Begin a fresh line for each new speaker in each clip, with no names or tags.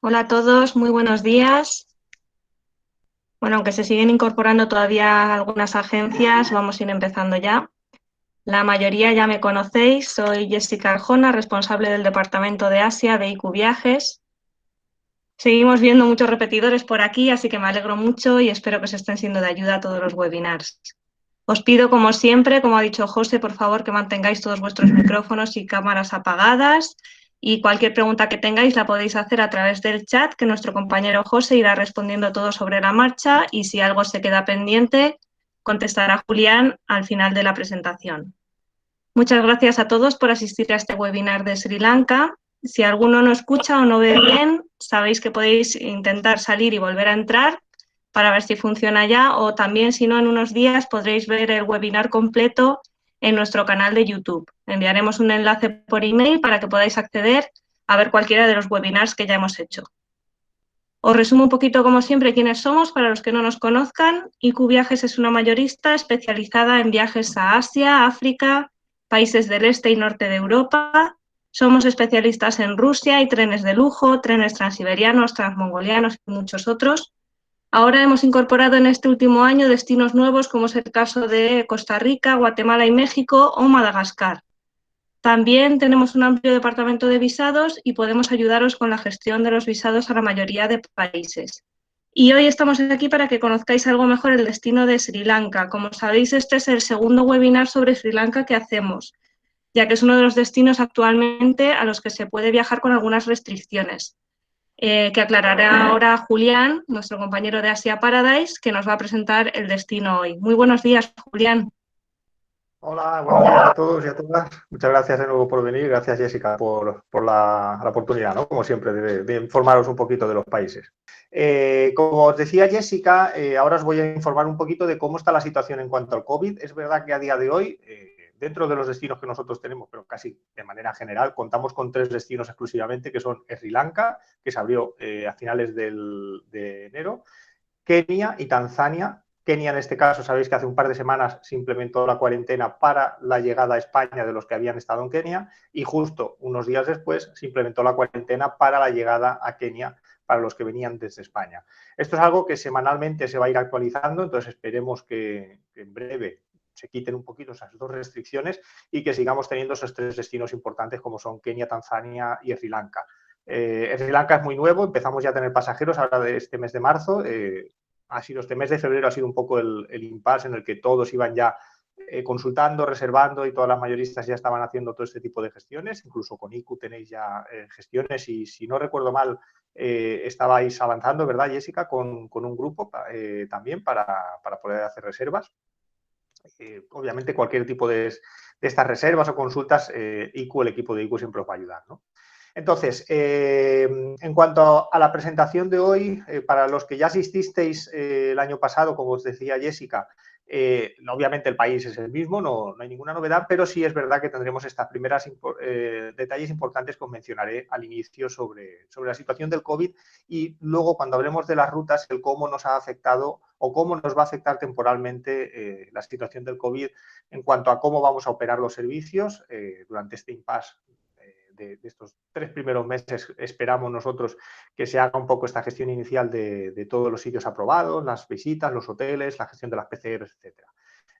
Hola a todos, muy buenos días. Bueno, aunque se siguen incorporando todavía algunas agencias, vamos a ir empezando ya. La mayoría ya me conocéis, soy Jessica Arjona, responsable del Departamento de Asia de IQ Viajes. Seguimos viendo muchos repetidores por aquí, así que me alegro mucho y espero que os estén siendo de ayuda a todos los webinars. Os pido, como siempre, como ha dicho José, por favor, que mantengáis todos vuestros micrófonos y cámaras apagadas y cualquier pregunta que tengáis la podéis hacer a través del chat, que nuestro compañero José irá respondiendo todo sobre la marcha y si algo se queda pendiente, contestará Julián al final de la presentación. Muchas gracias a todos por asistir a este webinar de Sri Lanka. Si alguno no escucha o no ve bien, sabéis que podéis intentar salir y volver a entrar para ver si funciona ya, o también, si no, en unos días podréis ver el webinar completo en nuestro canal de YouTube. Enviaremos un enlace por email para que podáis acceder a ver cualquiera de los webinars que ya hemos hecho. Os resumo un poquito, como siempre, quiénes somos para los que no nos conozcan. IQ Viajes es una mayorista especializada en viajes a Asia, África, países del este y norte de Europa. Somos especialistas en Rusia y trenes de lujo, trenes transiberianos, transmongolianos y muchos otros. Ahora hemos incorporado en este último año destinos nuevos, como es el caso de Costa Rica, Guatemala y México o Madagascar. También tenemos un amplio departamento de visados y podemos ayudaros con la gestión de los visados a la mayoría de países. Y hoy estamos aquí para que conozcáis algo mejor el destino de Sri Lanka. Como sabéis, este es el segundo webinar sobre Sri Lanka que hacemos, ya que es uno de los destinos actualmente a los que se puede viajar con algunas restricciones, que aclarará ahora Julián, nuestro compañero de Asia Paradise, que nos va a presentar el destino hoy. Muy buenos días, Julián.
Hola, buenos días a todos y a todas. Muchas gracias de nuevo por venir. Gracias, Jessica, por la oportunidad, ¿no? Como siempre, de informaros un poquito de los países. Como os decía Jessica, ahora os voy a informar un poquito de cómo está la situación en cuanto al COVID. Es verdad que a día de hoy, dentro de los destinos que nosotros tenemos, pero casi de manera general, contamos con 3 destinos exclusivamente, que son Sri Lanka, que se abrió a finales de enero, Kenia y Tanzania. Kenia, en este caso, sabéis que hace un par de semanas se implementó la cuarentena para la llegada a España de los que habían estado en Kenia y justo unos días después se implementó la cuarentena para la llegada a Kenia para los que venían desde España. Esto es algo que semanalmente se va a ir actualizando, entonces esperemos que en breve se quiten un poquito esas 2 restricciones y que sigamos teniendo esos 3 destinos importantes como son Kenia, Tanzania y Sri Lanka. Sri Lanka es muy nuevo, empezamos ya a tener pasajeros ahora de este mes de marzo. Ha sido este mes de febrero ha sido un poco el impasse en el que todos iban ya consultando, reservando y todas las mayoristas ya estaban haciendo todo este tipo de gestiones. Incluso con IQ tenéis ya gestiones y si no recuerdo mal estabais avanzando, ¿verdad, Jessica? Con un grupo también para poder hacer reservas. Obviamente cualquier tipo de estas reservas o consultas, IQ, el equipo de IQ siempre os va a ayudar, ¿no? Entonces, en cuanto a la presentación de hoy, para los que ya asististeis el año pasado, como os decía Jessica, obviamente el país es el mismo, no hay ninguna novedad, pero sí es verdad que tendremos estas primeras detalles importantes que os mencionaré al inicio sobre la situación del COVID y luego cuando hablemos de las rutas, el cómo nos ha afectado o cómo nos va a afectar temporalmente la situación del COVID en cuanto a cómo vamos a operar los servicios durante este impasse de estos 3 primeros meses. Esperamos nosotros que se haga un poco esta gestión inicial de todos los sitios aprobados, las visitas, los hoteles, la gestión de las PCR, etcétera.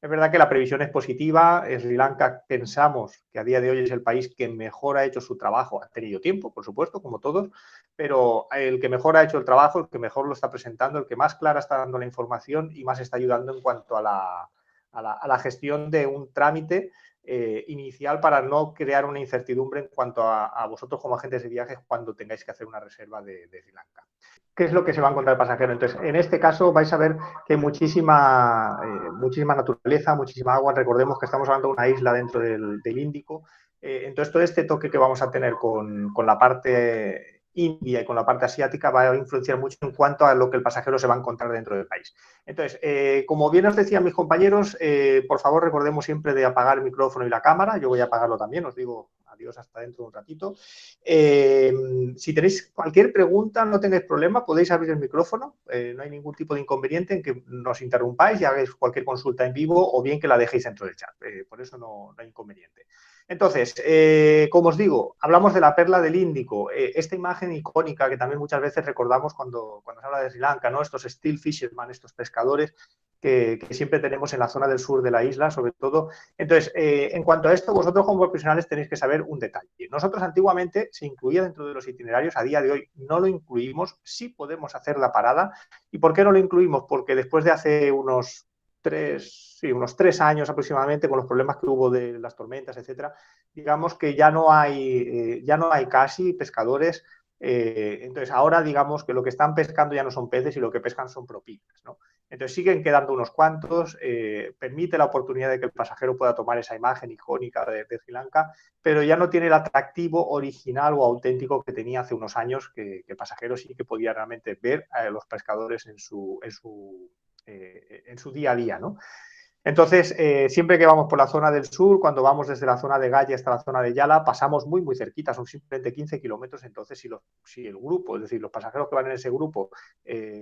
Es verdad que la previsión es positiva. Sri Lanka pensamos que a día de hoy es el país que mejor ha hecho su trabajo. Ha tenido tiempo, por supuesto, como todos, pero el que mejor ha hecho el trabajo, el que mejor lo está presentando, el que más clara está dando la información y más está ayudando en cuanto a la gestión de un trámite inicial para no crear una incertidumbre en cuanto a vosotros como agentes de viajes cuando tengáis que hacer una reserva de Sri Lanka. ¿Qué es lo que se va a encontrar el pasajero? Entonces, en este caso vais a ver que hay muchísima naturaleza, muchísima agua. Recordemos que estamos hablando de una isla dentro del Índico. Entonces, todo este toque que vamos a tener con la parte India y con la parte asiática va a influenciar mucho en cuanto a lo que el pasajero se va a encontrar dentro del país. Entonces, como bien os decían mis compañeros, por favor recordemos siempre de apagar el micrófono y la cámara. Yo voy a apagarlo también, os digo adiós hasta dentro de un ratito. Si tenéis cualquier pregunta, no tengáis problema, podéis abrir el micrófono, no hay ningún tipo de inconveniente en que nos interrumpáis y hagáis cualquier consulta en vivo o bien que la dejéis dentro del chat, por eso no hay inconveniente. Entonces, como os digo, hablamos de la perla del Índico, esta imagen icónica que también muchas veces recordamos cuando se habla de Sri Lanka, ¿no? Estos steel fishermen, estos pescadores que siempre tenemos en la zona del sur de la isla, sobre todo. Entonces, en cuanto a esto, vosotros como profesionales tenéis que saber un detalle. Nosotros antiguamente se incluía dentro de los itinerarios, a día de hoy no lo incluimos, sí podemos hacer la parada. ¿Y por qué no lo incluimos? Porque después de hace unos 3 años aproximadamente, con los problemas que hubo de las tormentas, etcétera, digamos que ya no hay casi pescadores. Entonces, ahora digamos que lo que están pescando ya no son peces y lo que pescan son propinas, ¿no? Entonces, siguen quedando unos cuantos, permite la oportunidad de que el pasajero pueda tomar esa imagen icónica de Sri Lanka, pero ya no tiene el atractivo original o auténtico que tenía hace unos años, que el pasajero sí que podía realmente ver a los pescadores en su día a día, ¿no? Entonces, siempre que vamos por la zona del sur, cuando vamos desde la zona de Galle hasta la zona de Yala, pasamos muy, muy cerquita, son simplemente 15 kilómetros. Entonces, si el grupo, es decir, los pasajeros que van en ese grupo,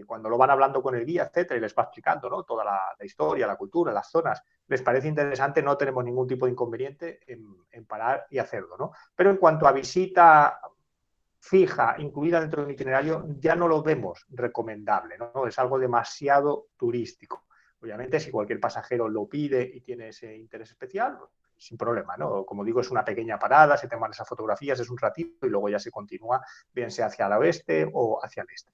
cuando lo van hablando con el guía, etcétera, y les va explicando, ¿no? Toda la historia, la cultura, las zonas, les parece interesante, no tenemos ningún tipo de inconveniente en parar y hacerlo, ¿no? Pero en cuanto a visita fija, incluida dentro de un itinerario, ya no lo vemos recomendable, ¿no? Es algo demasiado turístico. Obviamente, si cualquier pasajero lo pide y tiene ese interés especial, sin problema, ¿no? Como digo, es una pequeña parada, se toman esas fotografías, es un ratito y luego ya se continúa, bien sea hacia el oeste o hacia el este.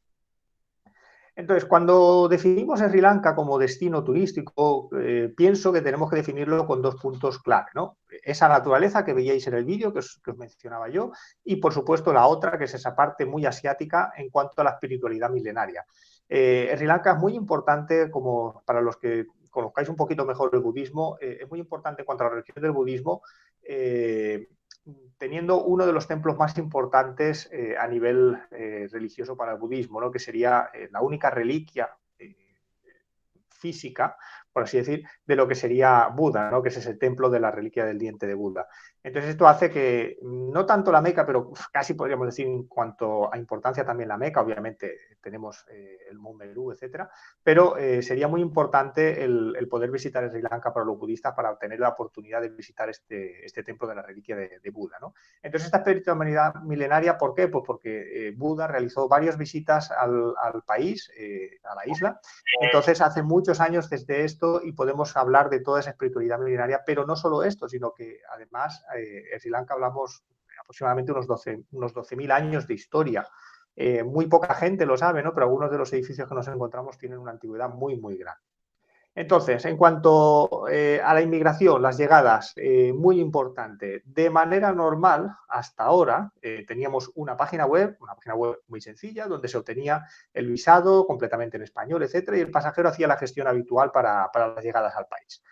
Entonces, cuando definimos Sri Lanka como destino turístico, pienso que tenemos que definirlo con dos puntos clave, ¿no? Esa naturaleza que veíais en el vídeo que os mencionaba yo, y por supuesto la otra, que es esa parte muy asiática en cuanto a la espiritualidad milenaria. Sri Lanka es muy importante, como para los que conozcáis un poquito mejor el budismo, es muy importante en cuanto a la religión del budismo, teniendo uno de los templos más importantes a nivel religioso para el budismo, ¿no? Que sería la única reliquia física, por así decir, de lo que sería Buda, ¿no? Que es ese templo de la reliquia del diente de Buda. Entonces esto hace que no tanto la Meca, pero casi podríamos decir en cuanto a importancia también la Meca, obviamente tenemos el Monte Meru, etcétera, pero sería muy importante el poder visitar Sri Lanka para los budistas para obtener la oportunidad de visitar este templo de la reliquia de Buda, ¿no? Entonces esta espiritualidad milenaria, ¿por qué? Pues porque Buda realizó varias visitas al país, a la isla. Entonces, hace muchos años desde esto y podemos hablar de toda esa espiritualidad milenaria, pero no solo esto, sino que además en Sri Lanka hablamos aproximadamente unos 12.000 años de historia. Muy poca gente lo sabe, ¿no? Pero algunos de los edificios que nos encontramos tienen una antigüedad muy, muy grande. Entonces, en cuanto a la inmigración, las llegadas, muy importante. De manera normal, hasta ahora, teníamos una página web muy sencilla, donde se obtenía el visado completamente en español, etcétera, y el pasajero hacía la gestión habitual para las llegadas al país.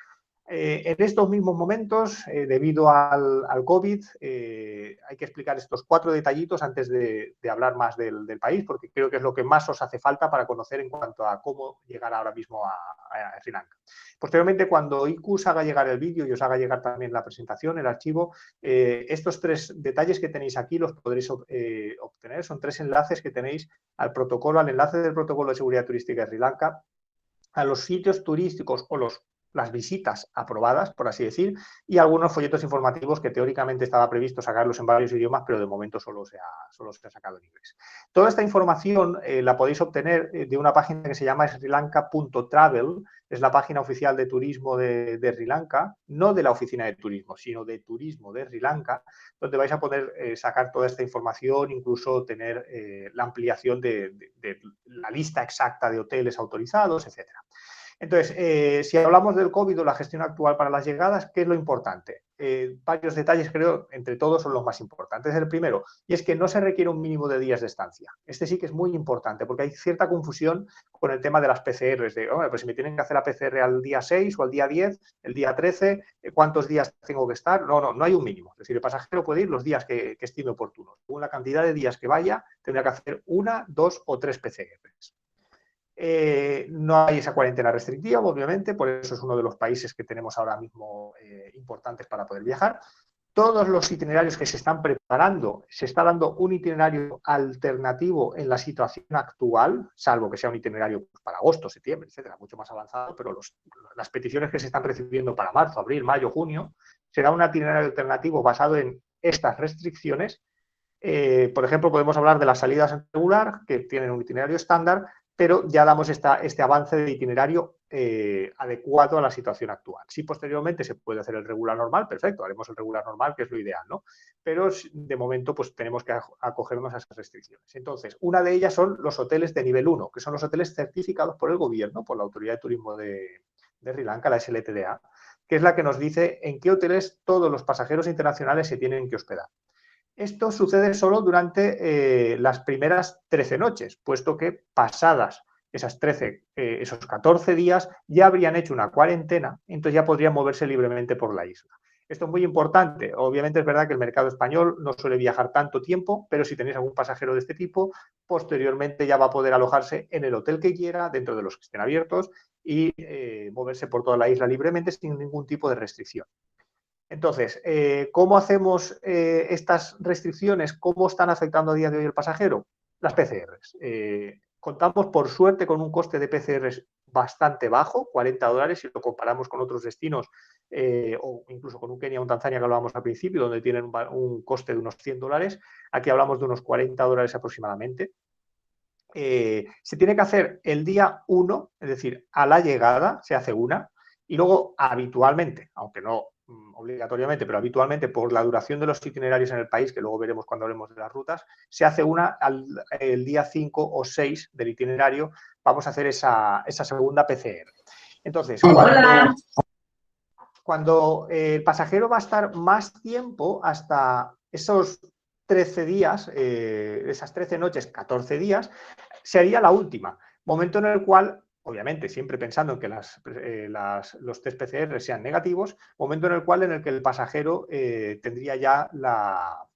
En estos mismos momentos, debido al COVID, hay que explicar estos 4 detallitos antes de hablar más del país, porque creo que es lo que más os hace falta para conocer en cuanto a cómo llegar ahora mismo a Sri Lanka. Posteriormente, cuando IQ os haga llegar el vídeo y os haga llegar también la presentación, el archivo, estos 3 detalles que tenéis aquí los podréis obtener. Son 3 enlaces que tenéis al protocolo, al enlace del protocolo de seguridad turística de Sri Lanka, a los sitios turísticos o las visitas aprobadas, por así decir, y algunos folletos informativos que teóricamente estaba previsto sacarlos en varios idiomas, pero de momento solo se ha sacado en inglés. Toda esta información la podéis obtener de una página que se llama srilanka.travel, es la página oficial de turismo de Sri Lanka, no de la oficina de turismo, sino de turismo de Sri Lanka, donde vais a poder sacar toda esta información, incluso tener la ampliación de la lista exacta de hoteles autorizados, etcétera. Entonces, si hablamos del COVID o la gestión actual para las llegadas, ¿qué es lo importante? Varios detalles, creo, entre todos son los más importantes. El primero, y es que no se requiere un mínimo de días de estancia. Este sí que es muy importante, porque hay cierta confusión con el tema de las PCRs, de, oh, pues si me tienen que hacer la PCR al día 6 o al día 10, el día 13, ¿cuántos días tengo que estar? No hay un mínimo. Es decir, el pasajero puede ir los días que estime oportunos. Según la cantidad de días que vaya, tendrá que hacer 1, 2 o 3 PCRs. No hay esa cuarentena restrictiva, obviamente, por eso es uno de los países que tenemos ahora mismo importantes para poder viajar. Todos los itinerarios que se están preparando, se está dando un itinerario alternativo en la situación actual, salvo que sea un itinerario para agosto, septiembre, etcétera, mucho más avanzado, pero las peticiones que se están recibiendo para marzo, abril, mayo, junio será un itinerario alternativo basado en estas restricciones. Por ejemplo, podemos hablar de las salidas en regular, que tienen un itinerario estándar, pero ya damos este avance de itinerario adecuado a la situación actual. Si posteriormente se puede hacer el regular normal, perfecto, haremos el regular normal, que es lo ideal, ¿no? Pero de momento pues tenemos que acogernos a esas restricciones. Entonces, una de ellas son los hoteles de nivel 1, que son los hoteles certificados por el gobierno, por la Autoridad de Turismo de Sri Lanka, la SLTDA, que es la que nos dice en qué hoteles todos los pasajeros internacionales se tienen que hospedar. Esto sucede solo durante las primeras 13 noches, puesto que pasadas esas 13, esos 14 días ya habrían hecho una cuarentena, entonces ya podrían moverse libremente por la isla. Esto es muy importante. Obviamente es verdad que el mercado español no suele viajar tanto tiempo, pero si tenéis algún pasajero de este tipo, posteriormente ya va a poder alojarse en el hotel que quiera, dentro de los que estén abiertos, y moverse por toda la isla libremente sin ningún tipo de restricción. Entonces, ¿cómo hacemos estas restricciones? ¿Cómo están afectando a día de hoy el pasajero? Las PCRs. Contamos, por suerte, con un coste de PCRs bastante bajo, $40, si lo comparamos con otros destinos, o incluso con un Kenia o un Tanzania que hablábamos al principio, donde tienen un coste de unos $100. Aquí hablamos de unos $40 aproximadamente. Se tiene que hacer el día 1, es decir, a la llegada se hace una, y luego habitualmente, aunque no obligatoriamente, pero habitualmente por la duración de los itinerarios en el país, que luego veremos cuando hablemos de las rutas, se hace una el día 5 o 6 del itinerario, vamos a hacer esa segunda PCR. Entonces, cuando el pasajero va a estar más tiempo, hasta esos 13 días, esas 13 noches, 14 días, sería la última. Momento en el cual, obviamente, siempre pensando en que los test PCR sean negativos, momento en el que el pasajero tendría ya la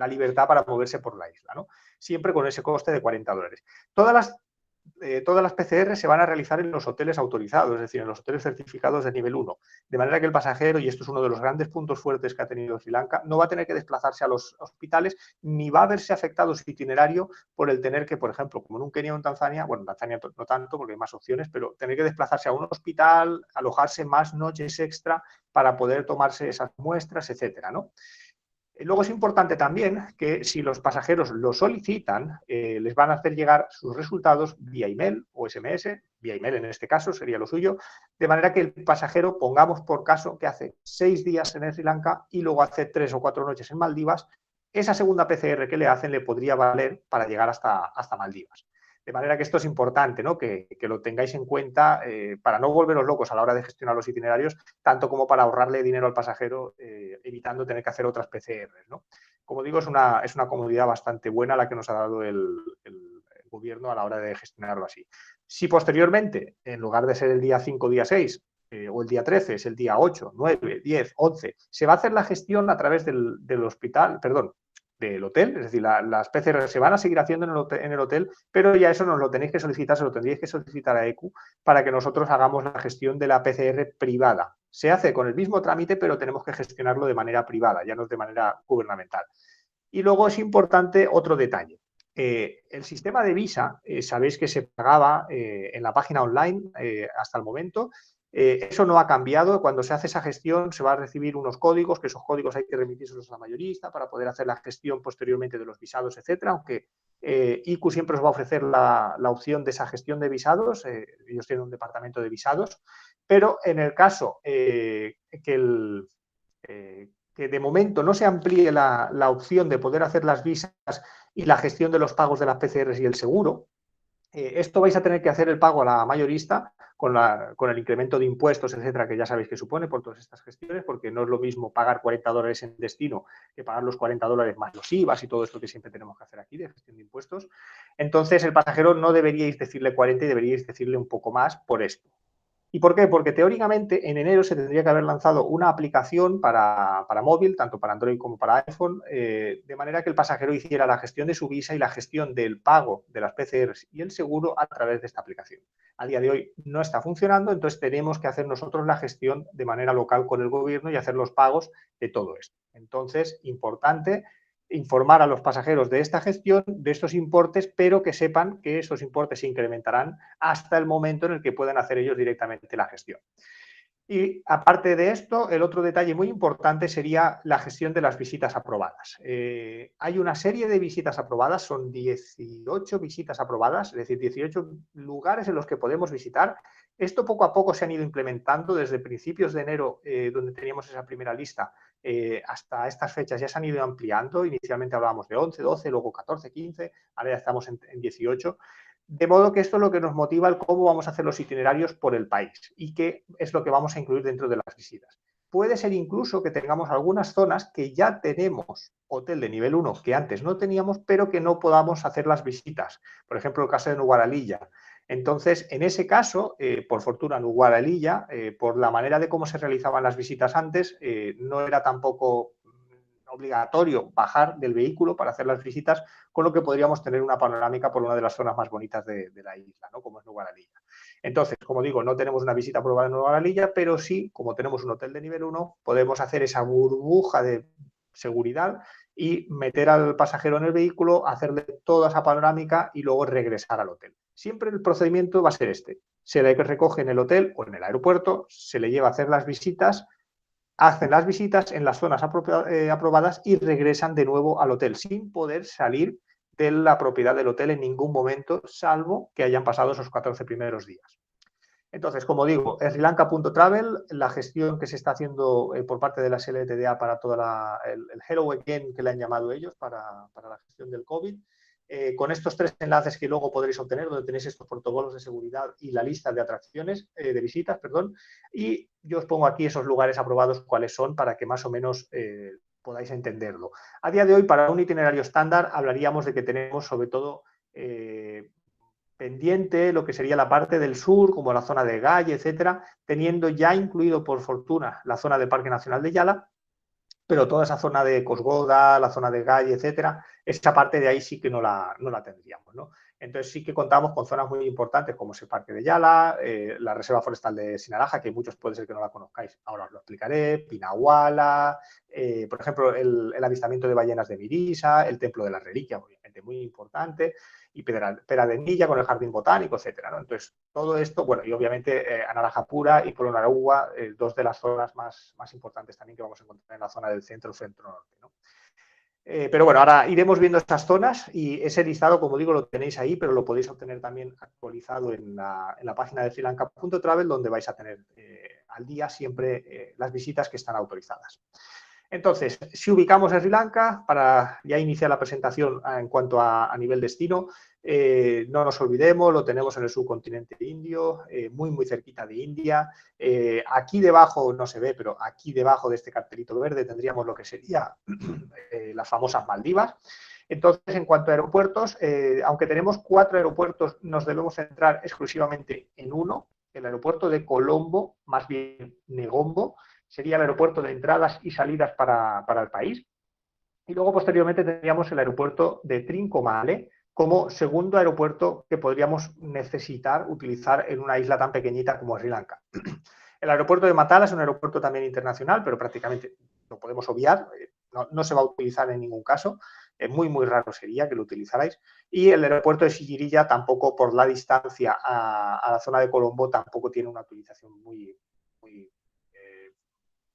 libertad para moverse por la isla, ¿no? Siempre con ese coste de $40. Todas las PCR se van a realizar en los hoteles autorizados, es decir, en los hoteles certificados de nivel 1. De manera que el pasajero, y esto es uno de los grandes puntos fuertes que ha tenido Sri Lanka, no va a tener que desplazarse a los hospitales ni va a verse afectado su itinerario por el tener que, por ejemplo, como en un Kenia o en Tanzania, bueno, en Tanzania no tanto porque hay más opciones, pero tener que desplazarse a un hospital, alojarse más noches extra para poder tomarse esas muestras, etcétera, ¿no? Luego es importante también que si los pasajeros lo solicitan, les van a hacer llegar sus resultados vía email o SMS, vía email en este caso sería lo suyo, de manera que el pasajero, pongamos por caso que hace 6 días en Sri Lanka y luego hace 3 o 4 noches en Maldivas, esa segunda PCR que le hacen le podría valer para llegar hasta Maldivas. De manera que esto es importante, ¿no? Que lo tengáis en cuenta para no volveros locos a la hora de gestionar los itinerarios, tanto como para ahorrarle dinero al pasajero, evitando tener que hacer otras PCRs, ¿no? Como digo, es una comodidad bastante buena la que nos ha dado el gobierno a la hora de gestionarlo así. Si posteriormente, en lugar de ser el día 5, día 6, o el día 13, es el día 8, 9, 10, 11, se va a hacer la gestión a través del hospital, perdón, del hotel, es decir, las PCR se van a seguir haciendo en el hotel, pero ya eso nos lo tenéis que solicitar, se lo tendríais que solicitar a ECU para que nosotros hagamos la gestión de la PCR privada. Se hace con el mismo trámite, pero tenemos que gestionarlo de manera privada, ya no de manera gubernamental. Y luego es importante otro detalle. El sistema de visa, sabéis que se pagaba en la página online hasta el momento. Eso no ha cambiado. Cuando se hace esa gestión se va a recibir unos códigos, que esos códigos hay que remitírselos a la mayorista para poder hacer la gestión posteriormente de los visados, etcétera. Aunque ICU siempre os va a ofrecer la opción de esa gestión de visados. Ellos tienen un departamento de visados. Pero en el caso que de momento no se amplíe la opción de poder hacer las visas y la gestión de los pagos de las PCRs y el seguro, esto vais a tener que hacer el pago a la mayorista con el incremento de impuestos, etcétera, que ya sabéis que supone por todas estas gestiones, porque no es lo mismo pagar $40 en destino que pagar los $40 más los IVAs y todo esto que siempre tenemos que hacer aquí de gestión de impuestos. Entonces, el pasajero no deberíais decirle 40 y deberíais decirle un poco más por esto. ¿Y por qué? Porque teóricamente en enero se tendría que haber lanzado una aplicación para móvil, tanto para Android como para iPhone, de manera que el pasajero hiciera la gestión de su visa y la gestión del pago de las PCRs y el seguro a través de esta aplicación. A día de hoy no está funcionando, entonces tenemos que hacer nosotros la gestión de manera local con el gobierno y hacer los pagos de todo esto. Entonces, importante informar a los pasajeros de esta gestión, de estos importes, pero que sepan que esos importes se incrementarán hasta el momento en el que puedan hacer ellos directamente la gestión. Y aparte de esto, el otro detalle muy importante sería la gestión de las visitas aprobadas. Hay una serie de visitas aprobadas, son 18 visitas aprobadas, es decir, 18 lugares en los que podemos visitar. Esto poco a poco se han ido implementando desde principios de enero, donde teníamos esa primera lista, hasta estas fechas ya se han ido ampliando. Inicialmente hablábamos de 11, 12, luego 14, 15, ahora ya estamos en 18. De modo que esto es lo que nos motiva el cómo vamos a hacer los itinerarios por el país y qué es lo que vamos a incluir dentro de las visitas. Puede ser incluso que tengamos algunas zonas que ya tenemos hotel de nivel 1 que antes no teníamos, pero que no podamos hacer las visitas. Por ejemplo, el caso de Nuguaralilla. Entonces, en ese caso, por fortuna, Nuguaralilla, por la manera de cómo se realizaban las visitas antes, no era tampoco obligatorio bajar del vehículo para hacer las visitas, con lo que podríamos tener una panorámica por una de las zonas más bonitas de la isla, ¿no? Como es Nuguaralilla. Entonces, como digo, no tenemos una visita probada en Nuguaralilla, pero sí, como tenemos un hotel de nivel 1, podemos hacer esa burbuja de seguridad y meter al pasajero en el vehículo, hacerle toda esa panorámica y luego regresar al hotel. Siempre el procedimiento va a ser este. Se le recoge en el hotel o en el aeropuerto, se le lleva a hacer las visitas, hacen las visitas en las zonas aprobadas y regresan de nuevo al hotel sin poder salir de la propiedad del hotel en ningún momento, salvo que hayan pasado esos 14 primeros días. Entonces, como digo, srilanka.travel, la gestión que se está haciendo por parte de la SLTDA para toda el Hello Again que le han llamado ellos para la gestión del COVID, con estos 3 enlaces que luego podréis obtener, donde tenéis estos protocolos de seguridad y la lista de atracciones, de visitas, perdón, y yo os pongo aquí esos lugares aprobados cuáles son para que más o menos podáis entenderlo. A día de hoy, para un itinerario estándar, hablaríamos de que tenemos sobre todo pendiente lo que sería la parte del sur, como la zona de Galle, etcétera, teniendo ya incluido por fortuna la zona del Parque Nacional de Yala, pero toda esa zona de Cosgoda, la zona de Galle, etcétera, esa parte de ahí sí que no la tendríamos, ¿no? Entonces sí que contamos con zonas muy importantes como es el Parque de Yala, la Reserva Forestal de Sinaraja, que muchos puede ser que no la conozcáis, ahora os lo explicaré, Pinahuala, por ejemplo, el avistamiento de ballenas de Mirisa, el Templo de la Reliquia, obviamente muy importante, y Peradenilla con el Jardín Botánico, etcétera, ¿no? Entonces, todo esto, bueno, y obviamente Anarajapura y Polonnaruwa, dos de las zonas más importantes también que vamos a encontrar en la zona del centro-norte, ¿no? Pero bueno, ahora iremos viendo estas zonas y ese listado, como digo, lo tenéis ahí, pero lo podéis obtener también actualizado en la página de srilanka.travel, donde vais a tener al día siempre las visitas que están autorizadas. Entonces, si ubicamos a Sri Lanka, para ya iniciar la presentación en cuanto a nivel destino, no nos olvidemos, lo tenemos en el subcontinente indio, muy cerquita de India. Aquí debajo, no se ve, pero aquí debajo de este cartelito verde tendríamos lo que sería las famosas Maldivas. Entonces, en cuanto a aeropuertos, aunque tenemos 4 aeropuertos, nos debemos centrar exclusivamente en uno, el aeropuerto de Colombo, más bien Negombo, sería el aeropuerto de entradas y salidas para el país. Y luego, posteriormente, tendríamos el aeropuerto de Trincomalee como segundo aeropuerto que podríamos necesitar utilizar en una isla tan pequeñita como Sri Lanka. El aeropuerto de Matala es un aeropuerto también internacional, pero prácticamente lo podemos obviar, no se va a utilizar en ningún caso, muy raro sería que lo utilizarais. Y el aeropuerto de Sigiriya tampoco, por la distancia a la zona de Colombo, tampoco tiene una utilización muy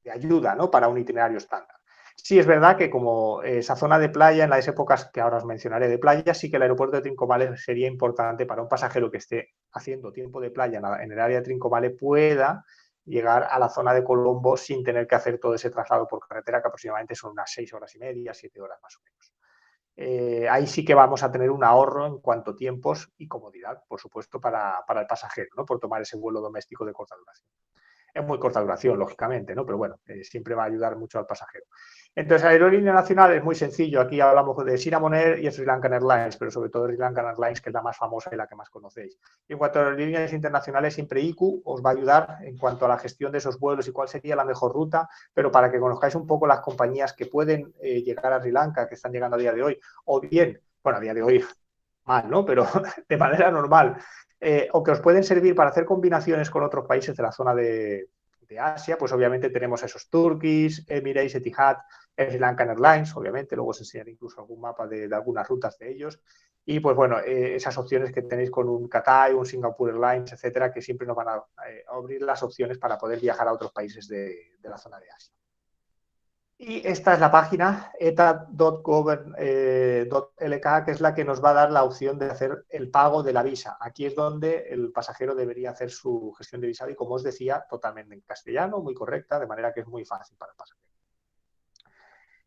de ayuda, ¿no? Para un itinerario estándar. Sí es verdad que como esa zona de playa, en las épocas que ahora os mencionaré de playa, sí que el aeropuerto de Trincomalee sería importante para un pasajero que esté haciendo tiempo de playa en el área de Trincomalee pueda llegar a la zona de Colombo sin tener que hacer todo ese traslado por carretera, que aproximadamente son unas 6 horas y media, 7 horas más o menos. Ahí sí que vamos a tener un ahorro en cuanto a tiempos y comodidad, por supuesto, para el pasajero, ¿no? Por tomar ese vuelo doméstico de corta duración. Es muy corta duración, lógicamente, ¿no? Pero bueno, siempre va a ayudar mucho al pasajero. Entonces, aerolínea nacional es muy sencillo. Aquí hablamos de Cinnamon Air y Sri Lankan Airlines, pero sobre todo Sri Lankan Airlines, que es la más famosa y la que más conocéis. Y en cuanto a aerolíneas internacionales, siempre ICU os va a ayudar en cuanto a la gestión de esos vuelos y cuál sería la mejor ruta, pero para que conozcáis un poco las compañías que pueden llegar a Sri Lanka, que están llegando a día de hoy, o bien, bueno, a día de hoy mal, ¿no? Pero de manera normal, o que os pueden servir para hacer combinaciones con otros países de la zona de Asia, pues obviamente tenemos esos Turkish, Emirates, Etihad, Sri Lankan Airlines, obviamente, luego os enseñaré incluso algún mapa de algunas rutas de ellos. Y pues bueno, esas opciones que tenéis con un Cathay, un Singapore Airlines, etcétera, que siempre nos van a abrir las opciones para poder viajar a otros países de la zona de Asia. Y esta es la página eta.gov.lk, que es la que nos va a dar la opción de hacer el pago de la visa. Aquí es donde el pasajero debería hacer su gestión de visado y, como os decía, totalmente en castellano, muy correcta, de manera que es muy fácil para el pasajero.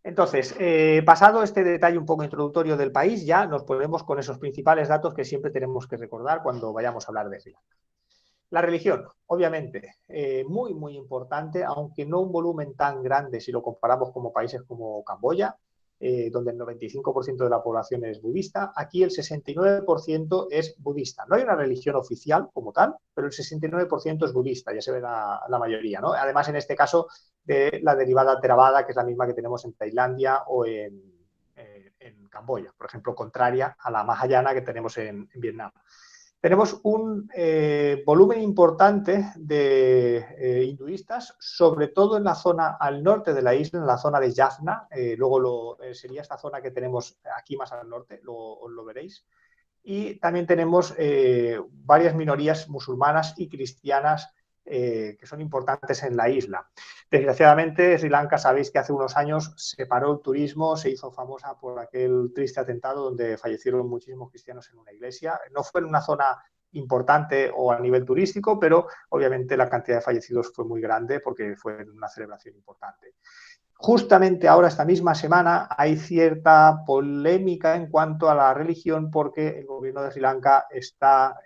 Entonces, pasado este detalle un poco introductorio del país, ya nos ponemos con esos principales datos que siempre tenemos que recordar cuando vayamos a hablar de Sri Lanka. La religión, obviamente, muy, muy importante, aunque no un volumen tan grande si lo comparamos con países como Camboya, donde el 95% de la población es budista. Aquí el 69% es budista. No hay una religión oficial como tal, pero el 69% es budista, ya se ve la mayoría, ¿no? Además, en este caso, de la derivada Theravada, que es la misma que tenemos en Tailandia o en Camboya, por ejemplo, contraria a la Mahayana que tenemos en Vietnam. Tenemos un volumen importante de hinduistas, sobre todo en la zona al norte de la isla, en la zona de Jaffna. Luego sería esta zona que tenemos aquí más al norte, luego os lo veréis. Y también tenemos varias minorías musulmanas y cristianas que son importantes en la isla. Desgraciadamente, Sri Lanka, sabéis que hace unos años se paró el turismo, se hizo famosa por aquel triste atentado donde fallecieron muchísimos cristianos en una iglesia. No fue en una zona importante o a nivel turístico, pero obviamente la cantidad de fallecidos fue muy grande porque fue una celebración importante. Justamente ahora, esta misma semana, hay cierta polémica en cuanto a la religión porque el gobierno de Sri Lanka está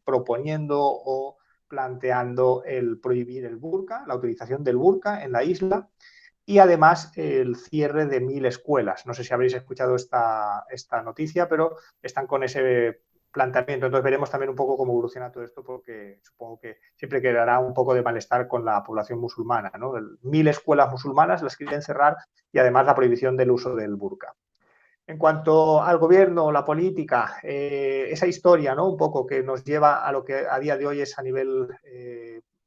proponiendo o planteando el prohibir el burka, la utilización del burka en la isla y además el cierre de 1000 escuelas. No sé si habréis escuchado esta noticia, pero están con ese planteamiento. Entonces veremos también un poco cómo evoluciona todo esto, porque supongo que siempre quedará un poco de malestar con la población musulmana, ¿no? 1000 escuelas musulmanas las quieren cerrar y además la prohibición del uso del burka. En cuanto al gobierno, la política, esa historia, ¿no? Un poco que nos lleva a lo que a día de hoy es a nivel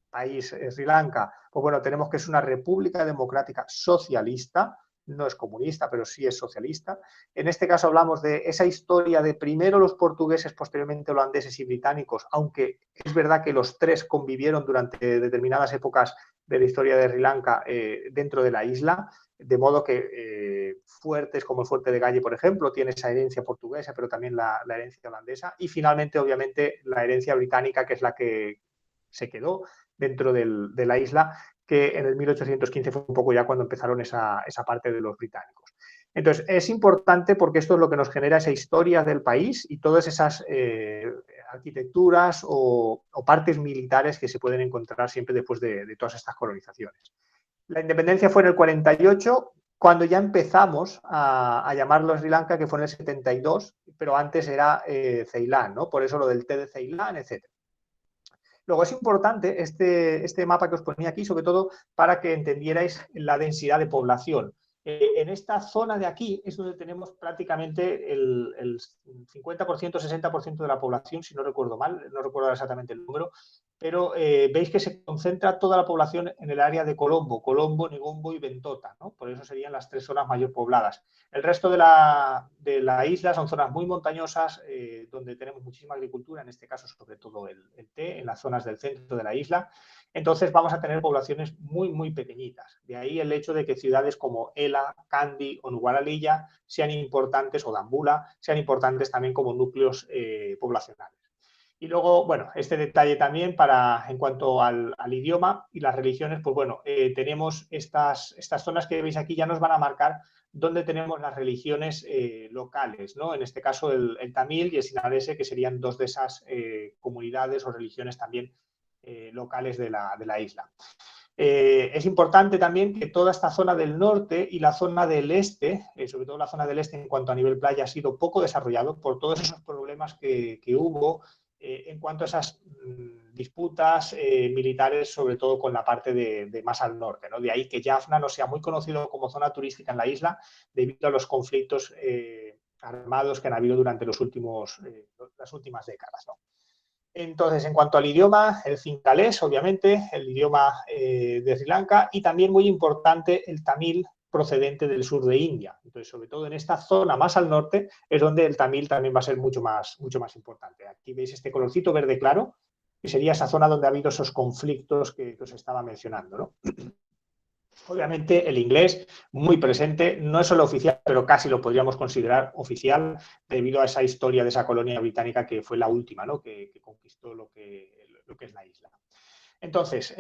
país Sri Lanka, pues bueno, tenemos que es una república democrática socialista, no es comunista, pero sí es socialista. En este caso hablamos de esa historia de primero los portugueses, posteriormente holandeses y británicos, aunque es verdad que los tres convivieron durante determinadas épocas de la historia de Sri Lanka dentro de la isla, de modo que fuertes como el Fuerte de Galle, por ejemplo, tiene esa herencia portuguesa, pero también la herencia holandesa, y finalmente, obviamente, la herencia británica, que es la que se quedó dentro de la isla, que en el 1815 fue un poco ya cuando empezaron esa parte de los británicos. Entonces, es importante porque esto es lo que nos genera esa historia del país y todas esas arquitecturas o partes militares que se pueden encontrar siempre después de todas estas colonizaciones. La independencia fue en el 48, cuando ya empezamos a llamarlo Sri Lanka, que fue en el 72, pero antes era Ceilán, ¿no? Por eso lo del té de Ceilán, etc. Luego es importante este mapa que os ponía aquí, sobre todo para que entendierais la densidad de población. En esta zona de aquí es donde tenemos prácticamente el 50%, 60% de la población, si no recuerdo mal, no recuerdo exactamente el número, pero veis que se concentra toda la población en el área de Colombo, Negombo y Bentota, ¿no? Por eso serían las tres zonas mayor pobladas. El resto de la isla son zonas muy montañosas, donde tenemos muchísima agricultura, en este caso sobre todo el té, en las zonas del centro de la isla. Entonces vamos a tener poblaciones muy, muy pequeñitas. De ahí el hecho de que ciudades como Ela, Kandy o Nuguaralilla sean importantes, o Dambula, sean importantes también como núcleos poblacionales. Y luego, bueno, este detalle también en cuanto al idioma y las religiones, pues bueno, tenemos estas zonas que veis aquí, ya nos van a marcar dónde tenemos las religiones locales, ¿no? En este caso el tamil y el sinalese, que serían dos de esas comunidades o religiones también locales de la isla. Es importante también que toda esta zona del norte y la zona del este, sobre todo la zona del este en cuanto a nivel playa, ha sido poco desarrollado por todos esos problemas que hubo en cuanto a esas disputas militares, sobre todo con la parte de más al norte, ¿no? De ahí que Jaffna no sea muy conocido como zona turística en la isla debido a los conflictos armados que han habido durante las últimas décadas, ¿no? Entonces, en cuanto al idioma, el cingalés, obviamente, el idioma de Sri Lanka, y también muy importante el tamil procedente del sur de India. Entonces, sobre todo en esta zona más al norte, es donde el tamil también va a ser mucho más importante. Aquí veis este colorcito verde claro, que sería esa zona donde ha habido esos conflictos que os estaba mencionando, ¿no? Obviamente el inglés muy presente, no es solo oficial, pero casi lo podríamos considerar oficial debido a esa historia de esa colonia británica que fue la última, ¿no? que conquistó lo que es la isla. Entonces,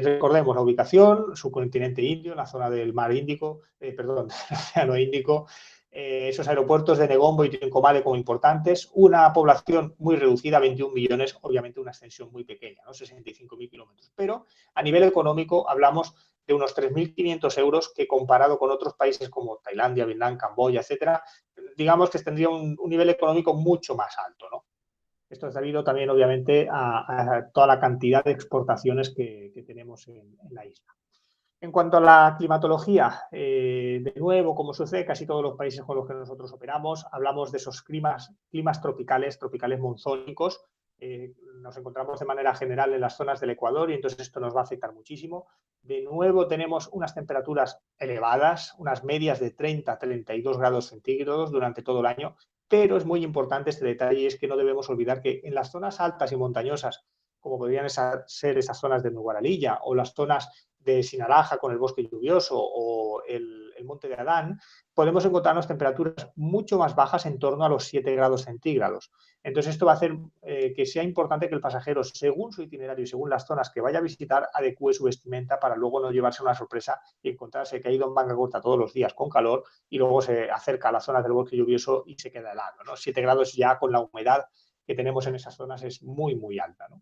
recordemos la ubicación, subcontinente indio, en la zona del mar Índico, perdón, del Océano Índico, esos aeropuertos de Negombo y Trincomalee como importantes, una población muy reducida, 21 millones, obviamente una extensión muy pequeña, ¿no? 65.000 kilómetros. Pero a nivel económico hablamos de unos 3.500 euros que comparado con otros países como Tailandia, Vietnam, Camboya, etcétera, digamos que tendría un nivel económico mucho más alto, ¿no? Esto es debido también, obviamente, a toda la cantidad de exportaciones que tenemos en la isla. En cuanto a la climatología, de nuevo, como sucede casi todos los países con los que nosotros operamos, hablamos de esos climas tropicales monzónicos. Nos encontramos de manera general en las zonas del Ecuador y entonces esto nos va a afectar muchísimo. De nuevo tenemos unas temperaturas elevadas, unas medias de 30 a 32 grados centígrados durante todo el año, pero es muy importante este detalle y es que no debemos olvidar que en las zonas altas y montañosas, como podrían ser esas zonas de Nuguaralilla o las zonas de Sinaraja con el bosque lluvioso o el monte de Adán, podemos encontrarnos temperaturas mucho más bajas en torno a los 7 grados centígrados. Entonces esto va a hacer que sea importante que el pasajero, según su itinerario y según las zonas que vaya a visitar, adecue su vestimenta para luego no llevarse una sorpresa y encontrarse que ha ido en manga corta todos los días con calor y luego se acerca a las zonas del bosque lluvioso y se queda helado, ¿no? 7 grados ya con la humedad que tenemos en esas zonas es muy, muy alta, ¿no?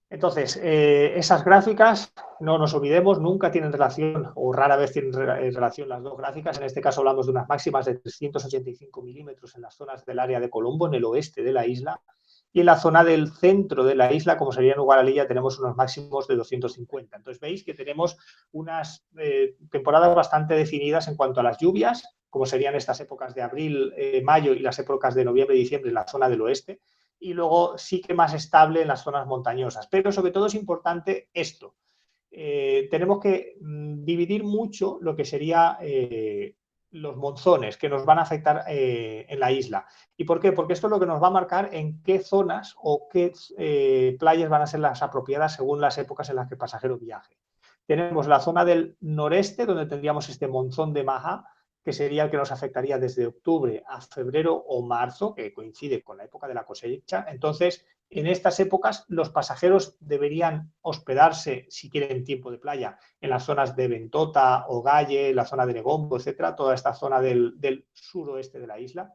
Entonces, esas gráficas, no nos olvidemos, nunca tienen relación o rara vez tienen relación las dos gráficas. En este caso hablamos de unas máximas de 385 milímetros en las zonas del área de Colombo, en el oeste de la isla, y en la zona del centro de la isla, como sería en Uguaralilla, tenemos unos máximos de 250. Entonces veis que tenemos unas temporadas bastante definidas en cuanto a las lluvias, como serían estas épocas de abril, mayo y las épocas de noviembre y diciembre en la zona del oeste, y luego sí que más estable en las zonas montañosas. Pero sobre todo es importante esto. Tenemos que dividir mucho lo que sería los monzones que nos van a afectar en la isla. ¿Y por qué? Porque esto es lo que nos va a marcar en qué zonas o qué playas van a ser las apropiadas según las épocas en las que el pasajero viaje. Tenemos la zona del noreste, donde tendríamos este monzón de Maha, que sería el que nos afectaría desde octubre a febrero o marzo, que coincide con la época de la cosecha. Entonces, en estas épocas, los pasajeros deberían hospedarse, si quieren tiempo de playa, en las zonas de Ventota, Ogalle, la zona de Negombo, etcétera, toda esta zona del suroeste de la isla.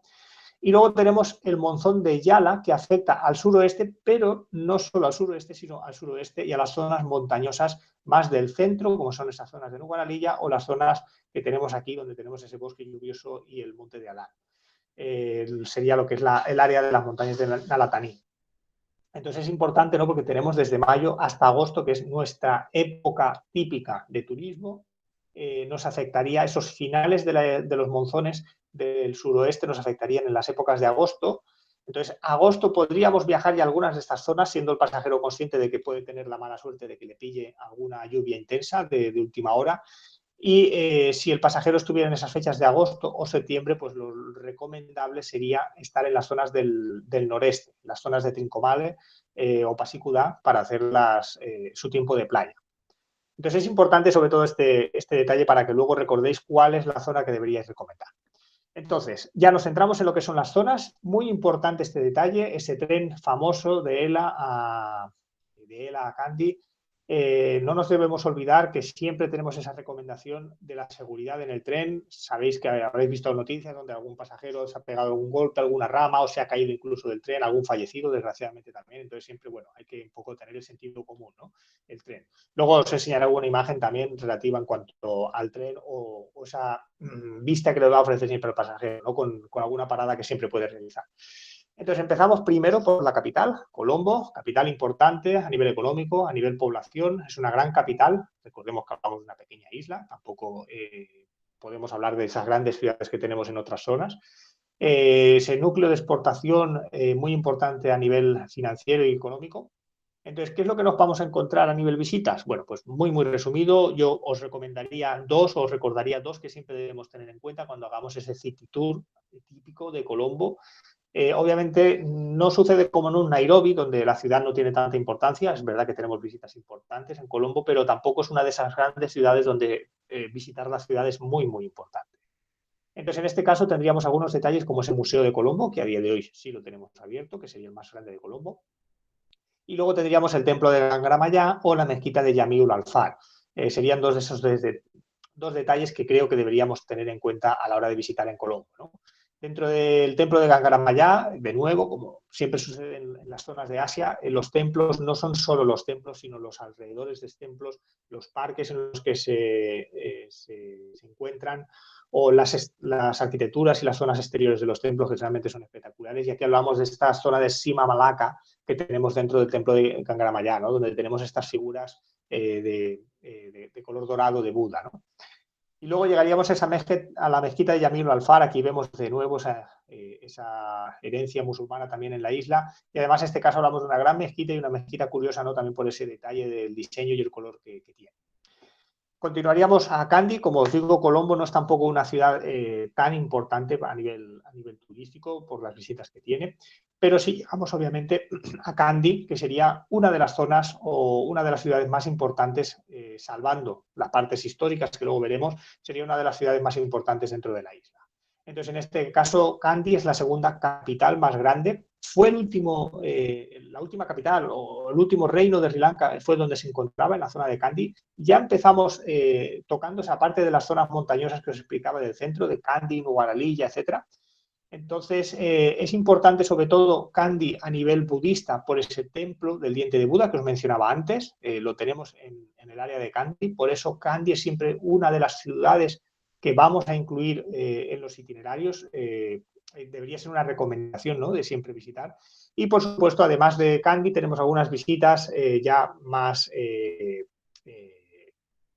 Y luego tenemos el monzón de Yala, que afecta al suroeste, pero no solo al suroeste, sino al suroeste y a las zonas montañosas más del centro, como son esas zonas de Nuguaralilla o las zonas que tenemos aquí, donde tenemos ese bosque lluvioso y el monte de Alán. Sería lo que es el área de las montañas de Nalataní. Entonces es importante, ¿no? Porque tenemos desde mayo hasta agosto, que es nuestra época típica de turismo. Nos afectaría esos finales de los monzones del suroeste, nos afectarían en las épocas de agosto. Entonces, agosto podríamos viajar ya a algunas de estas zonas, siendo el pasajero consciente de que puede tener la mala suerte de que le pille alguna lluvia intensa de última hora. Y si el pasajero estuviera en esas fechas de agosto o septiembre, pues lo recomendable sería estar en las zonas del noreste, las zonas de Trincomalee o Pasicudá, para hacer su tiempo de playa. Entonces es importante sobre todo este detalle para que luego recordéis cuál es la zona que deberíais recomendar. Entonces, ya nos centramos en lo que son las zonas. Muy importante este detalle, ese tren famoso de Ela a Kandy. No nos debemos olvidar que siempre tenemos esa recomendación de la seguridad en el tren. Sabéis que habréis visto noticias donde algún pasajero se ha pegado algún golpe, alguna rama o se ha caído incluso del tren, algún fallecido, desgraciadamente también. Entonces siempre, bueno, hay que un poco tener el sentido común, ¿no? El tren. Luego os enseñaré una imagen también relativa en cuanto al tren o esa vista que le va a ofrecer siempre el pasajero, ¿no? Con alguna parada que siempre puede realizar. Entonces empezamos primero por la capital, Colombo, capital importante a nivel económico, a nivel población, es una gran capital. Recordemos que hablamos de una pequeña isla, tampoco podemos hablar de esas grandes ciudades que tenemos en otras zonas. Ese núcleo de exportación muy importante a nivel financiero y económico. Entonces, ¿qué es lo que nos vamos a encontrar a nivel visitas? Bueno, pues muy resumido, yo os recomendaría dos, os recordaría dos que siempre debemos tener en cuenta cuando hagamos ese City Tour típico de Colombo. Obviamente no sucede como en un Nairobi, donde la ciudad no tiene tanta importancia. Es verdad que tenemos visitas importantes en Colombo, pero tampoco es una de esas grandes ciudades donde visitar la ciudad es muy importante. Entonces, en este caso tendríamos algunos detalles como ese Museo de Colombo, que a día de hoy sí lo tenemos abierto, que sería el más grande de Colombo. Y luego tendríamos el templo de Gangramayá o la mezquita de Yamiul Alfar. Serían dos de esos dos detalles que creo que deberíamos tener en cuenta a la hora de visitar en Colombo, ¿no? Dentro del templo de Gangramayá, de nuevo, como siempre sucede en las zonas de Asia, los templos no son solo los templos, sino los alrededores de los templos, los parques en los que se encuentran, o las arquitecturas y las zonas exteriores de los templos, que realmente son espectaculares. Y aquí hablamos de esta zona de Sima Malaka que tenemos dentro del templo de Gangramayá, ¿no? Donde tenemos estas figuras de color dorado de Buda, ¿no? Y luego llegaríamos a la mezquita de Yamil Alfar. Aquí vemos de nuevo esa herencia musulmana también en la isla. Y además, en este caso, hablamos de una gran mezquita y una mezquita curiosa, ¿no? También por ese detalle del diseño y el color que tiene. Continuaríamos a Kandy. Como os digo, Colombo no es tampoco una ciudad tan importante a nivel turístico por las visitas que tiene, pero sí llegamos obviamente a Kandy, que sería una de las zonas o una de las ciudades más importantes, salvando las partes históricas que luego veremos, sería una de las ciudades más importantes dentro de la isla. Entonces, en este caso, Kandy es la segunda capital más grande. Fue la última capital o el último reino de Sri Lanka, fue donde se encontraba, en la zona de Kandy. Ya empezamos tocando esa parte de las zonas montañosas que os explicaba del centro, de Kandy, Nuwara-Eliya, etcétera. Entonces, es importante sobre todo Kandy a nivel budista por ese templo del diente de Buda que os mencionaba antes, lo tenemos en el área de Kandy, por eso Kandy es siempre una de las ciudades que vamos a incluir en los itinerarios, debería ser una recomendación, ¿no?, de siempre visitar. Y por supuesto, además de Kandy, tenemos algunas visitas ya más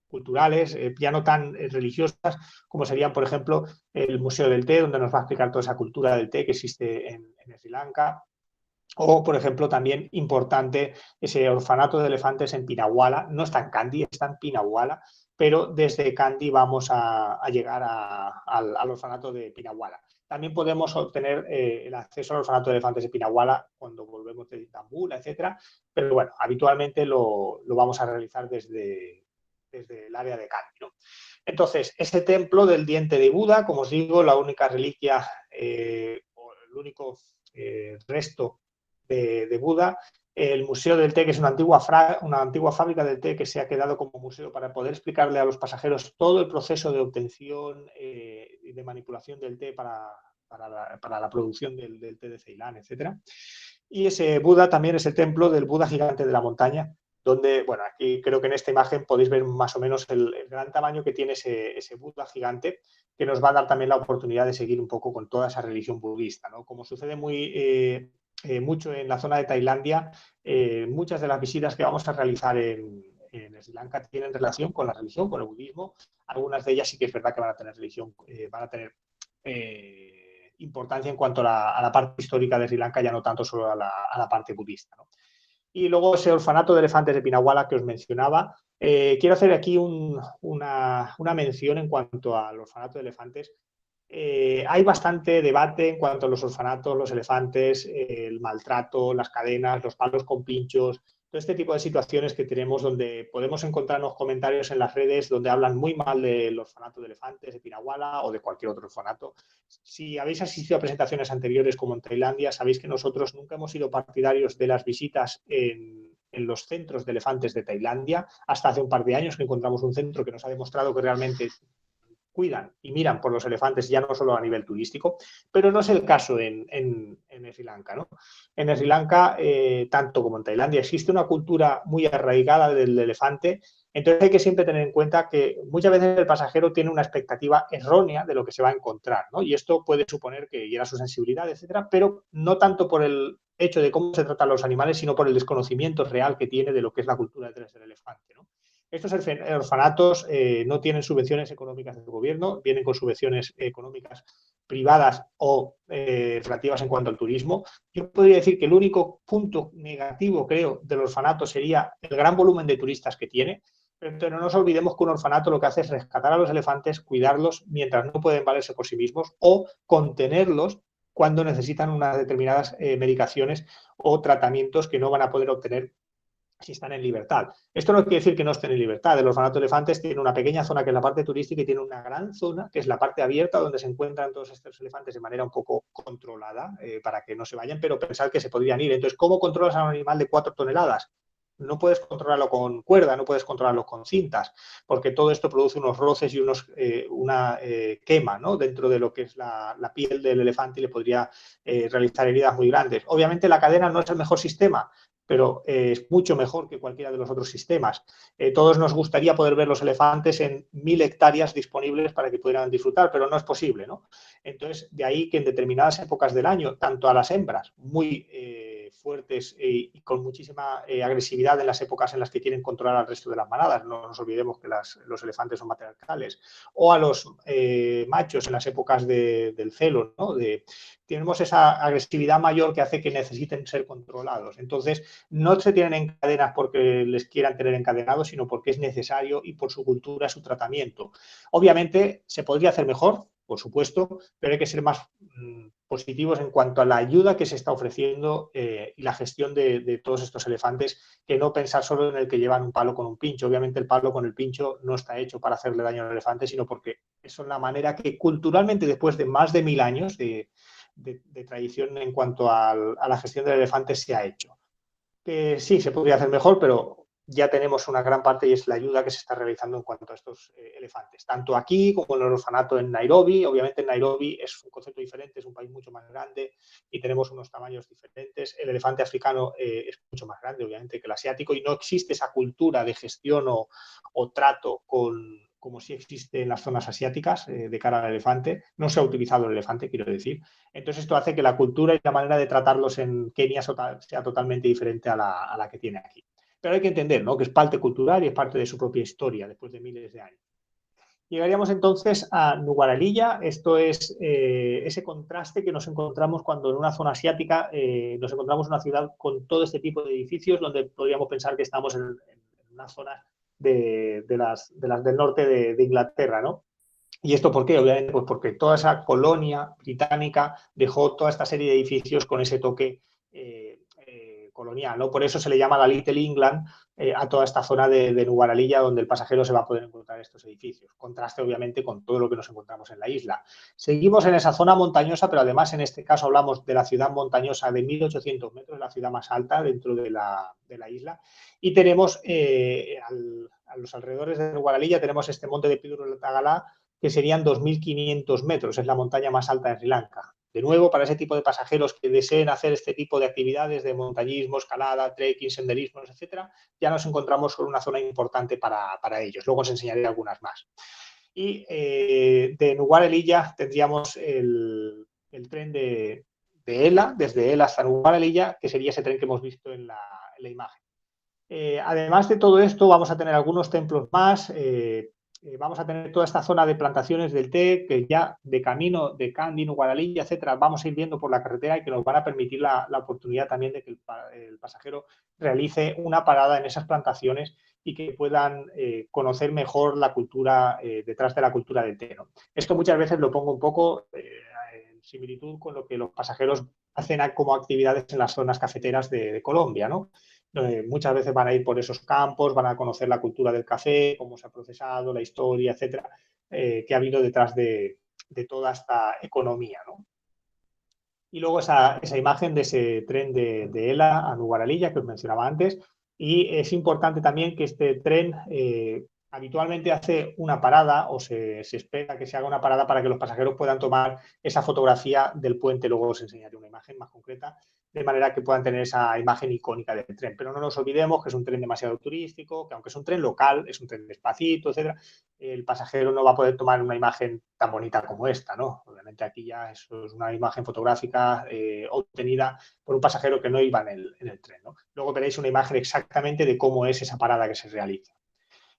culturales, ya no tan religiosas, como serían, por ejemplo, el Museo del Té, donde nos va a explicar toda esa cultura del té que existe en Sri Lanka. O, por ejemplo, también importante ese orfanato de elefantes en Pinahuala. No está en Kandy, está en Pinahuala, pero desde Kandy vamos a llegar al orfanato de Pinahuala. También podemos obtener el acceso al orfanato de elefantes de Pinahuala cuando volvemos de Estambul, etcétera. Pero bueno, habitualmente lo vamos a realizar desde el área de Kandy, ¿no? Entonces, ese templo del diente de Buda, como os digo, la única reliquia o el único resto de Buda, el Museo del Té, que es una antigua fábrica del té que se ha quedado como museo para poder explicarle a los pasajeros todo el proceso de obtención y de manipulación del té para la producción del té de Ceilán, etc. Y ese Buda también es el templo del Buda gigante de la montaña, donde, bueno, aquí creo que en esta imagen podéis ver más o menos el gran tamaño que tiene ese Buda gigante, que nos va a dar también la oportunidad de seguir un poco con toda esa religión budista, ¿no? Como sucede mucho en la zona de Tailandia, muchas de las visitas que vamos a realizar en Sri Lanka tienen relación con la religión, con el budismo. Algunas de ellas sí que es verdad que van a tener importancia en cuanto a la parte histórica de Sri Lanka, ya no tanto solo a la parte budista, ¿no? Y luego ese orfanato de elefantes de Pinahuala que os mencionaba. Quiero hacer aquí una mención en cuanto al orfanato de elefantes. Hay bastante debate en cuanto a los orfanatos, los elefantes, el maltrato, las cadenas, los palos con pinchos, todo este tipo de situaciones que tenemos donde podemos encontrarnos comentarios en las redes donde hablan muy mal del orfanato de elefantes de Pinahuala o de cualquier otro orfanato. Si habéis asistido a presentaciones anteriores como en Tailandia, sabéis que nosotros nunca hemos sido partidarios de las visitas en los centros de elefantes de Tailandia. Hasta hace un par de años que encontramos un centro que nos ha demostrado que realmente cuidan y miran por los elefantes ya no solo a nivel turístico, pero no es el caso en Sri Lanka, ¿no? En Sri Lanka, tanto como en Tailandia, existe una cultura muy arraigada del elefante. Entonces hay que siempre tener en cuenta que muchas veces el pasajero tiene una expectativa errónea de lo que se va a encontrar, ¿no? Y esto puede suponer que hiera su sensibilidad, etcétera, pero no tanto por el hecho de cómo se tratan los animales, sino por el desconocimiento real que tiene de lo que es la cultura detrás del elefante, ¿no? Estos orfanatos no tienen subvenciones económicas del gobierno, vienen con subvenciones económicas privadas o relativas en cuanto al turismo. Yo podría decir que el único punto negativo, creo, del orfanato sería el gran volumen de turistas que tiene. Pero no nos olvidemos que un orfanato lo que hace es rescatar a los elefantes, cuidarlos mientras no pueden valerse por sí mismos o contenerlos cuando necesitan unas determinadas medicaciones o tratamientos que no van a poder obtener si están en libertad. Esto no quiere decir que no estén en libertad. El orfanato de elefantes tiene una pequeña zona que es la parte turística y tiene una gran zona que es la parte abierta donde se encuentran todos estos elefantes de manera un poco controlada para que no se vayan, pero pensar que se podrían ir. Entonces, ¿cómo controlas a un animal de 4 toneladas? No puedes controlarlo con cuerda, no puedes controlarlo con cintas, porque todo esto produce unos roces y una quema, ¿no?, dentro de lo que es la piel del elefante y le podría realizar heridas muy grandes. Obviamente la cadena no es el mejor sistema, pero es mucho mejor que cualquiera de los otros sistemas. Todos nos gustaría poder ver los elefantes en 1000 hectáreas disponibles para que pudieran disfrutar, pero no es posible, ¿no? Entonces, de ahí que en determinadas épocas del año, tanto a las hembras muy fuertes y con muchísima agresividad en las épocas en las que quieren controlar al resto de las manadas, no nos olvidemos que los elefantes son matriarcales, o a los machos en las épocas del celo, ¿no?, tenemos esa agresividad mayor que hace que necesiten ser controlados. Entonces, no se tienen en cadenas porque les quieran tener encadenados, sino porque es necesario y por su cultura, su tratamiento. Obviamente, se podría hacer mejor, por supuesto, pero hay que ser más positivos en cuanto a la ayuda que se está ofreciendo y la gestión de todos estos elefantes, que no pensar solo en el que llevan un palo con un pincho. Obviamente el palo con el pincho no está hecho para hacerle daño al elefante, sino porque eso es la manera que culturalmente, después de más de 1000 años de tradición en cuanto a la gestión del elefante, se ha hecho. Sí, se podría hacer mejor, pero ya tenemos una gran parte y es la ayuda que se está realizando en cuanto a estos elefantes, tanto aquí como en el orfanato en Nairobi. Obviamente en Nairobi es un concepto diferente, es un país mucho más grande y tenemos unos tamaños diferentes. El elefante africano es mucho más grande, obviamente, que el asiático, y no existe esa cultura de gestión o trato como sí existe en las zonas asiáticas de cara al elefante. No se ha utilizado el elefante, quiero decir. Entonces esto hace que la cultura y la manera de tratarlos en Kenia sea totalmente diferente a la que tiene aquí. Pero hay que entender, ¿no?, que es parte cultural y es parte de su propia historia después de miles de años. Llegaríamos entonces a Nuguaralilla. Esto es ese contraste que nos encontramos cuando en una zona asiática nos encontramos en una ciudad con todo este tipo de edificios, donde podríamos pensar que estamos en una zona de las del norte de Inglaterra, ¿no? ¿Y esto por qué? Obviamente, pues porque toda esa colonia británica dejó toda esta serie de edificios con ese toque colonial, ¿no? Por eso se le llama la Little England a toda esta zona de Nuguaralilla, donde el pasajero se va a poder encontrar estos edificios. Contraste, obviamente, con todo lo que nos encontramos en la isla. Seguimos en esa zona montañosa, pero además en este caso hablamos de la ciudad montañosa de 1800 metros, la ciudad más alta dentro de la isla, y tenemos a los alrededores de Nuguaralilla tenemos este monte de Pidru Tagalá, que serían 2.500 metros, es la montaña más alta de Sri Lanka. De nuevo, para ese tipo de pasajeros que deseen hacer este tipo de actividades de montañismo, escalada, trekking, senderismos, etcétera, ya nos encontramos con una zona importante para ellos. Luego os enseñaré algunas más. Y de Nuguaralilla tendríamos el tren de Ela, desde Ela hasta Nuguaralilla, que sería ese tren que hemos visto en la imagen. Además de todo esto, vamos a tener algunos templos más. Vamos a tener toda esta zona de plantaciones del té, que ya de camino de Kandy, Nuguaralilla, etcétera, vamos a ir viendo por la carretera y que nos van a permitir la oportunidad también de que el pasajero realice una parada en esas plantaciones y que puedan conocer mejor la cultura detrás de la cultura del té, ¿no? Esto muchas veces lo pongo un poco en similitud con lo que los pasajeros hacen como actividades en las zonas cafeteras de Colombia, ¿no? Muchas veces van a ir por esos campos, van a conocer la cultura del café, cómo se ha procesado, la historia, etcétera, que ha habido detrás de toda esta economía, ¿no? Y luego esa imagen de ese tren de Ela a Nuguaralilla que os mencionaba antes. Y es importante también que este tren habitualmente hace una parada o se espera que se haga una parada para que los pasajeros puedan tomar esa fotografía del puente. Luego os enseñaré una imagen más concreta, de manera que puedan tener esa imagen icónica del tren. Pero no nos olvidemos que es un tren demasiado turístico, que aunque es un tren local, es un tren despacito, etcétera, el pasajero no va a poder tomar una imagen tan bonita como esta, ¿no? Obviamente aquí ya eso es una imagen fotográfica obtenida por un pasajero que no iba en el tren, ¿no? Luego veréis una imagen exactamente de cómo es esa parada que se realiza.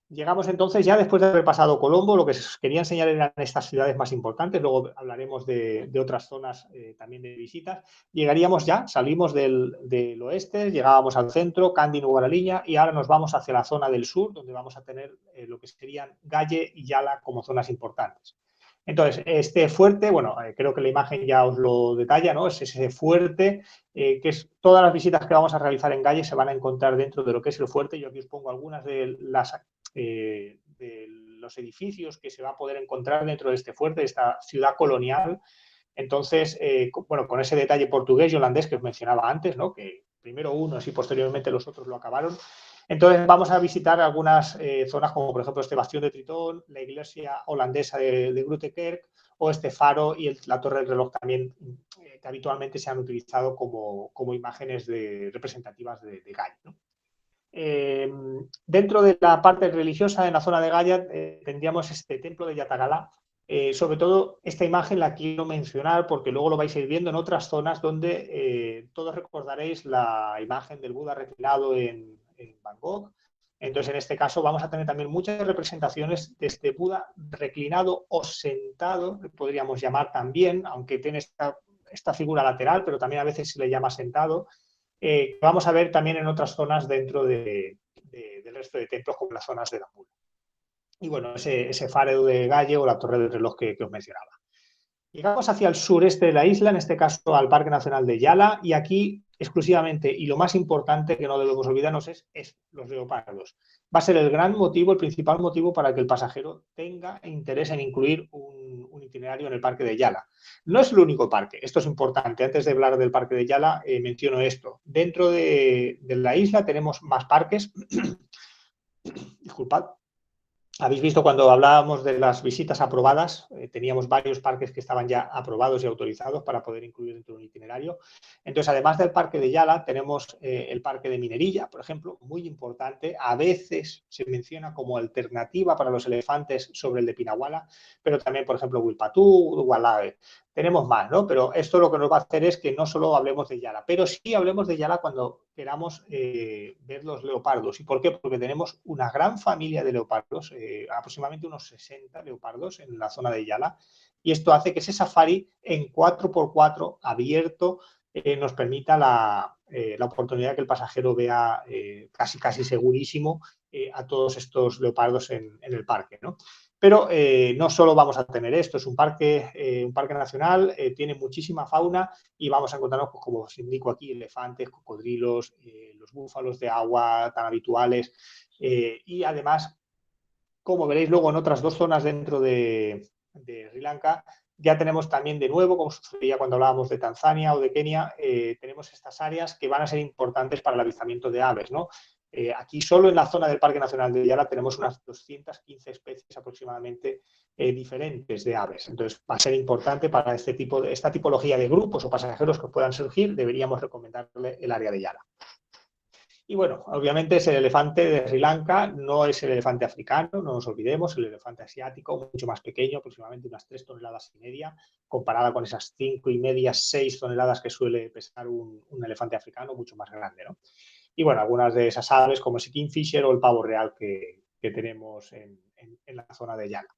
Llegamos entonces, ya después de haber pasado Colombo, lo que os quería enseñar eran estas ciudades más importantes, luego hablaremos de otras zonas también de visitas. Llegaríamos ya, salimos del oeste, llegábamos al centro, Kandy, Nueva Linya, y ahora nos vamos hacia la zona del sur, donde vamos a tener lo que serían Galle y Yala como zonas importantes. Entonces, este fuerte, bueno, creo que la imagen ya os lo detalla, ¿no? Es ese fuerte, que es todas las visitas que vamos a realizar en Galle se van a encontrar dentro de lo que es el fuerte. Yo aquí os pongo algunas de los edificios que se va a poder encontrar dentro de este fuerte, de esta ciudad colonial. Entonces, bueno, con ese detalle portugués y holandés que os mencionaba antes, ¿no? Que primero unos y posteriormente los otros lo acabaron. Entonces, vamos a visitar algunas zonas como, por ejemplo, este bastión de Tritón, la iglesia holandesa de Grootekerk o este faro y la torre del reloj también, que habitualmente se han utilizado como imágenes representativas de Galle, ¿no? Dentro de la parte religiosa, en la zona de Gaia, tendríamos este templo de Yatagala. Sobre todo, esta imagen la quiero mencionar porque luego lo vais a ir viendo en otras zonas donde todos recordaréis la imagen del Buda reclinado en Bangkok. Entonces, en este caso, vamos a tener también muchas representaciones de este Buda reclinado o sentado, podríamos llamar también, aunque tiene esta figura lateral, pero también a veces se le llama sentado. Vamos a ver también en otras zonas dentro del resto de templos, como las zonas de Dambula. Y bueno, ese faro de Galle o la torre del reloj que os mencionaba. Llegamos hacia el sureste de la isla, en este caso al Parque Nacional de Yala, y aquí exclusivamente, y lo más importante que no debemos olvidarnos es los leopardos. Va a ser el gran motivo, el principal motivo para que el pasajero tenga interés en incluir un itinerario en el Parque de Yala. No es el único parque, esto es importante. Antes de hablar del Parque de Yala, menciono esto. Dentro de la isla tenemos más parques. Disculpad. Habéis visto cuando hablábamos de las visitas aprobadas, teníamos varios parques que estaban ya aprobados y autorizados para poder incluir dentro de un itinerario. Entonces, además del parque de Yala, tenemos el parque de Minerilla, por ejemplo, muy importante. A veces se menciona como alternativa para los elefantes sobre el de Pinahuala, pero también, por ejemplo, Wilpatú, Gualague. Tenemos más, ¿no? Pero esto lo que nos va a hacer es que no solo hablemos de Yala, pero sí hablemos de Yala cuando queramos ver los leopardos. ¿Y por qué? Porque tenemos una gran familia de leopardos, aproximadamente unos 60 leopardos en la zona de Yala, y esto hace que ese safari en 4x4 abierto nos permita la oportunidad de que el pasajero vea casi segurísimo a todos estos leopardos en el parque, ¿no? Pero no solo vamos a tener esto, es un parque nacional, tiene muchísima fauna y vamos a encontrarnos, pues, como os indico aquí, elefantes, cocodrilos, los búfalos de agua tan habituales y además, como veréis luego en otras dos zonas dentro de Sri Lanka, ya tenemos también de nuevo, como sucedía cuando hablábamos de Tanzania o de Kenia, tenemos estas áreas que van a ser importantes para el avistamiento de aves, ¿no? Aquí solo en la zona del Parque Nacional de Yala tenemos unas 215 especies aproximadamente diferentes de aves. Entonces va a ser importante para esta tipología de grupos o pasajeros que puedan surgir, deberíamos recomendarle el área de Yala. Y bueno, obviamente es el elefante de Sri Lanka, no es el elefante africano, no nos olvidemos, el elefante asiático, mucho más pequeño, aproximadamente unas 3,5 toneladas, comparada con esas 5,5, 6 toneladas que suele pesar un elefante africano, mucho más grande, ¿no? Y bueno, algunas de esas aves, como ese kingfisher o el pavo real que tenemos en la zona de Yala.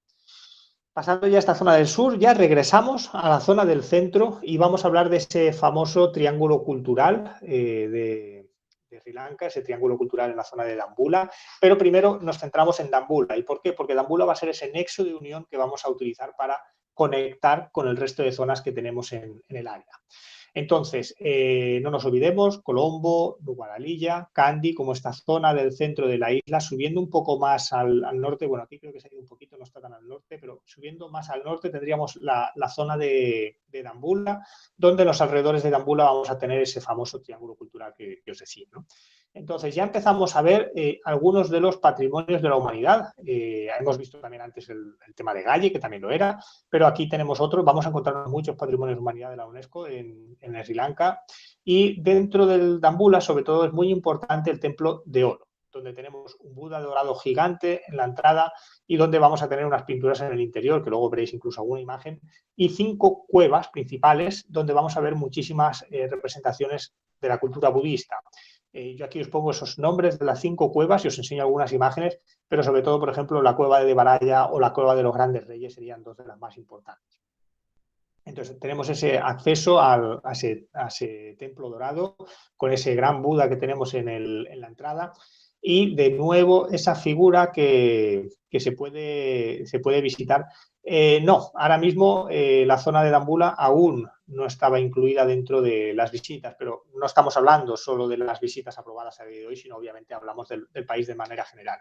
Pasando ya a esta zona del sur, ya regresamos a la zona del centro y vamos a hablar de ese famoso triángulo cultural de Sri Lanka, ese triángulo cultural en la zona de Dambula, pero primero nos centramos en Dambula. ¿Y por qué? Porque Dambula va a ser ese nexo de unión que vamos a utilizar para conectar con el resto de zonas que tenemos en el área. Entonces, no nos olvidemos, Colombo, Nuguaralilla, Kandy, como esta zona del centro de la isla, subiendo un poco más al norte, bueno, aquí creo que se ha ido un poquito, no está tan al norte, pero subiendo más al norte tendríamos la zona de Dambula, donde en los alrededores de Dambula vamos a tener ese famoso triángulo cultural que os decía, ¿no? Entonces ya empezamos a ver algunos de los patrimonios de la humanidad. Hemos visto también antes el tema de Galle, que también lo era, pero aquí tenemos otros. Vamos a encontrar muchos patrimonios de humanidad de la UNESCO en Sri Lanka. Y dentro del Dambula, sobre todo, es muy importante el templo de oro, donde tenemos un Buda dorado gigante en la entrada y donde vamos a tener unas pinturas en el interior, que luego veréis incluso alguna imagen, y 5 cuevas principales donde vamos a ver muchísimas representaciones de la cultura budista. Yo aquí os pongo esos nombres de las 5 cuevas y os enseño algunas imágenes, pero sobre todo, por ejemplo, la cueva de Baraya o la cueva de los Grandes Reyes serían 2 de las más importantes. Entonces tenemos ese acceso a ese templo dorado con ese gran Buda que tenemos en la entrada y de nuevo esa figura que se puede visitar. No, ahora mismo la zona de Dambula aún no estaba incluida dentro de las visitas, pero no estamos hablando solo de las visitas aprobadas a día de hoy, sino obviamente hablamos del país de manera general.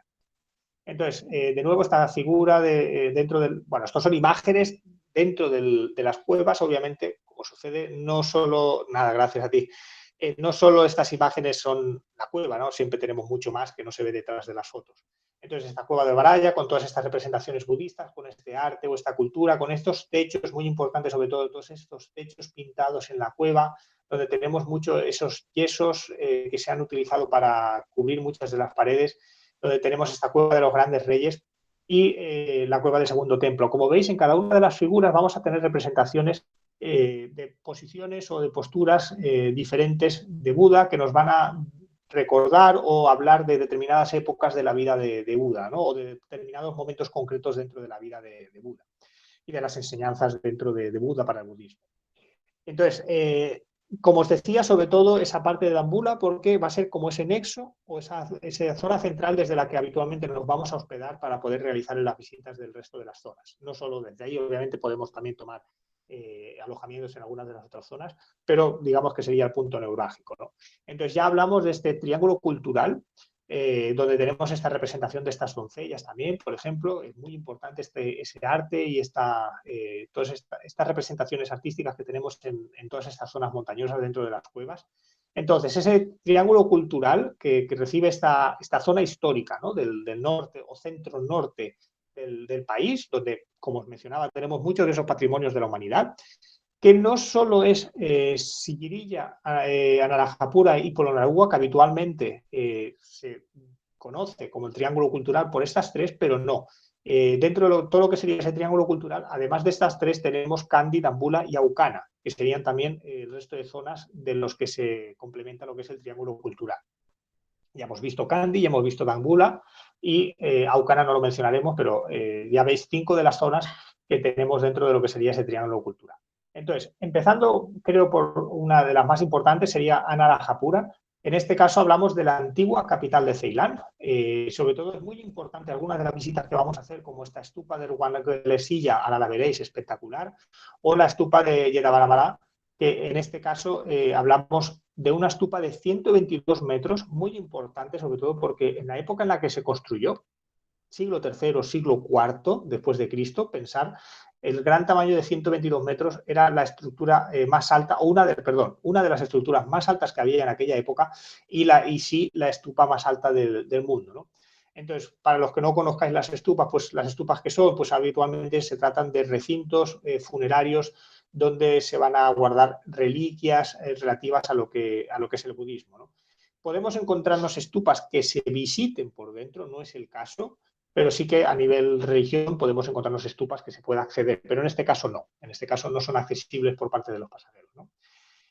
Entonces, de nuevo, esta figura dentro del. Bueno, estos son imágenes dentro de las cuevas, obviamente, como sucede, no solo. Nada, gracias a ti. No solo estas imágenes son la cueva, ¿no? Siempre tenemos mucho más que no se ve detrás de las fotos. Entonces, esta cueva de Baraya, con todas estas representaciones budistas, con este arte o esta cultura, con estos techos, muy importantes, sobre todo todos estos techos pintados en la cueva, donde tenemos mucho esos yesos que se han utilizado para cubrir muchas de las paredes, donde tenemos esta cueva de los Grandes Reyes y la cueva del Segundo Templo. Como veis, en cada una de las figuras vamos a tener representaciones de posiciones o de posturas diferentes de Buda que nos van a recordar o hablar de determinadas épocas de la vida de Buda, ¿no? O de determinados momentos concretos dentro de la vida de Buda y de las enseñanzas dentro de Buda para el budismo. Entonces, como os decía, sobre todo esa parte de Dambula, porque va a ser como ese nexo o esa zona central desde la que habitualmente nos vamos a hospedar para poder realizar las visitas del resto de las zonas. No solo desde ahí, obviamente podemos también tomar alojamientos en algunas de las otras zonas, pero digamos que sería el punto neurálgico, ¿no? Entonces ya hablamos de este triángulo cultural, donde tenemos esta representación de estas doncellas también, por ejemplo, es muy importante ese arte y todas estas representaciones artísticas que tenemos en todas estas zonas montañosas dentro de las cuevas. Entonces, ese triángulo cultural que recibe esta zona histórica, ¿no? del norte o centro-norte del país, donde, como os mencionaba, tenemos muchos de esos patrimonios de la humanidad, que no solo es Sigirilla, Anarajapura y Polonnaruwa, que habitualmente se conoce como el triángulo cultural por estas 3, pero no. Dentro de todo lo que sería ese triángulo cultural, además de estas 3, tenemos Kandy, Dambula y Aucana, que serían también el resto de zonas de los que se complementa lo que es el triángulo cultural. Ya hemos visto Kandy, ya hemos visto Dambula y Aucana no lo mencionaremos, pero ya veis 5 de las zonas que tenemos dentro de lo que sería ese triángulo cultural. Entonces, empezando, creo, por una de las más importantes, sería Anarajapura. En este caso hablamos de la antigua capital de Ceilán. Sobre todo es muy importante algunas de las visitas que vamos a hacer, como esta estupa de Ruwanglesilla, ahora la veréis, espectacular, o la estupa de Yedavaramara, que en este caso hablamos de una estupa de 122 metros, muy importante, sobre todo porque en la época en la que se construyó, siglo III, siglo IV después de Cristo, pensar, el gran tamaño de 122 metros era la estructura más alta, o una de las estructuras más altas que había en aquella época y sí la estupa más alta del mundo, ¿no? Entonces, para los que no conozcáis las estupas, pues las estupas que son, pues habitualmente se tratan de recintos funerarios donde se van a guardar reliquias relativas a lo que es el budismo, ¿no? Podemos encontrarnos estupas que se visiten por dentro, no es el caso, pero sí que a nivel religión podemos encontrarnos estupas que se pueda acceder, pero en este caso no. En este caso no son accesibles por parte de los pasajeros, ¿no?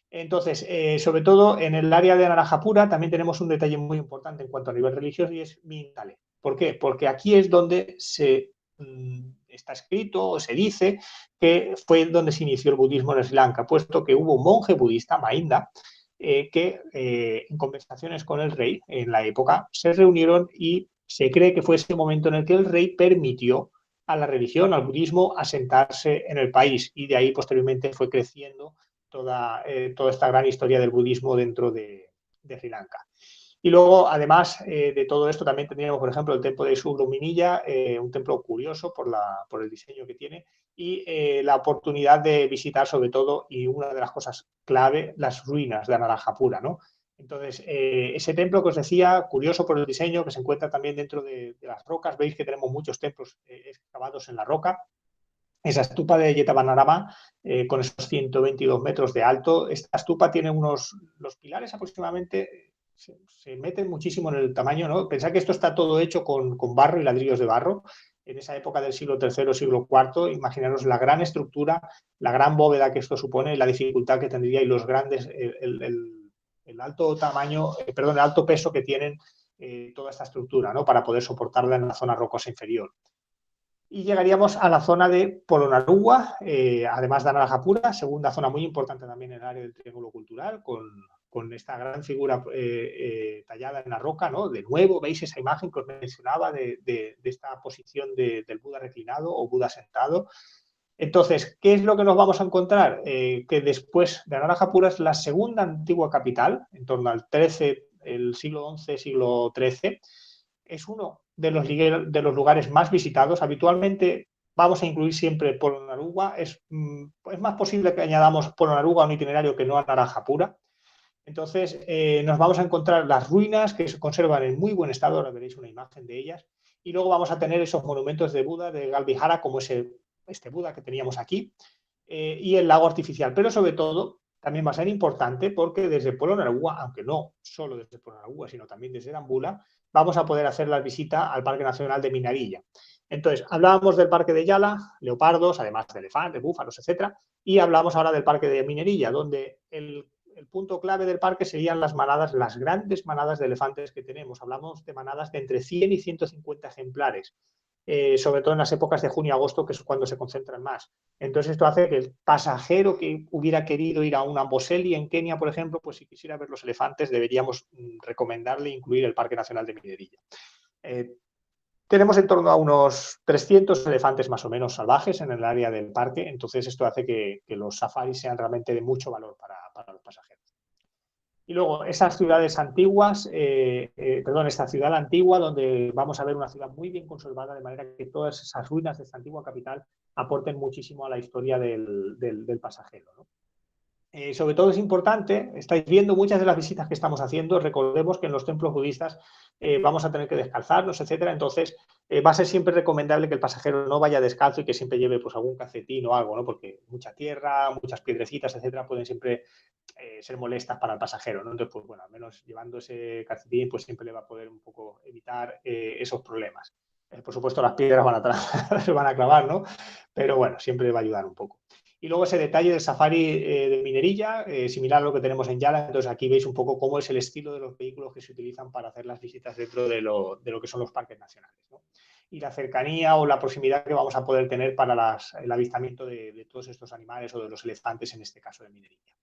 Entonces, sobre todo en el área de Anarajapura también tenemos un detalle muy importante en cuanto a nivel religioso y es Mintale. ¿Por qué? Porque aquí es donde está escrito o se dice que fue donde se inició el budismo en Sri Lanka, puesto que hubo un monje budista, Mainda, que en conversaciones con el rey en la época se reunieron y se cree que fue ese momento en el que el rey permitió a la religión, al budismo, asentarse en el país y de ahí posteriormente fue creciendo toda esta gran historia del budismo dentro de Sri Lanka. Y luego, además de todo esto, también tendríamos, por ejemplo, el templo de Subruminilla, un templo curioso por el diseño que tiene, y la oportunidad de visitar, sobre todo, y una de las cosas clave, las ruinas de Anarajapura, ¿no? Entonces, ese templo que os decía, curioso por el diseño, que se encuentra también dentro de las rocas, veis que tenemos muchos templos excavados en la roca. Esa estupa de Yetavanarama, con esos 122 metros de alto, esta estupa tiene los pilares aproximadamente se meten muchísimo en el tamaño, ¿no? Pensad que esto está todo hecho con barro y ladrillos de barro. En esa época del siglo III, siglo IV, imaginaros la gran estructura, la gran bóveda que esto supone, la dificultad que tendría y los grandes, el alto tamaño, perdón, el alto peso que tienen toda esta estructura, ¿no? Para poder soportarla en la zona rocosa inferior. Y llegaríamos a la zona de Polonnaruwa, además de Narajapura, segunda zona muy importante también en el área del Triángulo Cultural, con esta gran figura tallada en la roca, ¿no? De nuevo, veis esa imagen que os mencionaba de esta posición del Buda reclinado o Buda sentado. Entonces, ¿qué es lo que nos vamos a encontrar? Que después de Narajapura es la segunda antigua capital, en torno al 13, el siglo XI, siglo XIII. Es uno de los lugares más visitados. Habitualmente vamos a incluir siempre Polonnaruwa. Es más posible que añadamos Polonnaruwa a un itinerario que no a Narajapura. Entonces, nos vamos a encontrar las ruinas que se conservan en muy buen estado, ahora veréis una imagen de ellas, y luego vamos a tener esos monumentos de Buda, de Galvijara, como este Buda que teníamos aquí, y el lago artificial. Pero sobre todo, también va a ser importante porque desde Polonnaruwa, aunque no solo desde Polonnaruwa, sino también desde Nampula, vamos a poder hacer la visita al Parque Nacional de Minarilla. Entonces, hablábamos del Parque de Yala, leopardos, además de elefantes, búfalos, etcétera, y hablamos ahora del Parque de Minerilla, donde el punto clave del parque serían las manadas, las grandes manadas de elefantes que tenemos. Hablamos de manadas de entre 100 y 150 ejemplares, sobre todo en las épocas de junio y agosto, que es cuando se concentran más. Entonces esto hace que el pasajero que hubiera querido ir a un Amboseli en Kenia, por ejemplo, pues si quisiera ver los elefantes, deberíamos recomendarle incluir el Parque Nacional de Minerilla. Tenemos en torno a unos 300 elefantes más o menos salvajes en el área del parque, entonces esto hace que los safaris sean realmente de mucho valor para los pasajeros. Y luego esas ciudades antiguas, esta ciudad antigua donde vamos a ver una ciudad muy bien conservada, de manera que todas esas ruinas de esta antigua capital aporten muchísimo a la historia del pasajero, ¿no? Sobre todo es importante, estáis viendo muchas de las visitas que estamos haciendo, recordemos que en los templos budistas vamos a tener que descalzarnos, etcétera, entonces va a ser siempre recomendable que el pasajero no vaya descalzo y que siempre lleve pues algún calcetín o algo, ¿no? Porque mucha tierra, muchas piedrecitas, etcétera, pueden siempre ser molestas para el pasajero, ¿no? Entonces, pues bueno, al menos llevando ese calcetín, pues siempre le va a poder un poco evitar esos problemas. Por supuesto, las piedras se van a clavar, ¿no? Pero bueno, siempre va a ayudar un poco. Y luego ese detalle del safari de Minerilla, similar a lo que tenemos en Yala. Entonces aquí veis un poco cómo es el estilo de los vehículos que se utilizan para hacer las visitas dentro de lo que son los parques nacionales, ¿no? Y la cercanía o la proximidad que vamos a poder tener para el avistamiento de todos estos animales o de los elefantes, en este caso de Minerilla.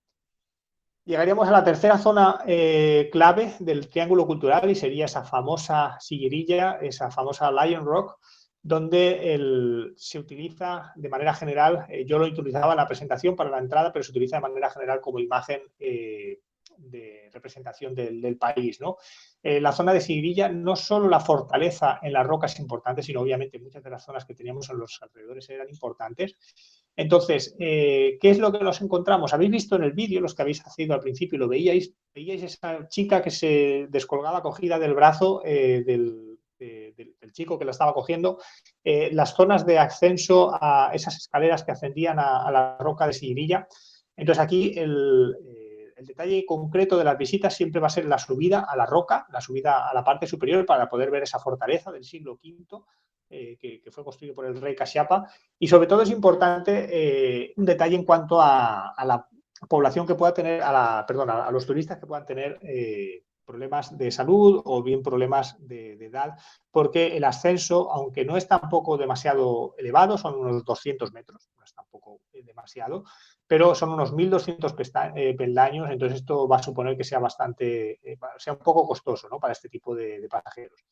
Llegaríamos a la tercera zona clave del Triángulo Cultural y sería esa famosa sillería, esa famosa Lion Rock, donde se utiliza de manera general, yo lo utilizaba en la presentación para la entrada, pero se utiliza de manera general como imagen de representación del país, ¿no? La zona de Siguirilla, no solo la fortaleza en la roca es importante, sino obviamente muchas de las zonas que teníamos en los alrededores eran importantes. Entonces, ¿qué es lo que nos encontramos? Habéis visto en el vídeo, los que habéis nacido al principio, lo veíais esa chica que se descolgaba cogida del brazo del chico que la estaba cogiendo, las zonas de ascenso a esas escaleras que ascendían a la roca de Siguirilla. Entonces aquí el detalle concreto de las visitas siempre va a ser la subida a la roca, la subida a la parte superior para poder ver esa fortaleza del siglo V que fue construido por el rey Kashyapa. Y sobre todo es importante un detalle en cuanto a la población que pueda tener, a los turistas que puedan tener problemas de salud o bien problemas de edad, porque el ascenso, aunque no es tampoco demasiado elevado, son unos 200 metros, no es tampoco demasiado, pero son unos 1.200 peldaños, entonces esto va a suponer que sea sea un poco costoso, ¿no? Para este tipo de pasajeros.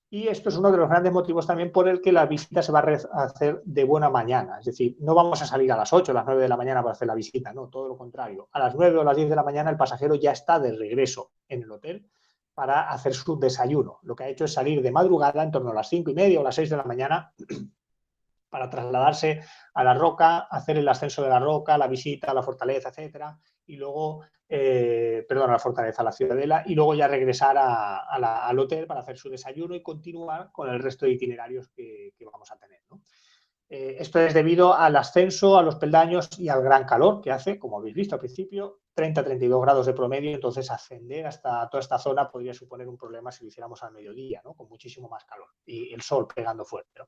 Y esto es uno de los grandes motivos también por el que la visita se va a hacer de buena mañana. Es decir, no vamos a salir a las 8 o las 9 de la mañana para hacer la visita, no, todo lo contrario. A las 9 o las 10 de la mañana el pasajero ya está de regreso en el hotel para hacer su desayuno. Lo que ha hecho es salir de madrugada en torno a las 5:30 o las 6 de la mañana para trasladarse a la roca, hacer el ascenso de la roca, la visita a la fortaleza, etcétera, y luego, a la fortaleza, a la ciudadela, y luego ya regresar al hotel para hacer su desayuno y continuar con el resto de itinerarios que vamos a tener, ¿no? Esto es debido al ascenso, a los peldaños y al gran calor que hace, como habéis visto al principio, 30-32 grados de promedio, entonces ascender hasta toda esta zona podría suponer un problema si lo hiciéramos al mediodía, ¿no? Con muchísimo más calor y el sol pegando fuerte, ¿no?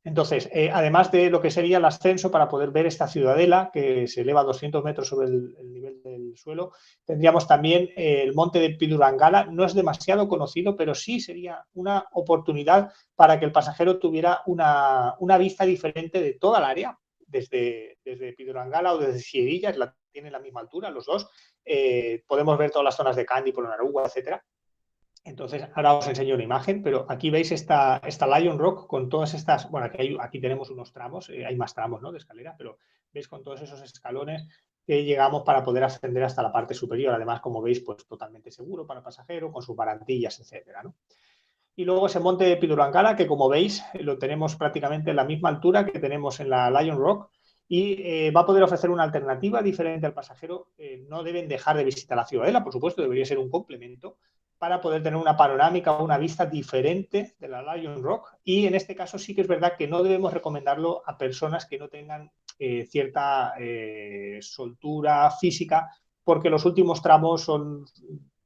Entonces, además de lo que sería el ascenso para poder ver esta ciudadela que se eleva a 200 metros sobre el nivel del suelo, tendríamos también el monte de Pidurangala. No es demasiado conocido, pero sí sería una oportunidad para que el pasajero tuviera una vista diferente de toda el área, desde Pidurangala o desde Sierrillas, tienen la misma altura, los dos. Podemos ver todas las zonas de Kandy, Polonnaruwa, etcétera. Entonces, ahora os enseño una imagen, pero aquí veis esta Lion Rock con todas estas, bueno, aquí tenemos unos tramos, hay más tramos, ¿no?, de escalera, pero veis con todos esos escalones que llegamos para poder ascender hasta la parte superior. Además, como veis, pues totalmente seguro para pasajero, con sus barandillas, etcétera, ¿no? Y luego ese monte de Pidurangala, que como veis, lo tenemos prácticamente en la misma altura que tenemos en la Lion Rock, y va a poder ofrecer una alternativa diferente al pasajero. No deben dejar de visitar la ciudadela, por supuesto, debería ser un complemento para poder tener una panorámica o una vista diferente de la Lion Rock. Y en este caso sí que es verdad que no debemos recomendarlo a personas que no tengan cierta soltura física, porque los últimos tramos son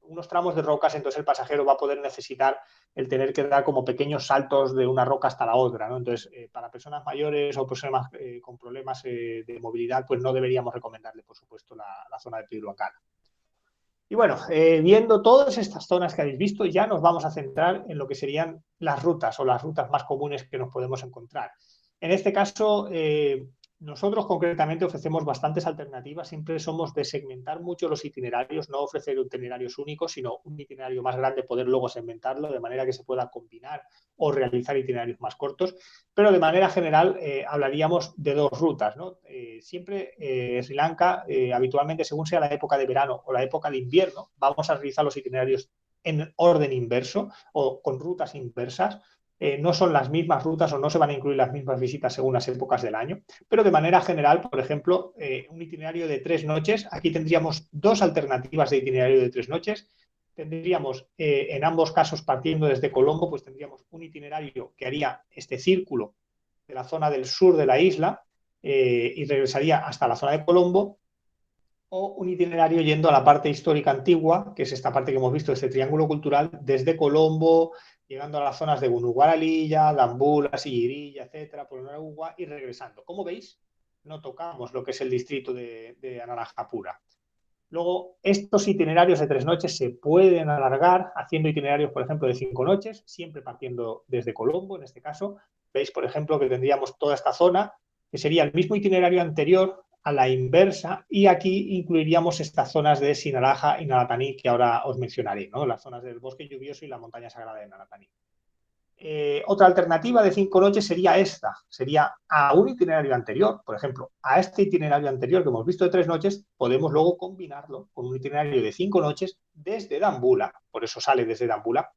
unos tramos de rocas, entonces el pasajero va a poder necesitar el tener que dar como pequeños saltos de una roca hasta la otra, ¿no? Entonces, para personas mayores o personas con problemas de movilidad, pues no deberíamos recomendarle, por supuesto, la zona de Pidurangala. Y bueno, viendo todas estas zonas que habéis visto, ya nos vamos a centrar en lo que serían las rutas o las rutas más comunes que nos podemos encontrar. En este caso, nosotros concretamente ofrecemos bastantes alternativas. Siempre somos de segmentar mucho los itinerarios, no ofrecer itinerarios únicos, sino un itinerario más grande, poder luego segmentarlo de manera que se pueda combinar o realizar itinerarios más cortos. Pero de manera general hablaríamos de dos rutas, ¿no? Siempre Sri Lanka, habitualmente, según sea la época de verano o la época de invierno, vamos a realizar los itinerarios en orden inverso o con rutas inversas. No son las mismas rutas o no se van a incluir las mismas visitas según las épocas del año, pero de manera general, por ejemplo, un itinerario de 3 noches, aquí tendríamos dos alternativas de itinerario de 3 noches. Tendríamos, en ambos casos, partiendo desde Colombo, pues tendríamos un itinerario que haría este círculo de la zona del sur de la isla y regresaría hasta la zona de Colombo, o un itinerario yendo a la parte histórica antigua, que es esta parte que hemos visto, este triángulo cultural, desde Colombo, llegando a las zonas de Gunuguaralilla, Dambulla, Sigirilla, etcétera, por Polonnaruwa, y regresando. Como veis, no tocamos lo que es el distrito de Anaranjapura. Luego, estos itinerarios de 3 noches se pueden alargar haciendo itinerarios, por ejemplo, de 5 noches, siempre partiendo desde Colombo, en este caso. Veis, por ejemplo, que tendríamos toda esta zona, que sería el mismo itinerario anterior a la inversa, y aquí incluiríamos estas zonas de Sinaraja y Nalatani, que ahora os mencionaré, ¿no? Las zonas del bosque lluvioso y la montaña sagrada de Nalatani. Otra alternativa de 5 noches sería esta, sería a un itinerario anterior. Por ejemplo, a este itinerario anterior que hemos visto de 3 noches, podemos luego combinarlo con un itinerario de 5 noches desde Dambulla, por eso sale desde Dambulla.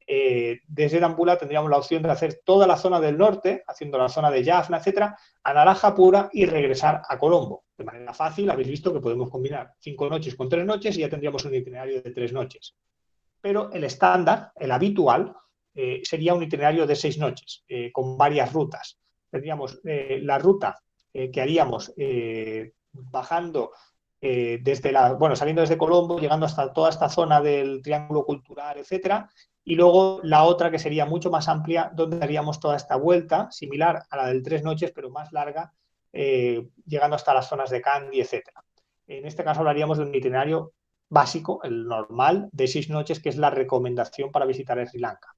Desde Dambulla tendríamos la opción de hacer toda la zona del norte, haciendo la zona de Jaffna, etcétera, a Naranjapura y regresar a Colombo. De manera fácil, habéis visto que podemos combinar 5 noches con 3 noches y ya tendríamos un itinerario de 3 noches. Pero el estándar, el habitual, sería un itinerario de 6 noches, con varias rutas. Tendríamos la ruta que haríamos bajando saliendo desde Colombo, llegando hasta toda esta zona del Triángulo Cultural, etcétera, y luego la otra que sería mucho más amplia, donde haríamos toda esta vuelta, similar a la del 3 noches, pero más larga, llegando hasta las zonas de Kandy, etcétera. En este caso hablaríamos de un itinerario básico, el normal, de 6 noches, que es la recomendación para visitar Sri Lanka.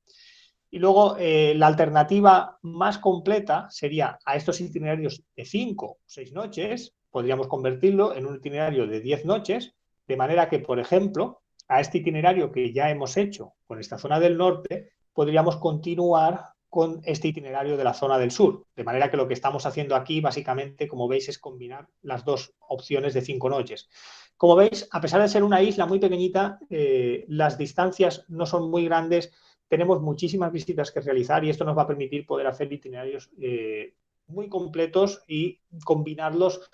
Y luego la alternativa más completa sería a estos itinerarios de 5 o 6 noches, podríamos convertirlo en un itinerario de 10 noches, de manera que, por ejemplo, a este itinerario que ya hemos hecho con esta zona del norte, podríamos continuar con este itinerario de la zona del sur. De manera que lo que estamos haciendo aquí, básicamente, como veis, es combinar las dos opciones de 5 noches. Como veis, a pesar de ser una isla muy pequeñita, las distancias no son muy grandes, tenemos muchísimas visitas que realizar y esto nos va a permitir poder hacer itinerarios muy completos y combinarlos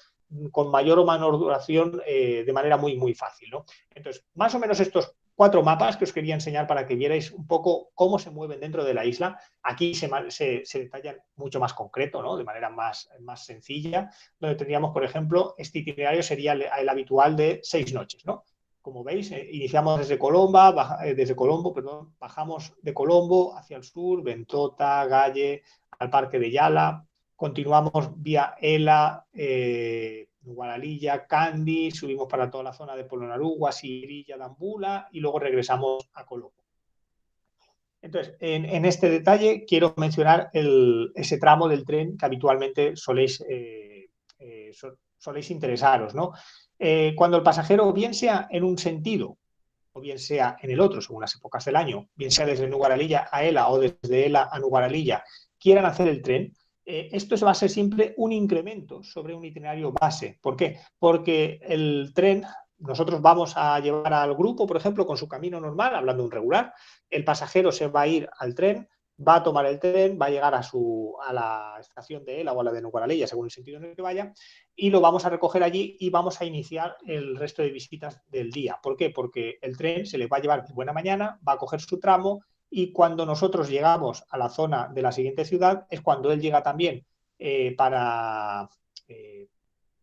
con mayor o menor duración de manera muy, muy fácil, ¿no? Entonces, más o menos estos 4 mapas que os quería enseñar para que vierais un poco cómo se mueven dentro de la isla. Aquí se detallan mucho más concreto, ¿no? De manera más sencilla, donde tendríamos, por ejemplo, este itinerario sería el habitual de 6 noches, ¿no? Como veis, iniciamos desde Colombo, bajamos de Colombo hacia el sur, Ventota, Galle, al Parque de Yala, continuamos vía Ela, Guaralilla, Candy, subimos para toda la zona de Polonnaruwa, Sigirilla, Dambula y luego regresamos a Colombo. Entonces, en este detalle quiero mencionar ese tramo del tren que habitualmente soléis interesaros, ¿no? Cuando el pasajero, bien sea en un sentido o bien sea en el otro, según las épocas del año, bien sea desde Nuguaralilla a Ela o desde Ela a Nuguaralilla, quieran hacer el tren, esto va a ser siempre un incremento sobre un itinerario base. ¿Por qué? Porque el tren, nosotros vamos a llevar al grupo, por ejemplo, con su camino normal, hablando de un regular, el pasajero se va a ir al tren, va a tomar el tren, va a llegar a la estación de Ela o a la de Nuguaralilla, según el sentido en el que vaya, y lo vamos a recoger allí y vamos a iniciar el resto de visitas del día. ¿Por qué? Porque el tren se le va a llevar de buena mañana, va a coger su tramo y cuando nosotros llegamos a la zona de la siguiente ciudad es cuando él llega también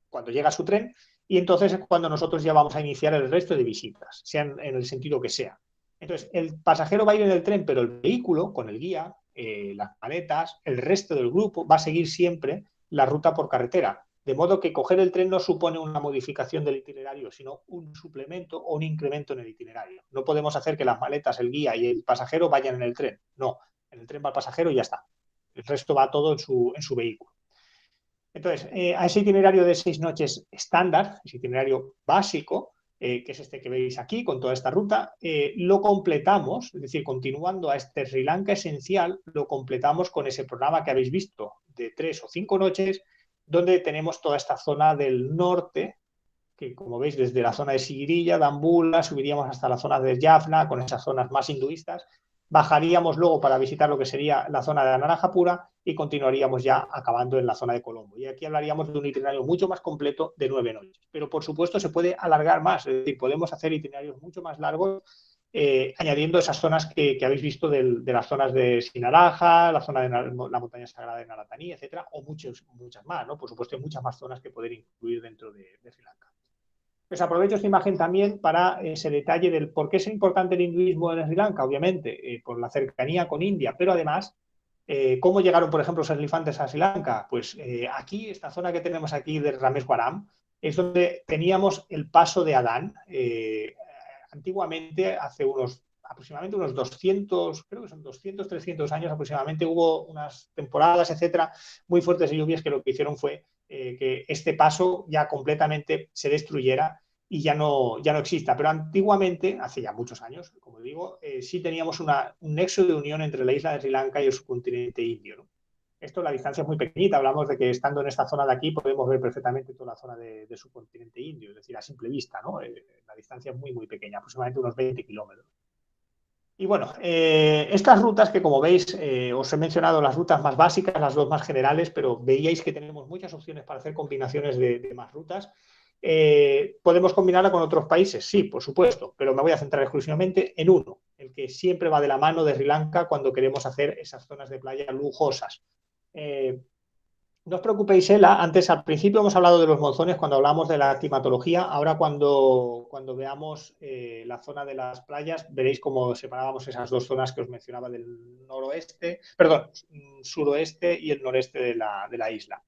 cuando llega su tren y entonces es cuando nosotros ya vamos a iniciar el resto de visitas, sean en el sentido que sea. Entonces, el pasajero va a ir en el tren, pero el vehículo, con el guía, las maletas, el resto del grupo va a seguir siempre la ruta por carretera. De modo que coger el tren no supone una modificación del itinerario, sino un suplemento o un incremento en el itinerario. No podemos hacer que las maletas, el guía y el pasajero vayan en el tren. No, en el tren va el pasajero y ya está. El resto va todo en su vehículo. Entonces, a ese itinerario de 6 noches estándar, ese itinerario básico, que es este que veis aquí, con toda esta ruta, lo completamos, es decir, continuando a este Sri Lanka esencial, lo completamos con ese programa que habéis visto de 3 o 5 noches, donde tenemos toda esta zona del norte, que como veis, desde la zona de Sigirilla, Dambula, subiríamos hasta la zona de Jaffna, con esas zonas más hinduistas, bajaríamos luego para visitar lo que sería la zona de la Naranja Pura y continuaríamos ya acabando en la zona de Colombo. Y aquí hablaríamos de un itinerario mucho más completo de 9 noches. Pero por supuesto se puede alargar más, es decir, podemos hacer itinerarios mucho más largos añadiendo esas zonas que habéis visto de las zonas de Sinaraja, la zona de la montaña sagrada de Naratani, etcétera, o muchas más, ¿no? Por supuesto hay muchas más zonas que poder incluir dentro de Sri Lanka. Pues aprovecho esta imagen también para ese detalle del por qué es importante el hinduismo en Sri Lanka, obviamente, por la cercanía con India, pero además, ¿cómo llegaron, por ejemplo, los elefantes a Sri Lanka? Pues aquí, esta zona que tenemos aquí de Rameswaram, es donde teníamos el paso de Adán. Antiguamente, hace aproximadamente unos 200, creo que son 200, 300 años aproximadamente, hubo unas temporadas, etcétera, muy fuertes de lluvias que lo que hicieron fue que este paso ya completamente se destruyera y ya no exista. Pero antiguamente, hace ya muchos años, como digo, sí teníamos un nexo de unión entre la isla de Sri Lanka y el subcontinente indio, ¿no? Esto, la distancia es muy pequeñita, hablamos de que estando en esta zona de aquí podemos ver perfectamente toda la zona del subcontinente indio, es decir, a simple vista, ¿no? La distancia es muy, muy pequeña, aproximadamente unos 20 kilómetros. Y bueno, estas rutas que como veis, os he mencionado las rutas más básicas, las dos más generales, pero veíais que tenemos muchas opciones para hacer combinaciones de más rutas. ¿Podemos combinarla con otros países? Sí, por supuesto, pero me voy a centrar exclusivamente en uno, el que siempre va de la mano de Sri Lanka cuando queremos hacer esas zonas de playa lujosas. Eh, no os preocupéis, Ela. Antes, al principio, hemos hablado de los monzones cuando hablamos de la climatología. Ahora, cuando veamos la zona de las playas, veréis cómo separábamos esas dos zonas que os mencionaba del noroeste, perdón, suroeste y el noreste de la isla.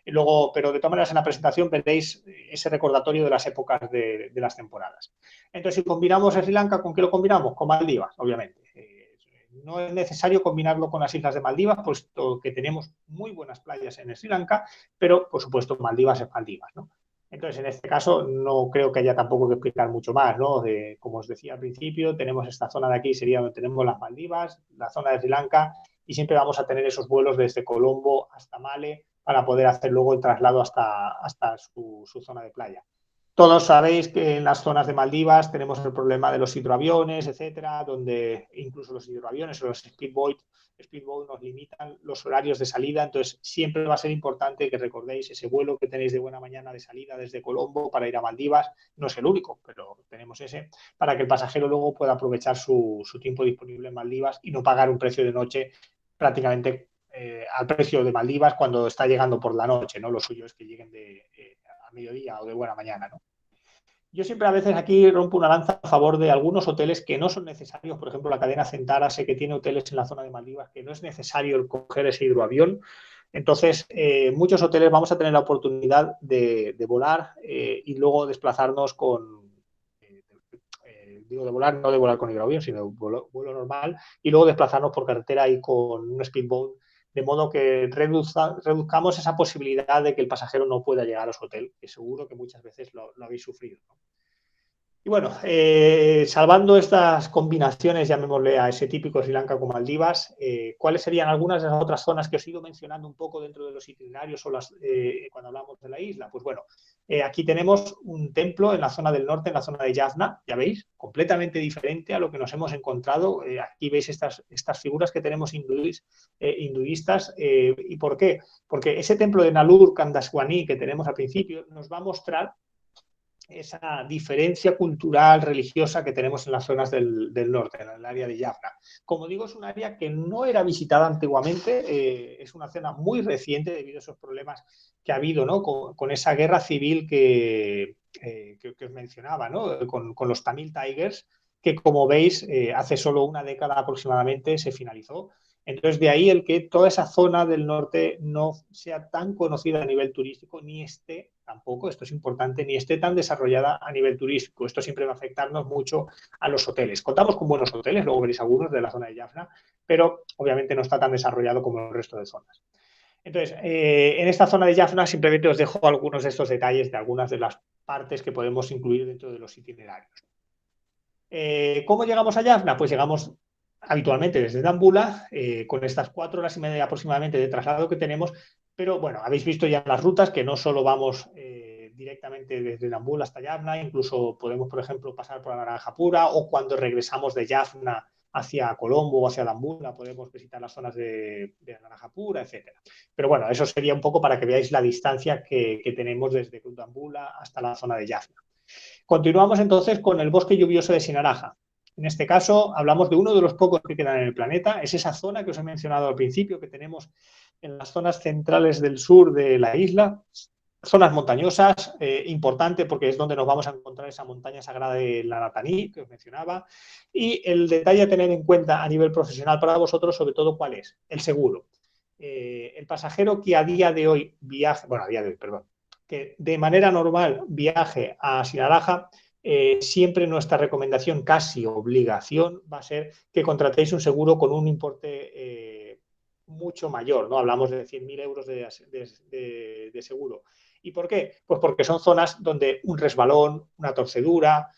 Y luego, pero de todas maneras, en la presentación veréis ese recordatorio de las épocas de las temporadas. Entonces, si combinamos Sri Lanka, ¿con qué lo combinamos? Con Maldivas, obviamente. No es necesario combinarlo con las islas de Maldivas, puesto que tenemos muy buenas playas en Sri Lanka, pero por supuesto Maldivas es Maldivas, ¿no? Entonces, en este caso, no creo que haya tampoco que explicar mucho más, ¿no? Como os decía al principio, tenemos esta zona de aquí, sería donde tenemos las Maldivas, la zona de Sri Lanka, y siempre vamos a tener esos vuelos desde Colombo hasta Male para poder hacer luego el traslado hasta su zona de playa. Todos sabéis que en las zonas de Maldivas tenemos el problema de los hidroaviones, etcétera, donde incluso los hidroaviones o los speedboats nos limitan los horarios de salida. Entonces, siempre va a ser importante que recordéis ese vuelo que tenéis de buena mañana de salida desde Colombo para ir a Maldivas. No es el único, pero tenemos ese, para que el pasajero luego pueda aprovechar su tiempo disponible en Maldivas y no pagar un precio de noche prácticamente al precio de Maldivas cuando está llegando por la noche, ¿no? Lo suyo es que lleguen a mediodía o de buena mañana, ¿no? yo siempre a veces aquí rompo una lanza a favor de algunos hoteles que no son necesarios. Por ejemplo, la cadena Centara sé que tiene hoteles en la zona de Maldivas que no es necesario el coger ese hidroavión. Entonces, muchos hoteles vamos a tener la oportunidad de volar y luego desplazarnos con, eh, digo de volar, no de volar con hidroavión, sino vuelo normal, y luego desplazarnos por carretera y con un speedboat, de modo que reduzcamos esa posibilidad de que el pasajero no pueda llegar a su hotel, que seguro que muchas veces lo habéis sufrido, ¿no? Y bueno, salvando estas combinaciones, llamémosle a ese típico Sri Lanka con Maldivas, ¿cuáles serían algunas de las otras zonas que os he ido mencionando un poco dentro de los itinerarios o cuando hablamos de la isla? Pues bueno, aquí tenemos un templo en la zona del norte, en la zona de Jaffna, ya veis, completamente diferente a lo que nos hemos encontrado. Aquí veis estas figuras que tenemos hinduistas. ¿Y por qué? Porque ese templo de Nalur Kandaswani que tenemos al principio nos va a mostrar esa diferencia cultural, religiosa que tenemos en las zonas del norte, en el área de Jaffna. Como digo, es un área que no era visitada antiguamente, es una zona muy reciente debido a esos problemas que ha habido, ¿no? Con esa guerra civil que os mencionaba, ¿no? Con los Tamil Tigers, que como veis, hace solo una década aproximadamente se finalizó. Entonces, de ahí el que toda esa zona del norte no sea tan conocida a nivel turístico, ni esté tampoco, esto es importante, ni esté tan desarrollada a nivel turístico. Esto siempre va a afectarnos mucho a los hoteles. Contamos con buenos hoteles, luego veréis algunos de la zona de Jaffna, pero obviamente no está tan desarrollado como el resto de zonas. Entonces, en esta zona de Jaffna simplemente os dejo algunos de estos detalles de algunas de las partes que podemos incluir dentro de los itinerarios. ¿Cómo llegamos a Jaffna? Pues llegamos habitualmente desde Dambula, con estas 4 horas y media aproximadamente de traslado que tenemos, pero bueno, habéis visto ya las rutas que no solo vamos directamente desde Dambula hasta Jaffna, incluso podemos, por ejemplo, pasar por la Naranja Pura, o cuando regresamos de Jaffna hacia Colombo o hacia Dambula, podemos visitar las zonas de Naranja Pura, etcétera. Pero bueno, eso sería un poco para que veáis la distancia que tenemos desde Dambula hasta la zona de Jaffna. Continuamos entonces con el bosque lluvioso de Sinaraja. En este caso, hablamos de uno de los pocos que quedan en el planeta. Es esa zona que os he mencionado al principio, que tenemos en las zonas centrales del sur de la isla. Zonas montañosas, importante porque es donde nos vamos a encontrar esa montaña sagrada de la Nataní, que os mencionaba. Y el detalle a tener en cuenta a nivel profesional para vosotros, sobre todo, ¿cuál es? El seguro. El pasajero que a día de hoy viaja, bueno, a día de hoy, perdón, que de manera normal viaje a Sinaraja, siempre nuestra recomendación, casi obligación, va a ser que contratéis un seguro con un importe mucho mayor, ¿no? Hablamos de 100.000 euros de seguro. ¿Y por qué? Pues porque son zonas donde un resbalón, una torcedura,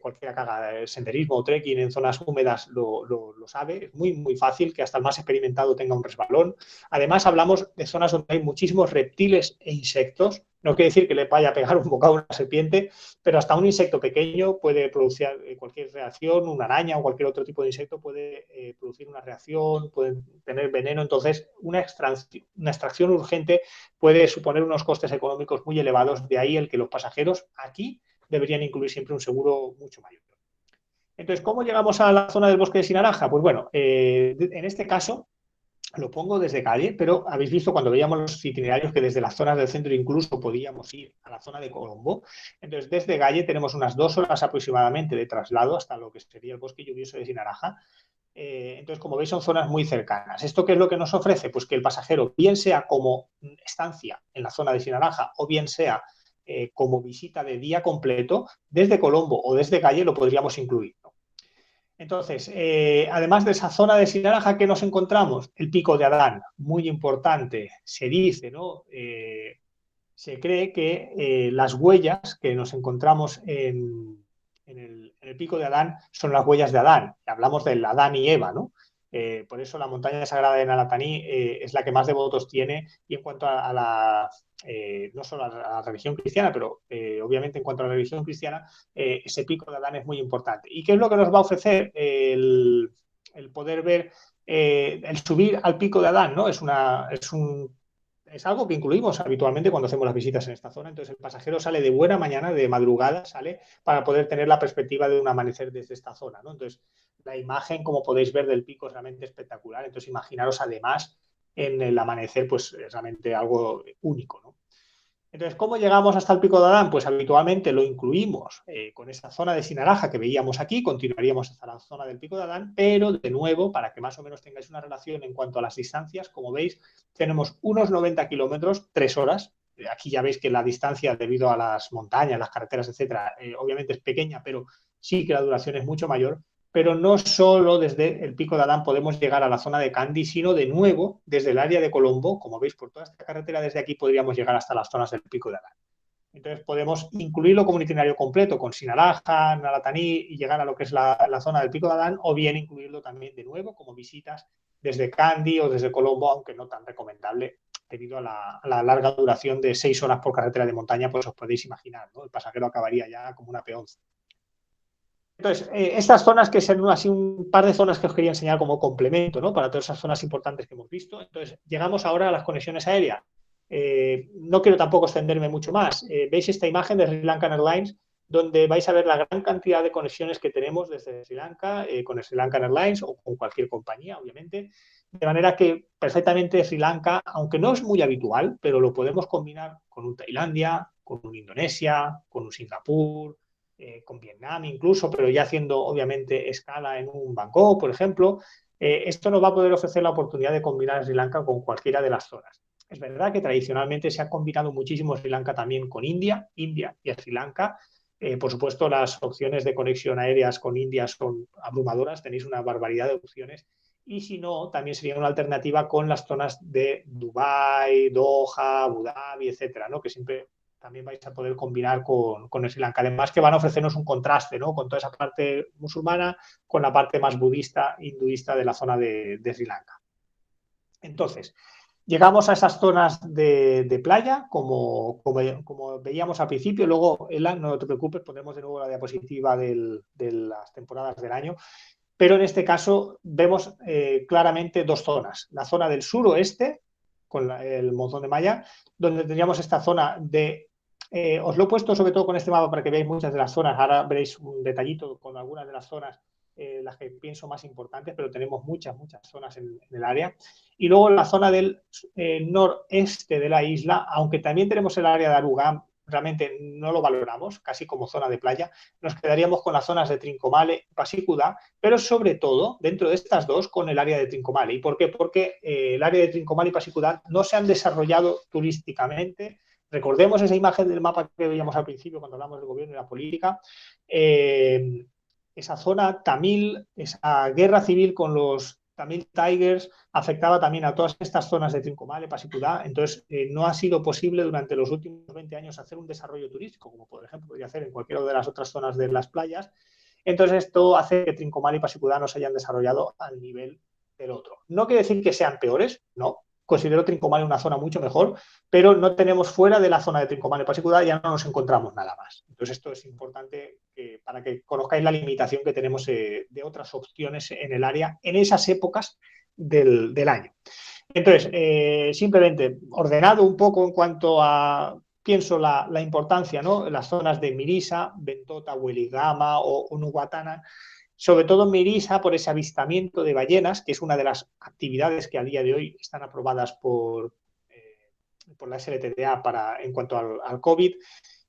cualquiera que haga senderismo o trekking en zonas húmedas lo sabe. Es muy, muy fácil que hasta el más experimentado tenga un resbalón. Además, hablamos de zonas donde hay muchísimos reptiles e insectos. No quiere decir que le vaya a pegar un bocado a una serpiente, pero hasta un insecto pequeño puede producir cualquier reacción, una araña o cualquier otro tipo de insecto puede producir una reacción, puede tener veneno. Entonces, una extracción urgente puede suponer unos costes económicos muy elevados. De ahí el que los pasajeros aquí deberían incluir siempre un seguro mucho mayor. Entonces, ¿cómo llegamos a la zona del bosque de Sinaraja? Pues bueno, en este caso lo pongo desde calle, pero habéis visto cuando veíamos los itinerarios que desde las zonas del centro incluso podíamos ir a la zona de Colombo. Entonces, desde Galle tenemos unas 2 horas aproximadamente de traslado hasta lo que sería el bosque lluvioso de Sinaraja. Entonces, como veis, son zonas muy cercanas. ¿Esto qué es lo que nos ofrece? Pues que el pasajero, bien sea como estancia en la zona de Sinaraja o bien sea como visita de día completo, desde Colombo o desde Galle lo podríamos incluir, ¿no? Entonces, además de esa zona de Sinaraja, ¿qué nos encontramos? El pico de Adán, muy importante, se dice, ¿no? Se cree que las huellas que nos encontramos en el pico de Adán son las huellas de Adán. Hablamos del Adán y Eva, ¿no? Por eso la montaña sagrada de Nalataní es la que más devotos tiene, y en cuanto a la, no solo a la religión cristiana, pero obviamente en cuanto a la religión cristiana, ese pico de Adán es muy importante. ¿Y qué es lo que nos va a ofrecer el poder ver, el subir al pico de Adán, ¿no? Es algo que incluimos habitualmente cuando hacemos las visitas en esta zona. Entonces el pasajero sale de buena mañana, de madrugada, sale para poder tener la perspectiva de un amanecer desde esta zona, ¿no? Entonces la imagen, como podéis ver, del pico es realmente espectacular. Entonces imaginaros además en el amanecer, pues es realmente algo único, ¿no? Entonces, ¿cómo llegamos hasta el Pico de Adán? Pues habitualmente lo incluimos con esa zona de Sinaraja que veíamos aquí, continuaríamos hasta la zona del Pico de Adán, pero de nuevo, para que más o menos tengáis una relación en cuanto a las distancias, como veis, tenemos unos 90 kilómetros, 3 horas. Aquí ya veis que la distancia, debido a las montañas, las carreteras, etcétera, obviamente es pequeña, pero sí que la duración es mucho mayor. Pero no solo desde el Pico de Adán podemos llegar a la zona de Candy, sino de nuevo desde el área de Colombo. Como veis, por toda esta carretera desde aquí podríamos llegar hasta las zonas del Pico de Adán. Entonces podemos incluirlo como un itinerario completo con Sinaraja, Narataní y llegar a lo que es la zona del Pico de Adán, o bien incluirlo también de nuevo como visitas desde Candy o desde Colombo, aunque no tan recomendable debido a la larga duración de 6 horas por carretera de montaña, pues os podéis imaginar, ¿no? El pasajero acabaría ya como una peonza. Entonces, estas zonas que son así un par de zonas que os quería enseñar como complemento, ¿no? Para todas esas zonas importantes que hemos visto. Entonces, llegamos ahora a las conexiones aéreas. No quiero tampoco extenderme mucho más. Veis esta imagen de Sri Lankan Airlines, donde vais a ver la gran cantidad de conexiones que tenemos desde Sri Lanka, con Sri Lankan Airlines o con cualquier compañía, obviamente. De manera que perfectamente Sri Lanka, aunque no es muy habitual, pero lo podemos combinar con un Tailandia, con un Indonesia, con un Singapur, con Vietnam incluso, pero ya haciendo obviamente escala en un Bangkok, por ejemplo. Esto nos va a poder ofrecer la oportunidad de combinar Sri Lanka con cualquiera de las zonas. Es verdad que tradicionalmente se ha combinado muchísimo Sri Lanka también con India y Sri Lanka. Por supuesto, las opciones de conexión aéreas con India son abrumadoras, tenéis una barbaridad de opciones. Y si no, también sería una alternativa con las zonas de Dubái, Doha, Abu Dhabi, etcétera, ¿no? Que siempre también vais a poder combinar con el Sri Lanka. Además que van a ofrecernos un contraste, ¿no? Con toda esa parte musulmana, con la parte más budista, hinduista de la zona de Sri Lanka. Entonces, llegamos a esas zonas de playa, como veíamos al principio. Luego, Ela, no te preocupes, pondremos de nuevo la diapositiva de las temporadas del año. Pero en este caso vemos claramente dos zonas. La zona del suroeste, con el monzón de Maya, donde tendríamos esta zona de... os lo he puesto sobre todo con este mapa para que veáis muchas de las zonas. Ahora veréis un detallito con algunas de las zonas, las que pienso más importantes, pero tenemos muchas zonas en el área. Y luego la zona del noreste de la isla, aunque también tenemos el área de Arugam, realmente no lo valoramos, casi como zona de playa. Nos quedaríamos con las zonas de Trincomalee y Pasícuda, pero sobre todo dentro de estas dos con el área de Trincomalee. ¿Y por qué? Porque el área de Trincomalee y Pasícuda no se han desarrollado turísticamente. Recordemos esa imagen del mapa que veíamos al principio cuando hablamos del gobierno y la política. Esa zona tamil, esa guerra civil con los Tamil Tigers afectaba también a todas estas zonas de Trincomalee, Pasícuda. Entonces, no ha sido posible durante los últimos 20 años hacer un desarrollo turístico, como por ejemplo podría hacer en cualquiera de las otras zonas de las playas. Entonces, esto hace que Trincomalee y Pasícuda no se hayan desarrollado al nivel del otro. No quiere decir que sean peores, no. Considero Trincomalee una zona mucho mejor, pero no tenemos fuera de la zona de Trincomalee y Pasícuda, ya no nos encontramos nada más. Entonces, esto es importante para que conozcáis la limitación que tenemos de otras opciones en el área en esas épocas del año. Entonces, simplemente ordenado un poco en cuanto a, pienso, la importancia, ¿no? Las zonas de Mirisa, Bentota, Weligama o Nuguatana, sobre todo Mirisa por ese avistamiento de ballenas, que es una de las actividades que a día de hoy están aprobadas por la SLTDA en cuanto al COVID.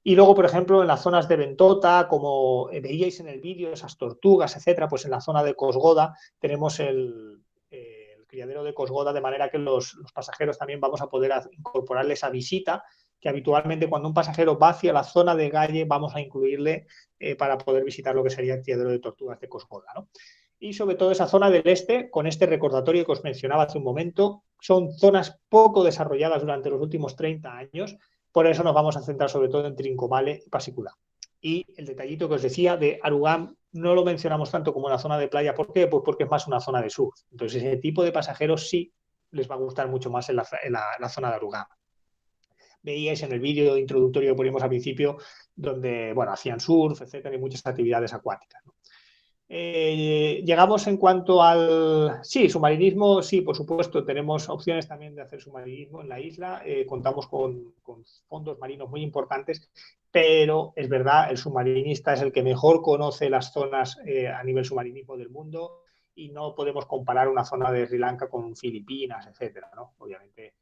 Y luego, por ejemplo, en las zonas de Bentota, como veíais en el vídeo, esas tortugas, etcétera, pues en la zona de Cosgoda tenemos el criadero de Cosgoda, de manera que los pasajeros también vamos a poder incorporarle esa visita, que habitualmente cuando un pasajero va hacia la zona de Galle vamos a incluirle para poder visitar lo que sería el criadero de tortugas de Cosgoda, ¿no? Y sobre todo esa zona del este, con este recordatorio que os mencionaba hace un momento, son zonas poco desarrolladas durante los últimos 30 años, por eso nos vamos a centrar sobre todo en Trincomalee y Pasícuda. Y el detallito que os decía de Arugam no lo mencionamos tanto como la zona de playa. ¿Por qué? Pues porque es más una zona de surf. Entonces, ese tipo de pasajeros sí les va a gustar mucho más en la zona de Arugam. Veíais en el vídeo introductorio que poníamos al principio, donde bueno, hacían surf, etcétera, y muchas actividades acuáticas, ¿no? Llegamos en cuanto al... Sí, submarinismo, sí, por supuesto, tenemos opciones también de hacer submarinismo en la isla, contamos con fondos marinos muy importantes, pero es verdad, el submarinista es el que mejor conoce las zonas a nivel submarinismo del mundo y no podemos comparar una zona de Sri Lanka con Filipinas, etcétera, ¿no? Obviamente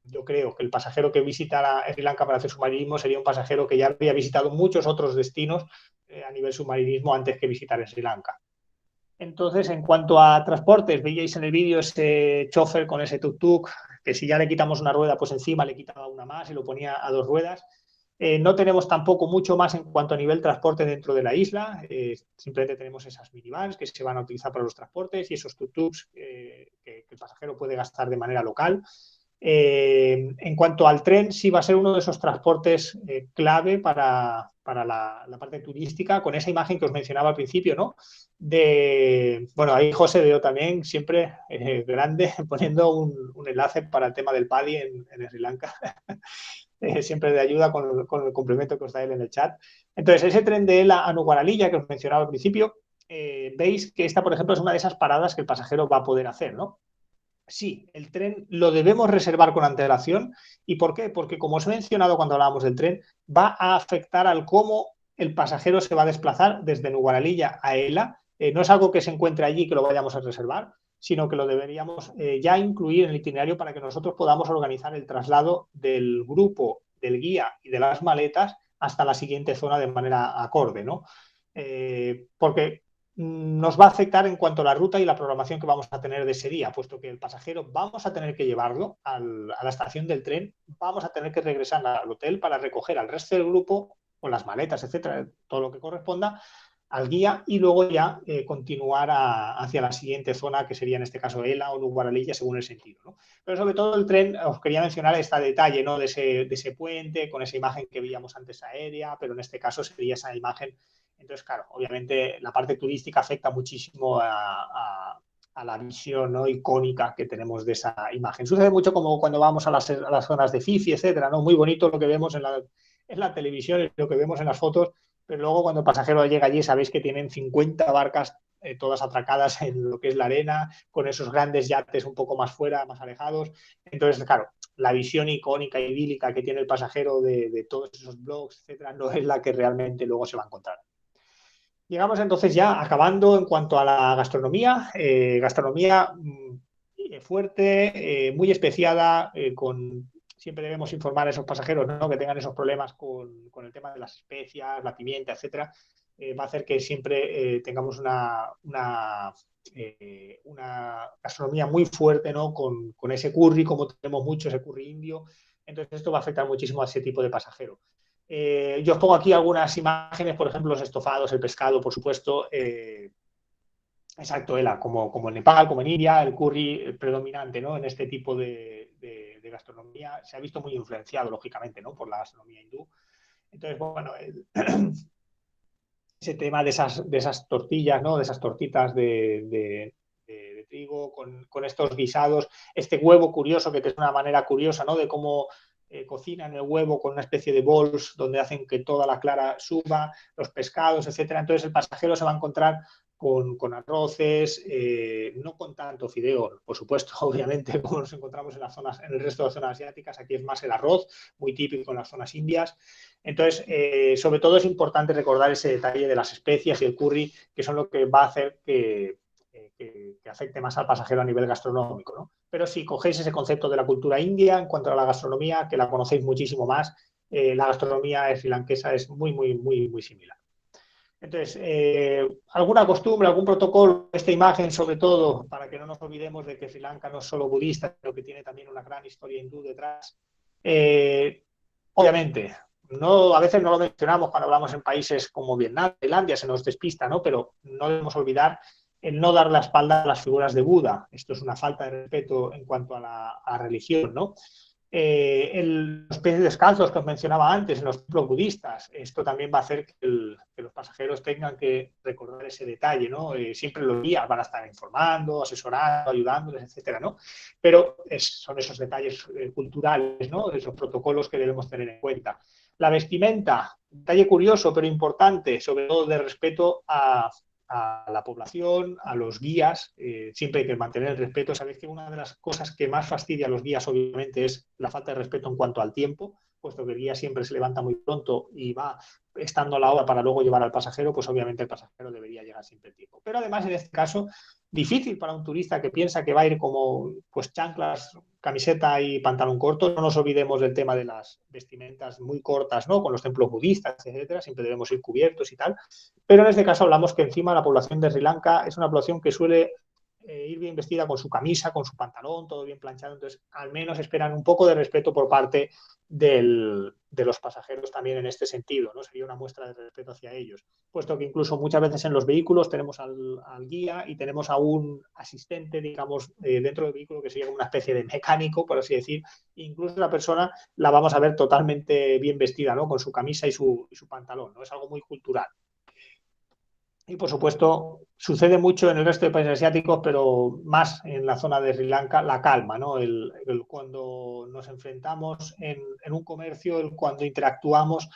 yo creo que el pasajero que visitara Sri Lanka para hacer submarinismo sería un pasajero que ya había visitado muchos otros destinos a nivel submarinismo antes que visitar Sri Lanka. Entonces, en cuanto a transportes, veíais en el vídeo ese chofer con ese tuk-tuk, que si ya le quitamos una rueda, pues encima le quitaba una más y lo ponía a 2 ruedas. No tenemos tampoco mucho más en cuanto a nivel transporte dentro de la isla. Simplemente tenemos esas minivans que se van a utilizar para los transportes y esos tuk-tuks que el pasajero puede gastar de manera local. En cuanto al tren, sí va a ser uno de esos transportes clave para la parte turística, con esa imagen que os mencionaba al principio, ¿no? Bueno, ahí José veo también siempre grande poniendo un enlace para el tema del paddy en Sri Lanka. Siempre de ayuda con el complemento que os da él en el chat. Entonces, ese tren de Ela a Nuguaralilla que os mencionaba al principio, veis que esta, por ejemplo, es una de esas paradas que el pasajero va a poder hacer, ¿no? Sí, el tren lo debemos reservar con antelación. ¿Y por qué? Porque, como os he mencionado cuando hablábamos del tren, va a afectar al cómo el pasajero se va a desplazar desde Nuguaralilla a Ela. No es algo que se encuentre allí que lo vayamos a reservar, sino que lo deberíamos ya incluir en el itinerario para que nosotros podamos organizar el traslado del grupo, del guía y de las maletas hasta la siguiente zona de manera acorde, ¿no? Porque nos va a afectar en cuanto a la ruta y la programación que vamos a tener de ese día, puesto que el pasajero vamos a tener que llevarlo a la estación del tren, vamos a tener que regresar al hotel para recoger al resto del grupo con las maletas, etcétera, todo lo que corresponda al guía y luego ya continuar hacia la siguiente zona, que sería en este caso Ela o Nuguaralilla, según el sentido, ¿no? Pero sobre todo el tren, os quería mencionar este detalle, ¿no? de ese puente, con esa imagen que veíamos antes aérea, pero en este caso sería esa imagen. Entonces, claro, obviamente la parte turística afecta muchísimo a la visión, ¿no? icónica que tenemos de esa imagen. Sucede mucho como cuando vamos a las zonas de Fifi, etcétera, ¿no? Muy bonito lo que vemos en la televisión y lo que vemos en las fotos, pero luego cuando el pasajero llega allí sabéis que tienen 50 barcas todas atracadas en lo que es la arena, con esos grandes yates un poco más fuera, más alejados. Entonces, claro, la visión icónica, idílica que tiene el pasajero de todos esos blogs, etcétera, no es la que realmente luego se va a encontrar. Llegamos entonces ya acabando en cuanto a la gastronomía. Gastronomía fuerte, muy especiada, siempre debemos informar a esos pasajeros, ¿no? que tengan esos problemas con el tema de las especias, la pimienta, etcétera. Va a hacer que siempre tengamos una gastronomía muy fuerte, ¿no? con ese curry, como tenemos mucho, ese curry indio. Entonces esto va a afectar muchísimo a ese tipo de pasajero. Yo os pongo aquí algunas imágenes, por ejemplo, los estofados, el pescado, por supuesto. Exacto, como en Nepal, como en India, el curry predominante, ¿no? en este tipo de gastronomía se ha visto muy influenciado, lógicamente, ¿no? por la gastronomía hindú. Entonces, bueno, ese tema de esas tortillas, ¿no? de esas tortitas de trigo con estos guisados, este huevo curioso, que es una manera curiosa, ¿no? de cómo cocinan el huevo con una especie de bols donde hacen que toda la clara suba, los pescados, etcétera. Entonces el pasajero se va a encontrar con arroces, no con tanto fideo, por supuesto, obviamente, como nos encontramos en el resto de las zonas asiáticas. Aquí es más el arroz, muy típico en las zonas indias. Entonces, sobre todo es importante recordar ese detalle de las especias y el curry, que son lo que va a hacer que afecte más al pasajero a nivel gastronómico, ¿no? Pero si cogéis ese concepto de la cultura india en cuanto a la gastronomía, que la conocéis muchísimo más, la gastronomía srilankesa es muy, muy, muy, muy similar. Entonces, alguna costumbre, algún protocolo, esta imagen sobre todo, para que no nos olvidemos de que Sri Lanka no es solo budista, sino que tiene también una gran historia hindú detrás. Obviamente, a veces no lo mencionamos cuando hablamos en países como Vietnam, Tailandia, se nos despista, ¿no? Pero no debemos olvidar el no dar la espalda a las figuras de Buda. Esto es una falta de respeto en cuanto a la religión, ¿no? Los pies descalzos que os mencionaba antes en los templos budistas, esto también va a hacer que los pasajeros tengan que recordar ese detalle, ¿no? Siempre los guías van a estar informando, asesorando, ayudándoles, etcétera, ¿no? Pero son esos detalles culturales, ¿no? Esos protocolos que debemos tener en cuenta. La vestimenta, detalle curioso pero importante, sobre todo de respeto a la población, a los guías, siempre hay que mantener el respeto. Sabéis que una de las cosas que más fastidia a los guías obviamente es la falta de respeto en cuanto al tiempo, puesto que el guía siempre se levanta muy pronto y va estando a la hora para luego llevar al pasajero, pues obviamente el pasajero debería llegar siempre a tiempo. Pero además en este caso difícil para un turista que piensa que va a ir como pues chanclas, camiseta y pantalón corto. No nos olvidemos del tema de las vestimentas muy cortas, ¿no? Con los templos budistas, etcétera, siempre debemos ir cubiertos y tal. Pero en este caso hablamos que encima la población de Sri Lanka es una población que suele ir bien vestida con su camisa, con su pantalón, todo bien planchado. Entonces, al menos esperan un poco de respeto por parte de los pasajeros también en este sentido, ¿no? Sería una muestra de respeto hacia ellos, puesto que incluso muchas veces en los vehículos tenemos al guía y tenemos a un asistente, digamos, dentro del vehículo que sería como una especie de mecánico, por así decir. Incluso la persona la vamos a ver totalmente bien vestida, ¿no? Con su camisa y su pantalón, ¿no? Es algo muy cultural. Y por supuesto, sucede mucho en el resto de países asiáticos, pero más en la zona de Sri Lanka, la calma, ¿no? Cuando nos enfrentamos en un comercio, cuando interactuamos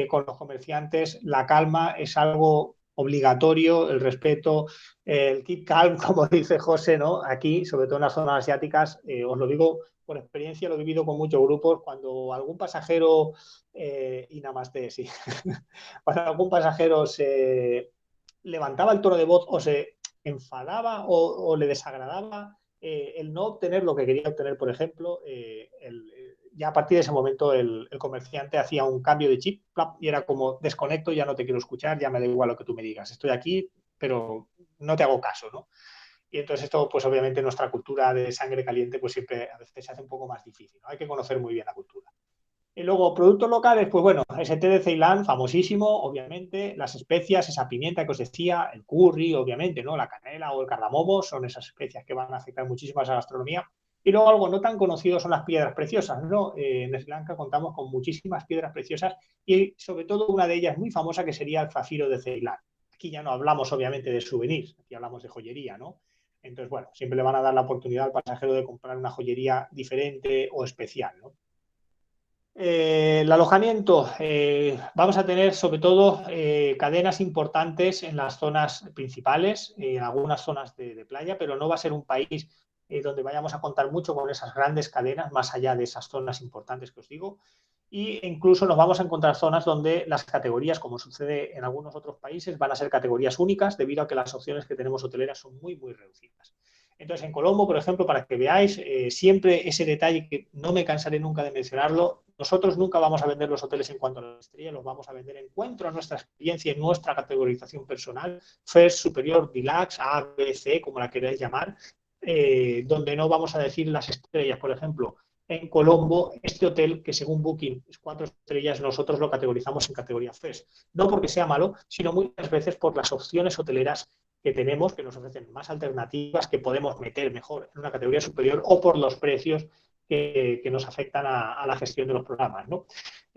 con los comerciantes, la calma es algo obligatorio, el respeto, el keep calm, como dice José, ¿no? Aquí, sobre todo en las zonas asiáticas, os lo digo por experiencia, lo he vivido con muchos grupos, cuando algún pasajero, y namaste, sí, cuando algún pasajero se levantaba el tono de voz o se enfadaba o le desagradaba el no obtener lo que quería obtener, por ejemplo, ya a partir de ese momento el comerciante hacía un cambio de chip y era como desconecto, ya no te quiero escuchar, ya me da igual lo que tú me digas, estoy aquí, pero no te hago caso, ¿no? Y entonces esto, pues obviamente nuestra cultura de sangre caliente, pues siempre a veces se hace un poco más difícil, ¿no? Hay que conocer muy bien la cultura. Y luego, productos locales, pues bueno, ese té de Ceilán, famosísimo, obviamente, las especias, esa pimienta que os decía, el curry, obviamente, ¿no? La canela o el cardamomo son esas especias que van a afectar muchísimo a esa gastronomía. Y luego algo no tan conocido son las piedras preciosas, ¿no? En Sri Lanka contamos con muchísimas piedras preciosas y sobre todo una de ellas muy famosa que sería el zafiro de Ceilán. Aquí ya no hablamos obviamente de souvenirs, aquí hablamos de joyería, ¿no? Entonces, bueno, siempre le van a dar la oportunidad al pasajero de comprar una joyería diferente o especial, ¿no? El alojamiento, vamos a tener sobre todo cadenas importantes en las zonas principales, en algunas zonas de playa, pero no va a ser un país donde vayamos a contar mucho con esas grandes cadenas, más allá de esas zonas importantes que os digo. Y incluso nos vamos a encontrar zonas donde las categorías, como sucede en algunos otros países, van a ser categorías únicas debido a que las opciones que tenemos hoteleras son muy, muy reducidas. Entonces, en Colombo, por ejemplo, para que veáis, siempre ese detalle que no me cansaré nunca de mencionarlo, nosotros nunca vamos a vender los hoteles en cuanto a la estrella, los vamos a vender en cuanto a nuestra experiencia y nuestra categorización personal, First, Superior, Deluxe, A, B, C, como la queráis llamar, donde no vamos a decir las estrellas. Por ejemplo, en Colombo, este hotel, que según Booking es 4 estrellas, nosotros lo categorizamos en categoría First. No porque sea malo, sino muchas veces por las opciones hoteleras que tenemos, que nos ofrecen más alternativas, que podemos meter mejor en una categoría superior, o por los precios que nos afectan a la gestión de los programas, ¿no?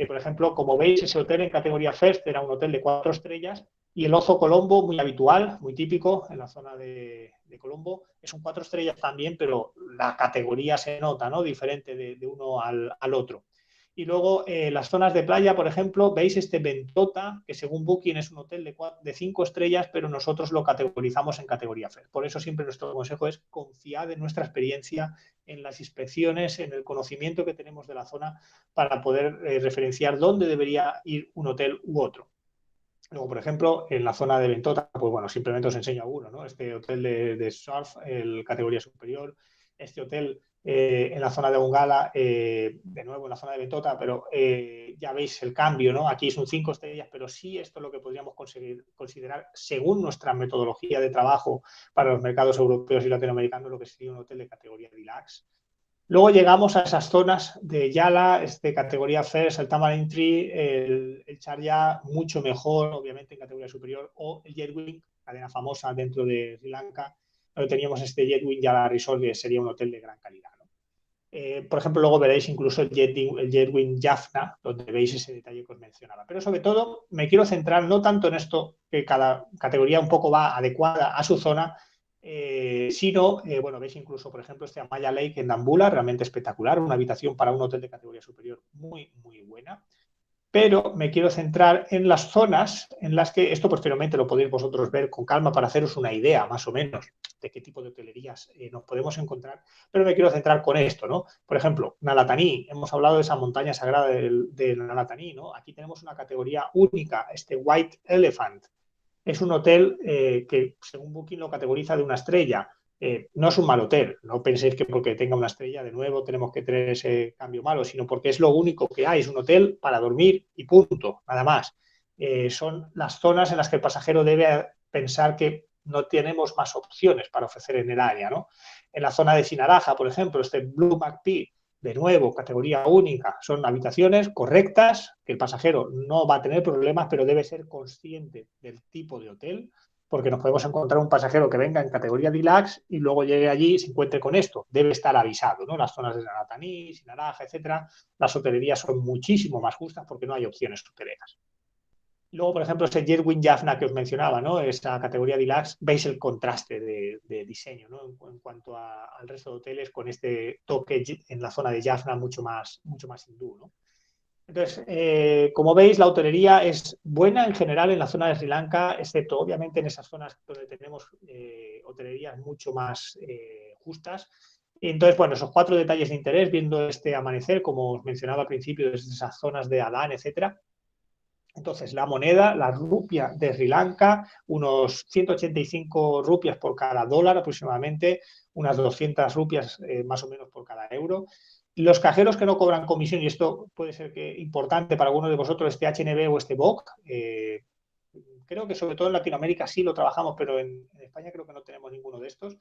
Por ejemplo, como veis, ese hotel en categoría First era un hotel de 4 estrellas y el Ozo Colombo, muy habitual, muy típico en la zona de Colombo, es un 4 estrellas también, pero la categoría se nota, ¿no? Diferente de uno al otro. Y luego las zonas de playa, por ejemplo, veis este Bentota, que según Booking es un hotel de 5 estrellas, pero nosotros lo categorizamos en categoría Fair. Por eso siempre nuestro consejo es confiar en nuestra experiencia, en las inspecciones, en el conocimiento que tenemos de la zona para poder referenciar dónde debería ir un hotel u otro. Luego, por ejemplo, en la zona de Bentota, pues bueno, simplemente os enseño alguno, ¿no? Este hotel de surf, el categoría superior, este hotel en la zona de Ungala, de nuevo en la zona de Bentota, pero ya veis el cambio, ¿no? Aquí son 5 estrellas, pero sí esto es lo que podríamos considerar, según nuestra metodología de trabajo para los mercados europeos y latinoamericanos, lo que sería un hotel de categoría deluxe. Luego llegamos a esas zonas de Yala, categoría First, el Tamarind Tree, el Charya, mucho mejor, obviamente en categoría superior, o el Jetwing, cadena famosa dentro de Sri Lanka, donde teníamos este Jetwing Yala Resort, que sería un hotel de gran calidad, ¿no? Por ejemplo, luego veréis incluso el Jetwing Jaffna, donde veis ese detalle que os mencionaba. Pero sobre todo me quiero centrar no tanto en esto, que cada categoría un poco va adecuada a su zona, sino, bueno, veis incluso, por ejemplo, este Amaya Lake en Dambula, realmente espectacular, una habitación para un hotel de categoría superior muy, muy buena. Pero me quiero centrar en las zonas en las que, esto posteriormente lo podéis vosotros ver con calma para haceros una idea más o menos de qué tipo de hotelerías nos podemos encontrar, pero me quiero centrar con esto, ¿no? Por ejemplo, Nalatani, hemos hablado de esa montaña sagrada de Nalatani, ¿no? Aquí tenemos una categoría única, este White Elephant, es un hotel que, según Booking, lo categoriza de una estrella. No es un mal hotel, no penséis que porque tenga una estrella de nuevo tenemos que tener ese cambio malo, sino porque es lo único que hay, es un hotel para dormir y punto, nada más. Son las zonas en las que el pasajero debe pensar que no tenemos más opciones para ofrecer en el área, ¿no? En la zona de Sinaraja, por ejemplo, este Blue McPhee, de nuevo, categoría única, son habitaciones correctas, que el pasajero no va a tener problemas, pero debe ser consciente del tipo de hotel, porque nos podemos encontrar un pasajero que venga en categoría deluxe y luego llegue allí y se encuentre con esto. Debe estar avisado, ¿no? Las zonas de Sanataní, Sinaraja, etcétera, las hotelerías son muchísimo más justas porque no hay opciones hoteleras. Luego, por ejemplo, ese Jedwin Jaffna que os mencionaba, ¿no? Esa categoría deluxe, veis el contraste de diseño, ¿no? En cuanto al resto de hoteles, con este toque en la zona de Jaffna mucho más hindú, ¿no? Entonces, como veis, la hotelería es buena en general en la zona de Sri Lanka, excepto obviamente en esas zonas donde tenemos hotelerías mucho más justas. Entonces, bueno, esos 4 detalles de interés, viendo este amanecer, como os mencionaba al principio, desde esas zonas de Adán, etcétera. Entonces, la moneda, la rupia de Sri Lanka, unos 185 rupias por cada dólar aproximadamente, unas 200 rupias más o menos por cada euro. Los cajeros que no cobran comisión, y esto puede ser que importante para algunos de vosotros, este HNB o este BOC, creo que sobre todo en Latinoamérica sí lo trabajamos, pero en España creo que no tenemos ninguno de estos.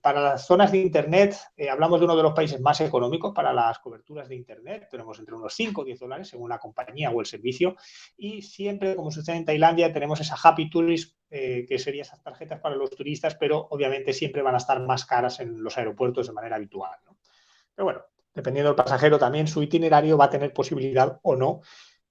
Para las zonas de Internet, hablamos de uno de los países más económicos para las coberturas de Internet. Tenemos entre unos 5 o 10 dólares según la compañía o el servicio. Y siempre, como sucede en Tailandia, tenemos esa Happy Tourist, que serían esas tarjetas para los turistas, pero obviamente siempre van a estar más caras en los aeropuertos de manera habitual, ¿no? Pero bueno, dependiendo del pasajero, también su itinerario va a tener posibilidad o no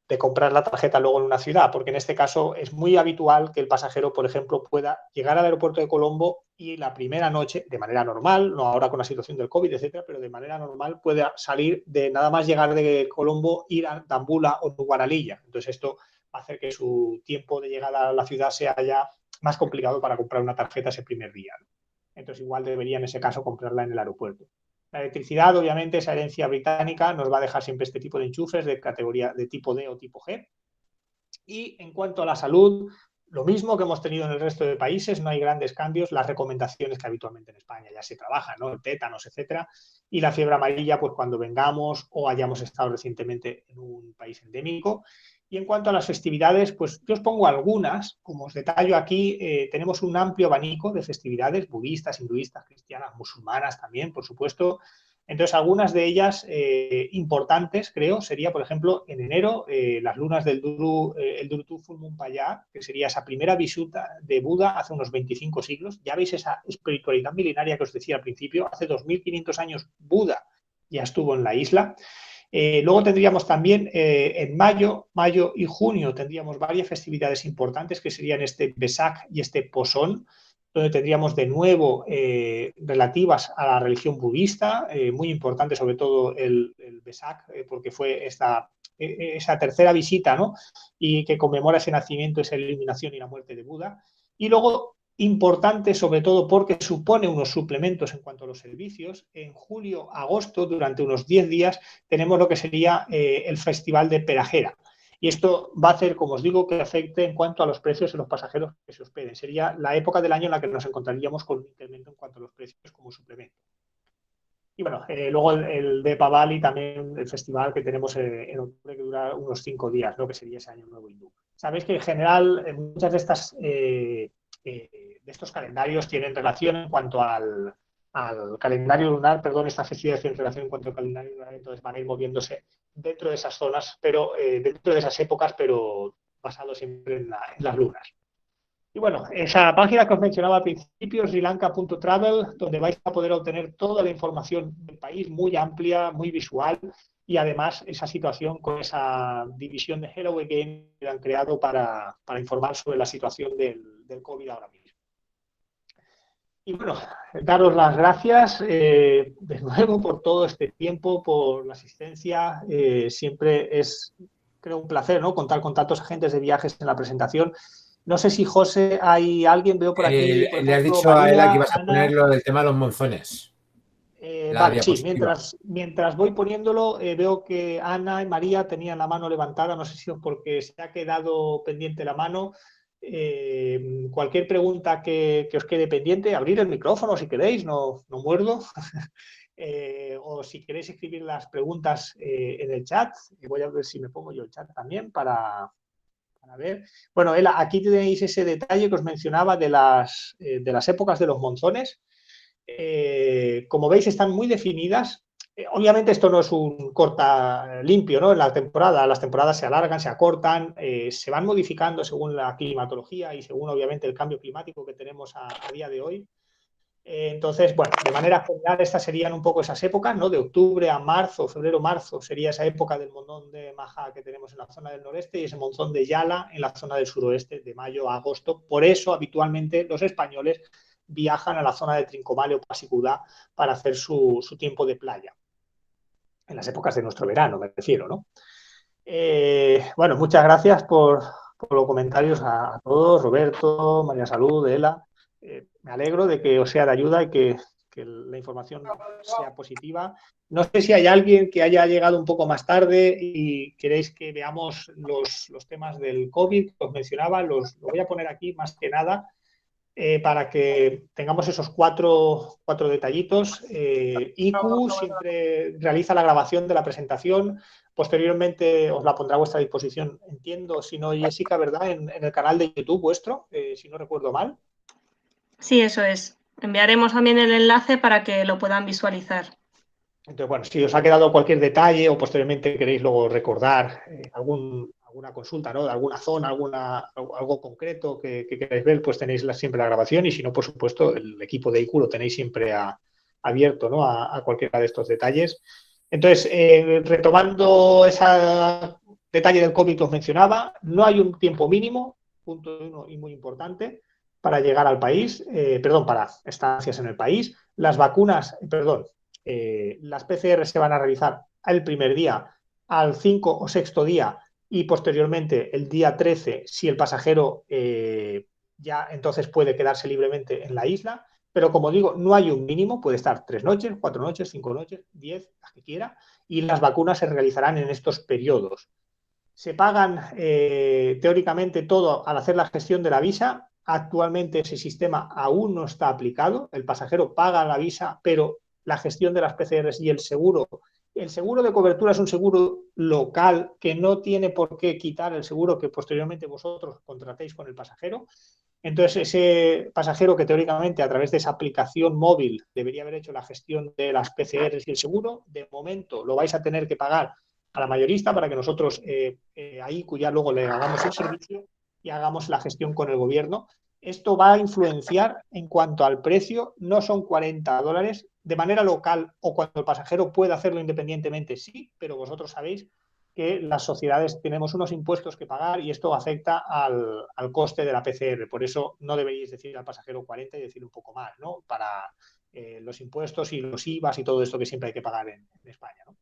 de comprar la tarjeta luego en una ciudad, porque en este caso es muy habitual que el pasajero, por ejemplo, pueda llegar al aeropuerto de Colombo y la primera noche, de manera normal, no ahora con la situación del COVID, etcétera, pero de manera normal pueda salir de nada más llegar de Colombo, ir a Dambula o Nuguaralilla. Entonces esto va a hacer que su tiempo de llegada a la ciudad sea ya más complicado para comprar una tarjeta ese primer día, ¿no? Entonces igual debería en ese caso comprarla en el aeropuerto. La electricidad, obviamente, esa herencia británica nos va a dejar siempre este tipo de enchufes de categoría de tipo D o tipo G. Y en cuanto a la salud, lo mismo que hemos tenido en el resto de países, no hay grandes cambios, las recomendaciones que habitualmente en España ya se trabajan, ¿no? El tétanos, etcétera, y la fiebre amarilla, pues cuando vengamos o hayamos estado recientemente en un país endémico. Y en cuanto a las festividades, pues yo os pongo algunas, como os detallo aquí, tenemos un amplio abanico de festividades budistas, hinduistas, cristianas, musulmanas también, por supuesto. Entonces, algunas de ellas importantes, creo, sería, por ejemplo, en enero, las lunas del el Durutu Full Moon Paya, que sería esa primera visita de Buda hace unos 25 siglos. Ya veis esa espiritualidad milenaria que os decía al principio. Hace 2500 años Buda ya estuvo en la isla. Luego tendríamos también en mayo y junio tendríamos varias festividades importantes que serían este Vesak y este Posón, donde tendríamos de nuevo relativas a la religión budista, muy importante sobre todo el Vesak, porque fue esa tercera visita, ¿no? Y que conmemora ese nacimiento, esa iluminación y la muerte de Buda. Y luego importante sobre todo porque supone unos suplementos en cuanto a los servicios. En julio, agosto, durante unos 10 días, tenemos lo que sería el Festival de Perajera. Y esto va a hacer, como os digo, que afecte en cuanto a los precios de los pasajeros que se hospeden. Sería la época del año en la que nos encontraríamos con un incremento en cuanto a los precios como suplemento. Y bueno, luego el de Pavali, también el festival que tenemos en octubre, que dura unos 5 días, ¿no? Que sería ese año nuevo hindú. Sabéis que en general muchas de estas de estos calendarios tienen relación en cuanto al calendario lunar, perdón, estas festividades tienen relación en cuanto al calendario lunar, entonces van a ir moviéndose dentro de esas zonas, pero dentro de esas épocas, pero basado siempre en las lunas. Y bueno, esa página que os mencionaba al principio, srilanka.travel, donde vais a poder obtener toda la información del país, muy amplia, muy visual, y además esa situación con esa división de Hello Again que han creado para informar sobre la situación del COVID ahora mismo. Y bueno, daros las gracias de nuevo por todo este tiempo, por la asistencia. Siempre es, creo, un placer, ¿no? Contar con tantos agentes de viajes en la presentación. No sé si, José, hay alguien, veo por aquí, por
Le has
ejemplo,
dicho a Ela que
María,
ibas a poner
Ana.
lo del tema de los monzones, la
Vale, sí,
diapositiva.
mientras voy poniéndolo, veo que Ana y María tenían la mano levantada, no sé si es porque se ha quedado pendiente la mano. Cualquier pregunta que os quede pendiente, abrir el micrófono si queréis, no muerdo. O si queréis escribir las preguntas en el chat, voy a ver si me pongo yo el chat también para ver. Bueno, aquí tenéis ese detalle que os mencionaba de las épocas de los monzones. Como veis, están muy definidas. Obviamente esto no es un corta limpio, ¿no? En la temporada, las temporadas se alargan, se acortan, se van modificando según la climatología y según obviamente el cambio climático que tenemos a día de hoy. Entonces, bueno, de manera general estas serían un poco esas épocas, ¿no? De octubre a marzo, febrero-marzo sería esa época del monzón de Maha que tenemos en la zona del noreste y ese monzón de Yala en la zona del suroeste de mayo a agosto. Por eso habitualmente los españoles viajan a la zona de Trincomalee o Pasicudá para hacer su tiempo de playa. En las épocas de nuestro verano, me refiero, ¿no? Bueno, muchas gracias por los comentarios a todos, Roberto, María Salud, Ela. Me alegro de que os sea de ayuda y que la información sea positiva. No sé si hay alguien que haya llegado un poco más tarde y queréis que veamos los temas del COVID que os mencionaba. Lo voy a poner aquí más que nada para que tengamos esos cuatro detallitos. IQ siempre realiza la grabación de la presentación. Posteriormente os la pondrá a vuestra disposición, entiendo, si no, Jessica, ¿verdad? En el canal de YouTube vuestro, si no recuerdo mal.
Sí, eso es. Enviaremos también el enlace para que lo puedan visualizar.
Entonces, bueno, si os ha quedado cualquier detalle o posteriormente queréis luego recordar alguna consulta, ¿no? De alguna zona, algo concreto que queráis ver, pues tenéis siempre la grabación y si no, por supuesto, el equipo de IQ lo tenéis siempre abierto, ¿no? A cualquiera de estos detalles. Entonces, retomando ese detalle del COVID que os mencionaba, no hay un tiempo mínimo, punto uno y muy importante, para llegar al país, para estancias en el país. Las vacunas, las PCR se van a realizar el primer día, al 5 o 6º día y posteriormente el día 13 si el pasajero ya entonces puede quedarse libremente en la isla. Pero como digo, no hay un mínimo, puede estar 3 noches, 4 noches, 5 noches, 10, las que quiera, y las vacunas se realizarán en estos periodos. Se pagan teóricamente todo al hacer la gestión de la visa. Actualmente ese sistema aún no está aplicado. El pasajero paga la visa, pero la gestión de las PCRs y el seguro de cobertura es un seguro local que no tiene por qué quitar el seguro que posteriormente vosotros contratéis con el pasajero. Entonces, ese pasajero que teóricamente a través de esa aplicación móvil debería haber hecho la gestión de las PCRs y el seguro, de momento lo vais a tener que pagar a la mayorista para que nosotros ahí cuya luego le hagamos el servicio y hagamos la gestión con el gobierno. Esto va a influenciar en cuanto al precio, no son $40 de manera local o cuando el pasajero pueda hacerlo independientemente, sí, pero vosotros sabéis que las sociedades tenemos unos impuestos que pagar y esto afecta al coste de la PCR. Por eso no deberíais decir al pasajero 40 y decir un poco más, ¿no? Para los impuestos y los IVAs y todo esto que siempre hay que pagar en España, ¿no?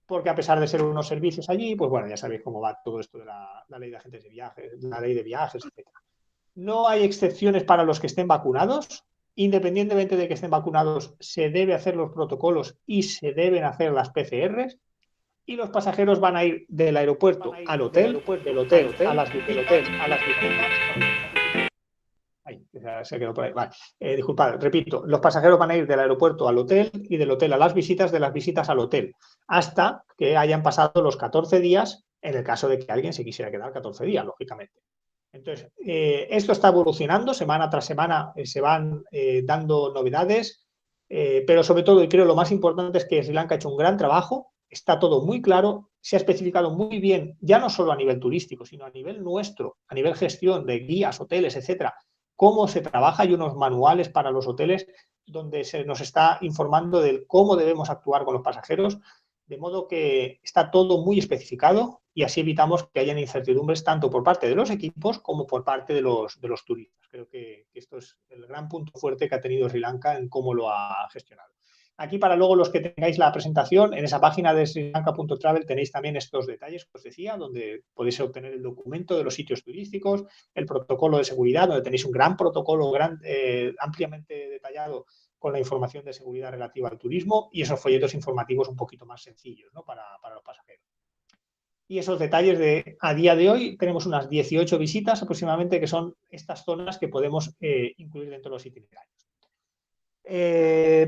Porque a pesar de ser unos servicios allí, pues bueno, ya sabéis cómo va todo esto de la ley de agentes de viajes, la ley de viajes, etc. No hay excepciones para los que estén vacunados. Independientemente de que estén vacunados, se debe hacer los protocolos y se deben hacer las PCRs. Y los pasajeros van a ir del aeropuerto al hotel, del hotel a las visitas. Ay, se quedó por ahí. Vale. Disculpad, repito, los pasajeros van a ir del aeropuerto al hotel y del hotel a las visitas, de las visitas al hotel, hasta que hayan pasado los 14 días, en el caso de que alguien se quisiera quedar 14 días, lógicamente. Entonces, esto está evolucionando, semana tras semana se van dando novedades, pero sobre todo, y creo lo más importante es que Sri Lanka ha hecho un gran trabajo, está todo muy claro, se ha especificado muy bien, ya no solo a nivel turístico, sino a nivel nuestro, a nivel gestión de guías, hoteles, etcétera, cómo se trabaja. Hay unos manuales para los hoteles donde se nos está informando de cómo debemos actuar con los pasajeros, de modo que está todo muy especificado y así evitamos que hayan incertidumbres tanto por parte de los equipos como por parte de los turistas. Creo que esto es el gran punto fuerte que ha tenido Sri Lanka en cómo lo ha gestionado. Aquí, para luego los que tengáis la presentación, en esa página de srilanka.travel tenéis también estos detalles que os decía, donde podéis obtener el documento de los sitios turísticos, el protocolo de seguridad, donde tenéis un gran protocolo ampliamente detallado con la información de seguridad relativa al turismo y esos folletos informativos un poquito más sencillos, ¿no? para los pasajeros. y esos detalles de, a día de hoy, tenemos unas 18 visitas aproximadamente, que son estas zonas que podemos incluir dentro de los itinerarios.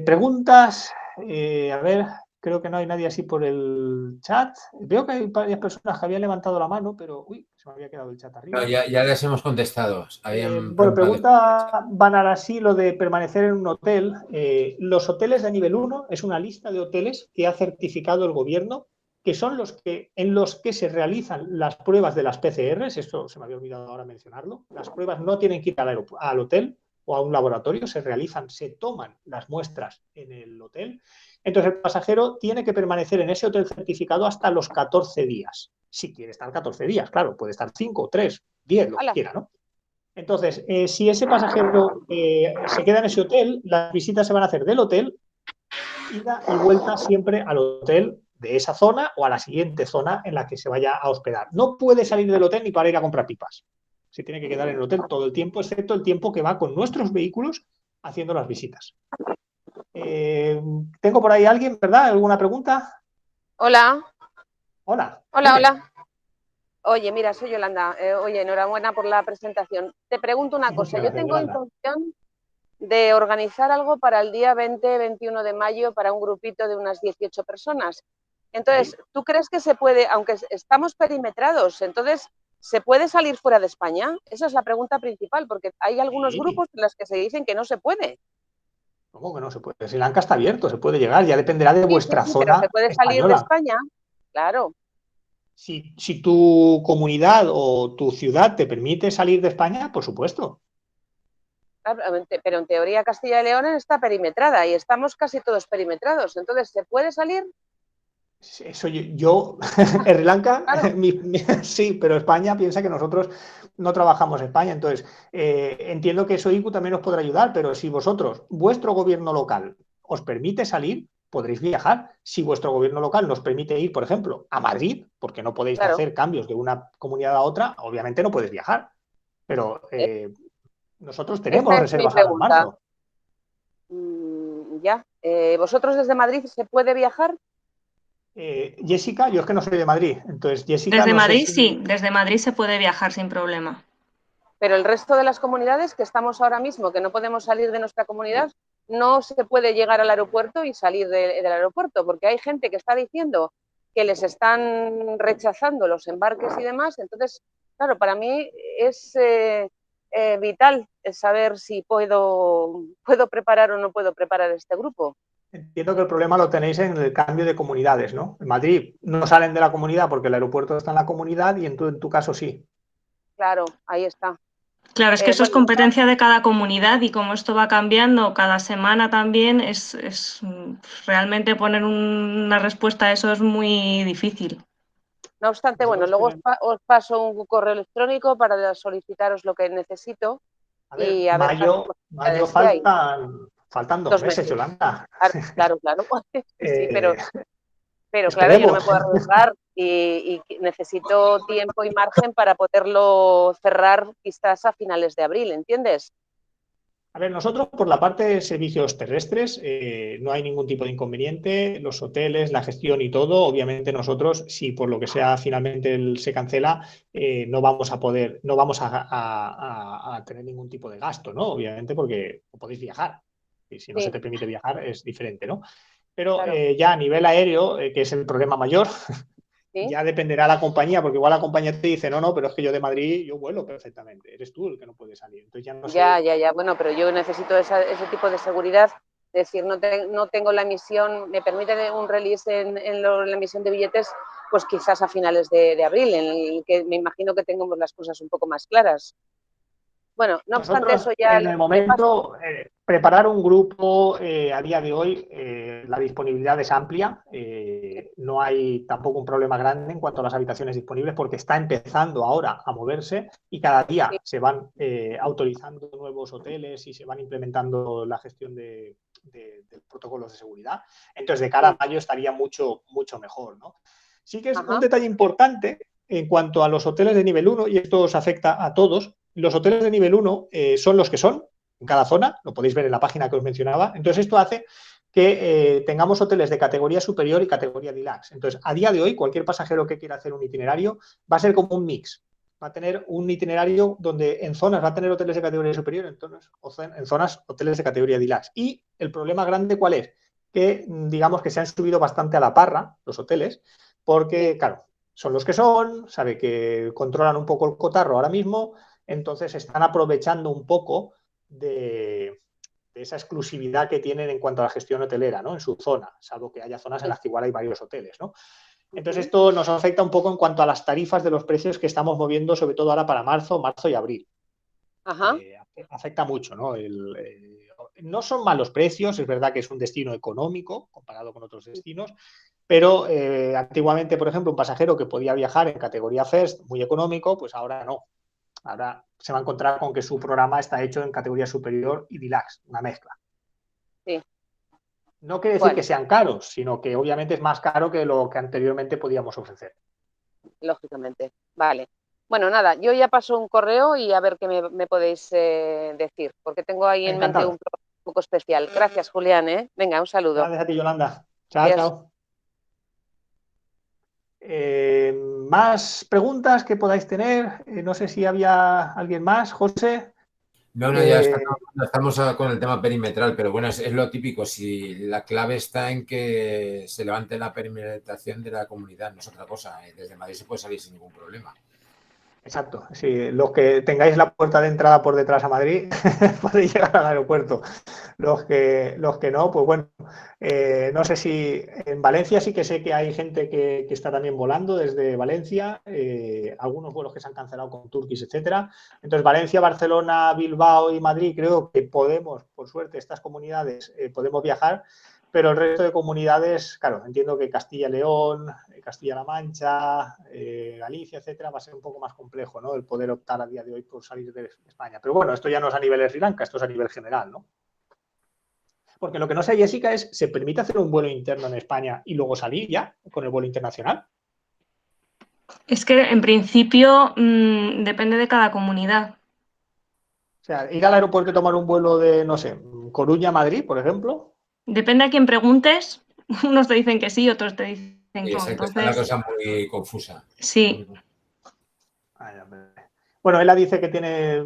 Preguntas, a ver, creo que no hay nadie así por el chat. Veo que hay varias personas que habían levantado la mano, pero uy, se me había quedado el chat arriba.
No, ya les hemos contestado.
Bueno, pregunta Banarasi lo de permanecer en un hotel. Los hoteles de nivel 1 es una lista de hoteles que ha certificado el gobierno, que son en los que se realizan las pruebas de las PCRs. Esto se me había olvidado ahora mencionarlo. Las pruebas no tienen que ir al hotel o a un laboratorio, se toman las muestras en el hotel. Entonces el pasajero tiene que permanecer en ese hotel certificado hasta los 14 días. Si quiere estar 14 días, claro, puede estar 5, 3, 10, lo que quiera, ¿no? Entonces, si ese pasajero se queda en ese hotel, las visitas se van a hacer del hotel, ida y vuelta siempre al hotel de esa zona o a la siguiente zona en la que se vaya a hospedar. No puede salir del hotel ni para ir a comprar pipas. Se tiene que quedar en el hotel todo el tiempo, excepto el tiempo que va con nuestros vehículos haciendo las visitas. Tengo por ahí alguien, ¿verdad? ¿Alguna pregunta?
Hola.
Hola.
Hola, hola. Oye, mira, soy Yolanda. Oye, enhorabuena por la presentación. Te pregunto una cosa. Yo tengo intención de organizar algo para el día 20-21 de mayo para un grupito de unas 18 personas. Entonces, ¿tú crees que se puede, aunque estamos perimetrados, entonces, ¿se puede salir fuera de España? Esa es la pregunta principal, porque hay algunos grupos en los que se dicen que no se puede.
¿Cómo que no se puede? Sri Lanka está abierto, se puede llegar, ya dependerá de vuestra zona.
Pero se puede salir de España, claro.
Si tu comunidad o tu ciudad te permite salir de España, por supuesto.
Pero en teoría Castilla y León está perimetrada y estamos casi todos perimetrados. Entonces, ¿se puede salir?
Eso yo Sri Lanka, claro. Sí, pero España piensa que nosotros no trabajamos en España. Entonces, entiendo que SOICU también os podrá ayudar, pero si vuestro gobierno local os permite salir, podréis viajar. Si vuestro gobierno local nos permite ir, por ejemplo, a Madrid, porque no podéis hacer cambios de una comunidad a otra, obviamente no podéis viajar. Pero nosotros tenemos reservas ahora en marzo.
Ya. ¿Vosotros desde Madrid se puede viajar?
Jessica, yo es que no soy de Madrid, entonces Jessica...
Desde Madrid sí, desde Madrid se puede viajar sin problema.
Pero el resto de las comunidades que estamos ahora mismo, que no podemos salir de nuestra comunidad, no se puede llegar al aeropuerto y salir del aeropuerto, porque hay gente que está diciendo que les están rechazando los embarques y demás. Entonces, claro, para mí es vital saber si puedo preparar o no puedo preparar este grupo.
Entiendo que el problema lo tenéis en el cambio de comunidades, ¿no? En Madrid no salen de la comunidad porque el aeropuerto está en la comunidad y en tu caso sí.
Claro, ahí está.
Claro, es que eso es competencia de cada comunidad y como esto va cambiando cada semana también, es realmente poner una respuesta a eso es muy difícil.
No obstante, bueno, luego os paso un correo electrónico para solicitaros lo que necesito.
A ver, y a mayo faltan 2 meses, Yolanda.
Claro. Sí, pero claro, yo no me puedo arriesgar y necesito tiempo y margen para poderlo cerrar quizás a finales de abril, ¿entiendes?
A ver, nosotros por la parte de servicios terrestres no hay ningún tipo de inconveniente, los hoteles, la gestión y todo, obviamente nosotros, si por lo que sea finalmente se cancela, no vamos a tener ningún tipo de gasto, ¿no? Obviamente porque podéis viajar, y si no se te permite viajar es diferente, ¿no? Pero claro. Ya a nivel aéreo, que es el problema mayor, ¿sí? Ya dependerá la compañía, porque igual la compañía te dice, no, pero es que yo de Madrid yo vuelo perfectamente, eres tú el que no puede salir. Entonces ya no sé...
Ya, bueno, pero yo necesito ese tipo de seguridad, es decir, no tengo la emisión, me permite un release en la emisión de billetes, pues quizás a finales de abril, en el que me imagino que tengamos las cosas un poco más claras. Bueno, no obstante eso ya...
En el momento, preparar un grupo a día de hoy, la disponibilidad es amplia, no hay tampoco un problema grande en cuanto a las habitaciones disponibles porque está empezando ahora a moverse y cada día se van autorizando nuevos hoteles y se van implementando la gestión de protocolos de seguridad. Entonces, de cara a mayo estaría mucho mejor, ¿no? Sí que es un detalle importante en cuanto a los hoteles de nivel 1, y esto os afecta a todos. Los hoteles de nivel 1 son los que son en cada zona, lo podéis ver en la página que os mencionaba. Entonces esto hace que tengamos hoteles de categoría superior y categoría deluxe. Entonces, a día de hoy, cualquier pasajero que quiera hacer un itinerario va a ser como un mix. Va a tener un itinerario donde en zonas va a tener hoteles de categoría superior, en zonas hoteles de categoría deluxe. Y el problema grande, ¿cuál es? Que digamos que se han subido bastante a la parra los hoteles, porque, claro, son los que son, sabe que controlan un poco el cotarro ahora mismo, entonces están aprovechando un poco de esa exclusividad que tienen en cuanto a la gestión hotelera, ¿no? En su zona, salvo que haya zonas en las que igual hay varios hoteles, ¿no? Entonces esto nos afecta un poco en cuanto a las tarifas de los precios que estamos moviendo, sobre todo ahora para marzo y abril.
Ajá.
Afecta mucho, ¿no? No son malos precios, es verdad que es un destino económico comparado con otros destinos, pero antiguamente, por ejemplo, un pasajero que podía viajar en categoría First, muy económico, pues ahora no. Ahora se va a encontrar con que su programa está hecho en categoría superior y deluxe, una mezcla.
Sí.
No quiere decir que sean caros, sino que obviamente es más caro que lo que anteriormente podíamos ofrecer.
Lógicamente, vale. Bueno, nada, yo ya paso un correo y a ver qué me podéis decir, porque tengo ahí en mente un programa un poco especial. Gracias, Julián, ¿eh? Venga, un saludo.
Gracias a ti, Yolanda. Chao,
Adiós.
chao. ¿Más preguntas que podáis tener? No sé si había alguien más, José.
No, ya estamos con el tema perimetral, pero bueno, es lo típico. Si la clave está en que se levante la perimetración de la comunidad, no es otra cosa. Desde Madrid se puede salir sin ningún problema.
Exacto, sí, los que tengáis la puerta de entrada por detrás a Madrid podéis llegar al aeropuerto. Los que no, pues bueno, no sé si en Valencia sí que sé que hay gente que está también volando desde Valencia, algunos vuelos que se han cancelado con Turkish, etcétera. Entonces, Valencia, Barcelona, Bilbao y Madrid, creo que podemos, por suerte, estas comunidades podemos viajar, pero el resto de comunidades, claro, entiendo que Castilla-León, Castilla-La Mancha, Galicia, etcétera, va a ser un poco más complejo, ¿no? El poder optar a día de hoy por salir de España. Pero bueno, esto ya no es a nivel de Sri Lanka, esto es a nivel general, ¿no? Porque lo que no sé, Jessica, es, ¿se permite hacer un vuelo interno en España y luego salir ya con el vuelo internacional?
Es que en principio depende de cada comunidad.
O sea, ir al aeropuerto y tomar un vuelo de, no sé, Coruña a Madrid, por ejemplo.
Depende a quién preguntes. Unos te dicen que sí, otros te dicen que no.
Exacto,
Entonces,
está la cosa muy confusa.
Sí.
Bueno, ella dice que tiene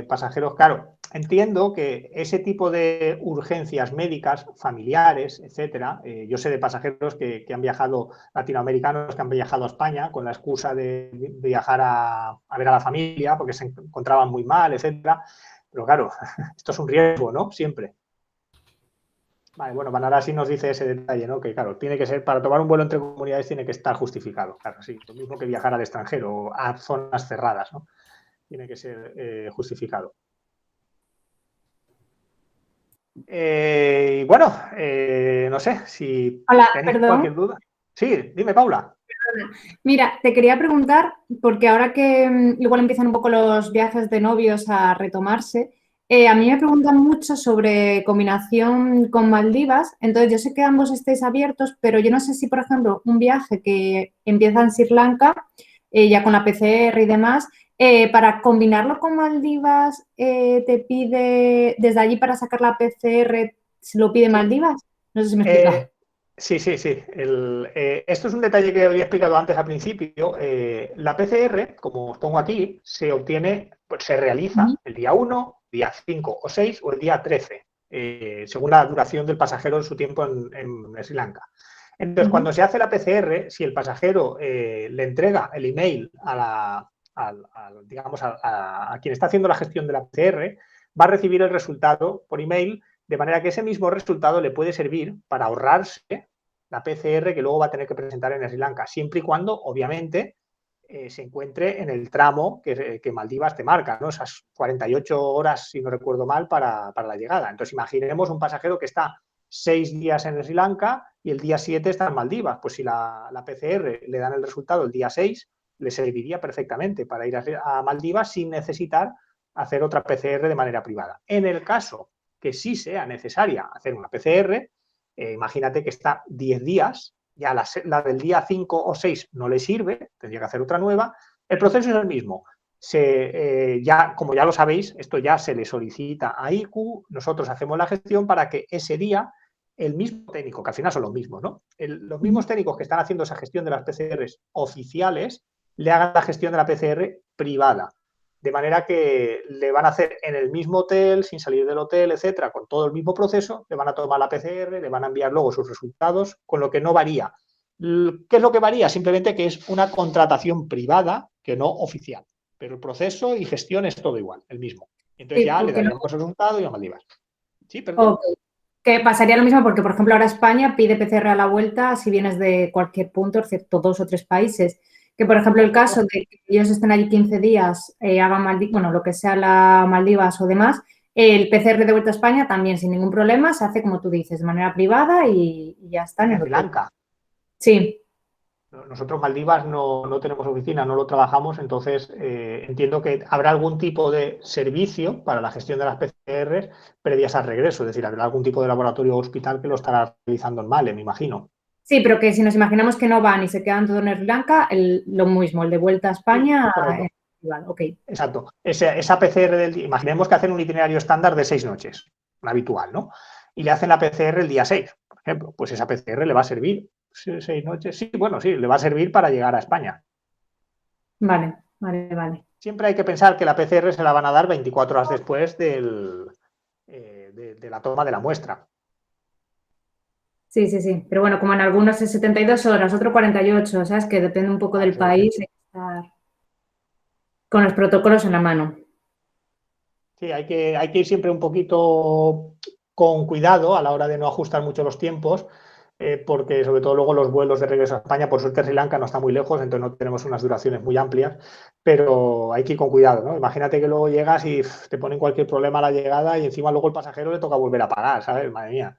pasajeros, claro. Entiendo que ese tipo de urgencias médicas, familiares, etcétera, yo sé de pasajeros que han viajado, latinoamericanos que han viajado a España con la excusa de viajar a ver a la familia porque se encontraban muy mal, etcétera. Pero claro, esto es un riesgo, ¿no? Siempre. Vale, bueno, Vanara sí nos dice ese detalle, ¿no? Que claro, tiene que ser, para tomar un vuelo entre comunidades tiene que estar justificado. Claro, sí, lo mismo que viajar al extranjero o a zonas cerradas, ¿no? Tiene que ser justificado. Bueno, no sé si tenéis cualquier duda. Sí, dime, Paula.
Mira, te quería preguntar, porque ahora que igual empiezan un poco los viajes de novios a retomarse, a mí me preguntan mucho sobre combinación con Maldivas, entonces yo sé que ambos estáis abiertos, pero yo no sé si, por ejemplo, un viaje que empieza en Sri Lanka, ya con la PCR y demás, para combinarlo con Maldivas, te pide, desde allí para sacar la PCR, ¿se lo pide Maldivas? No sé si me explica.
Sí. Esto es un detalle que había explicado antes al principio. La PCR, como os pongo aquí, se obtiene, pues se realiza el día 1, día 5 o 6 o el día 13, según la duración del pasajero en su tiempo en Sri Lanka. Entonces, cuando se hace la PCR, si el pasajero le entrega el email a quien está haciendo la gestión de la PCR, va a recibir el resultado por email, de manera que ese mismo resultado le puede servir para ahorrarse la PCR que luego va a tener que presentar en Sri Lanka, siempre y cuando, obviamente, se encuentre en el tramo que Maldivas te marca, ¿no? Esas 48 horas, si no recuerdo mal, para la llegada. Entonces, imaginemos un pasajero que está 6 días en Sri Lanka y el día 7 está en Maldivas. Pues si la PCR le dan el resultado el día 6, le serviría perfectamente para ir a Maldivas sin necesitar hacer otra PCR de manera privada. En el caso que sí sea necesaria hacer una PCR, imagínate que está 10 días, ya la del día 5 o 6 no le sirve, tendría que hacer otra nueva. El proceso es el mismo. ya, como ya lo sabéis, esto ya se le solicita a IQ, nosotros hacemos la gestión para que ese día el mismo técnico, que al final son los mismos, ¿no? Los mismos técnicos que están haciendo esa gestión de las PCRs oficiales le hagan la gestión de la PCR privada. De manera que le van a hacer en el mismo hotel, sin salir del hotel, etcétera, con todo el mismo proceso, le van a tomar la PCR, le van a enviar luego sus resultados, con lo que no varía. ¿Qué es lo que varía? Simplemente que es una contratación privada que no oficial. Pero el proceso y gestión es todo igual, el mismo. Entonces ya le daríamos el resultado y a Maldivas. Sí, perdón.
Okay. Que pasaría lo mismo porque, por ejemplo, ahora España pide PCR a la vuelta si vienes de cualquier punto, excepto 2 o 3 países. Que, por ejemplo, el caso de que ellos estén allí 15 días, hagan lo que sea la Maldivas o demás, el PCR de vuelta a España también sin ningún problema se hace, como tú dices, de manera privada y ya está.
En Sri Lanka.
Sí.
Nosotros Maldivas no tenemos oficina, no lo trabajamos, entonces entiendo que habrá algún tipo de servicio para la gestión de las PCR previas al regreso, es decir, habrá algún tipo de laboratorio o hospital que lo estará realizando en Male, me imagino.
Sí, pero que si nos imaginamos que no van y se quedan todo en Sri Lanka, lo mismo, el de vuelta a España.
Sí,
okay.
Exacto. Esa PCR del día, imaginemos que hacen un itinerario estándar de 6 noches, un habitual, ¿no? Y le hacen la PCR el día 6, por ejemplo, pues esa PCR le va a servir 6 noches. Sí, bueno, sí, le va a servir para llegar a España.
Vale.
Siempre hay que pensar que la PCR se la van a dar 24 horas después de la toma de la muestra.
Sí. Pero bueno, como en algunos es 72 horas, otro 48, ¿sabes? Que depende un poco del país, hay que estar con los protocolos en la mano.
Sí, hay que ir siempre un poquito con cuidado a la hora de no ajustar mucho los tiempos, porque sobre todo luego los vuelos de regreso a España, por suerte Sri Lanka no está muy lejos, entonces no tenemos unas duraciones muy amplias, pero hay que ir con cuidado, ¿no? Imagínate que luego llegas y te ponen cualquier problema a la llegada y encima luego el pasajero le toca volver a pagar, ¿sabes? Madre mía.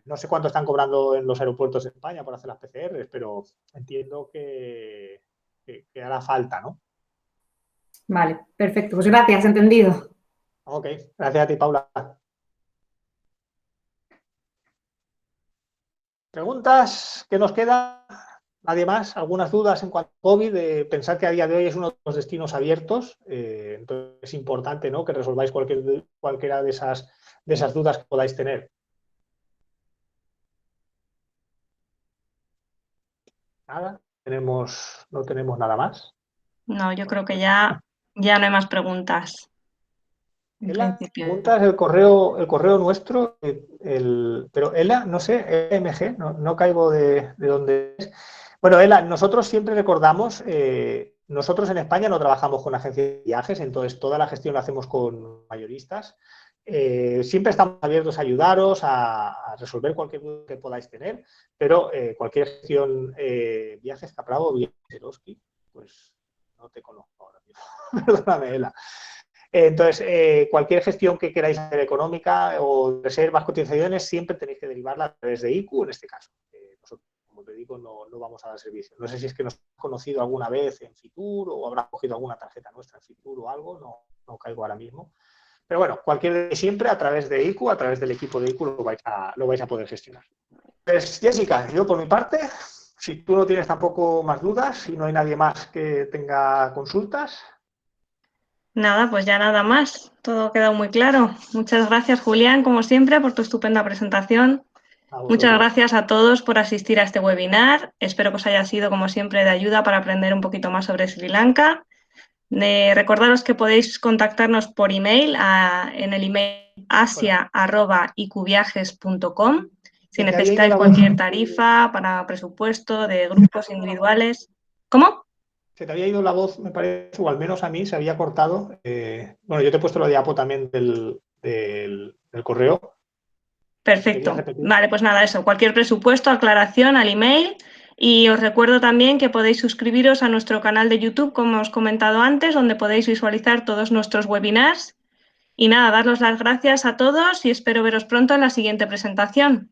No sé cuánto están cobrando en los aeropuertos de España por hacer las PCRs, pero entiendo que hará falta, ¿no?
Vale, perfecto. Pues gracias, entendido.
Ok, gracias a ti, Paula. ¿Preguntas que nos quedan? ¿Nadie más? ¿Algunas dudas en cuanto a COVID? Pensar que a día de hoy es uno de los destinos abiertos, entonces es importante, ¿no?, que resolváis cualquiera de esas dudas que podáis tener. Nada, no tenemos nada más.
No, yo creo que ya no hay más preguntas.
Ela, preguntas el correo nuestro, pero Ela, no sé, EMG, no caigo de dónde es. Bueno, Ela, nosotros siempre recordamos, nosotros en España no trabajamos con agencias de viajes, entonces toda la gestión la hacemos con mayoristas. Siempre estamos abiertos a ayudaros, a resolver cualquier duda que podáis tener, pero cualquier gestión, viajes Capravo, Vieseroski, pues no te conozco ahora mismo. Perdóname, Ela. Entonces, cualquier gestión que queráis hacer económica o reservas, cotizaciones, siempre tenéis que derivarla a través de IQ en este caso. Nosotros, como te digo, no vamos a dar servicio. No sé si es que nos has conocido alguna vez en Fitur o habrás cogido alguna tarjeta nuestra en Fitur o algo, no caigo ahora mismo. Pero bueno, siempre a través de IQ, a través del equipo de IQ lo vais a poder gestionar. Pues Jessica, yo por mi parte, si tú no tienes tampoco más dudas, si no hay nadie más que tenga consultas.
Nada, pues ya nada más. Todo ha quedado muy claro. Muchas gracias, Julián, como siempre, por tu estupenda presentación. Muchas gracias a todos por asistir a este webinar. Espero que os haya sido, como siempre, de ayuda para aprender un poquito más sobre Sri Lanka. Recordaros que podéis contactarnos por email en el email asia@iqviajes.com si necesitáis cualquier tarifa para presupuesto de grupos individuales. ¿Cómo?
Se te había ido la voz, me parece, o al menos a mí se había cortado. Bueno, yo te he puesto la diapo también del correo.
Perfecto. Vale, pues nada, eso. Cualquier presupuesto, aclaración al email. Y os recuerdo también que podéis suscribiros a nuestro canal de YouTube, como os he comentado antes, donde podéis visualizar todos nuestros webinars. Y nada, daros las gracias a todos y espero veros pronto en la siguiente presentación.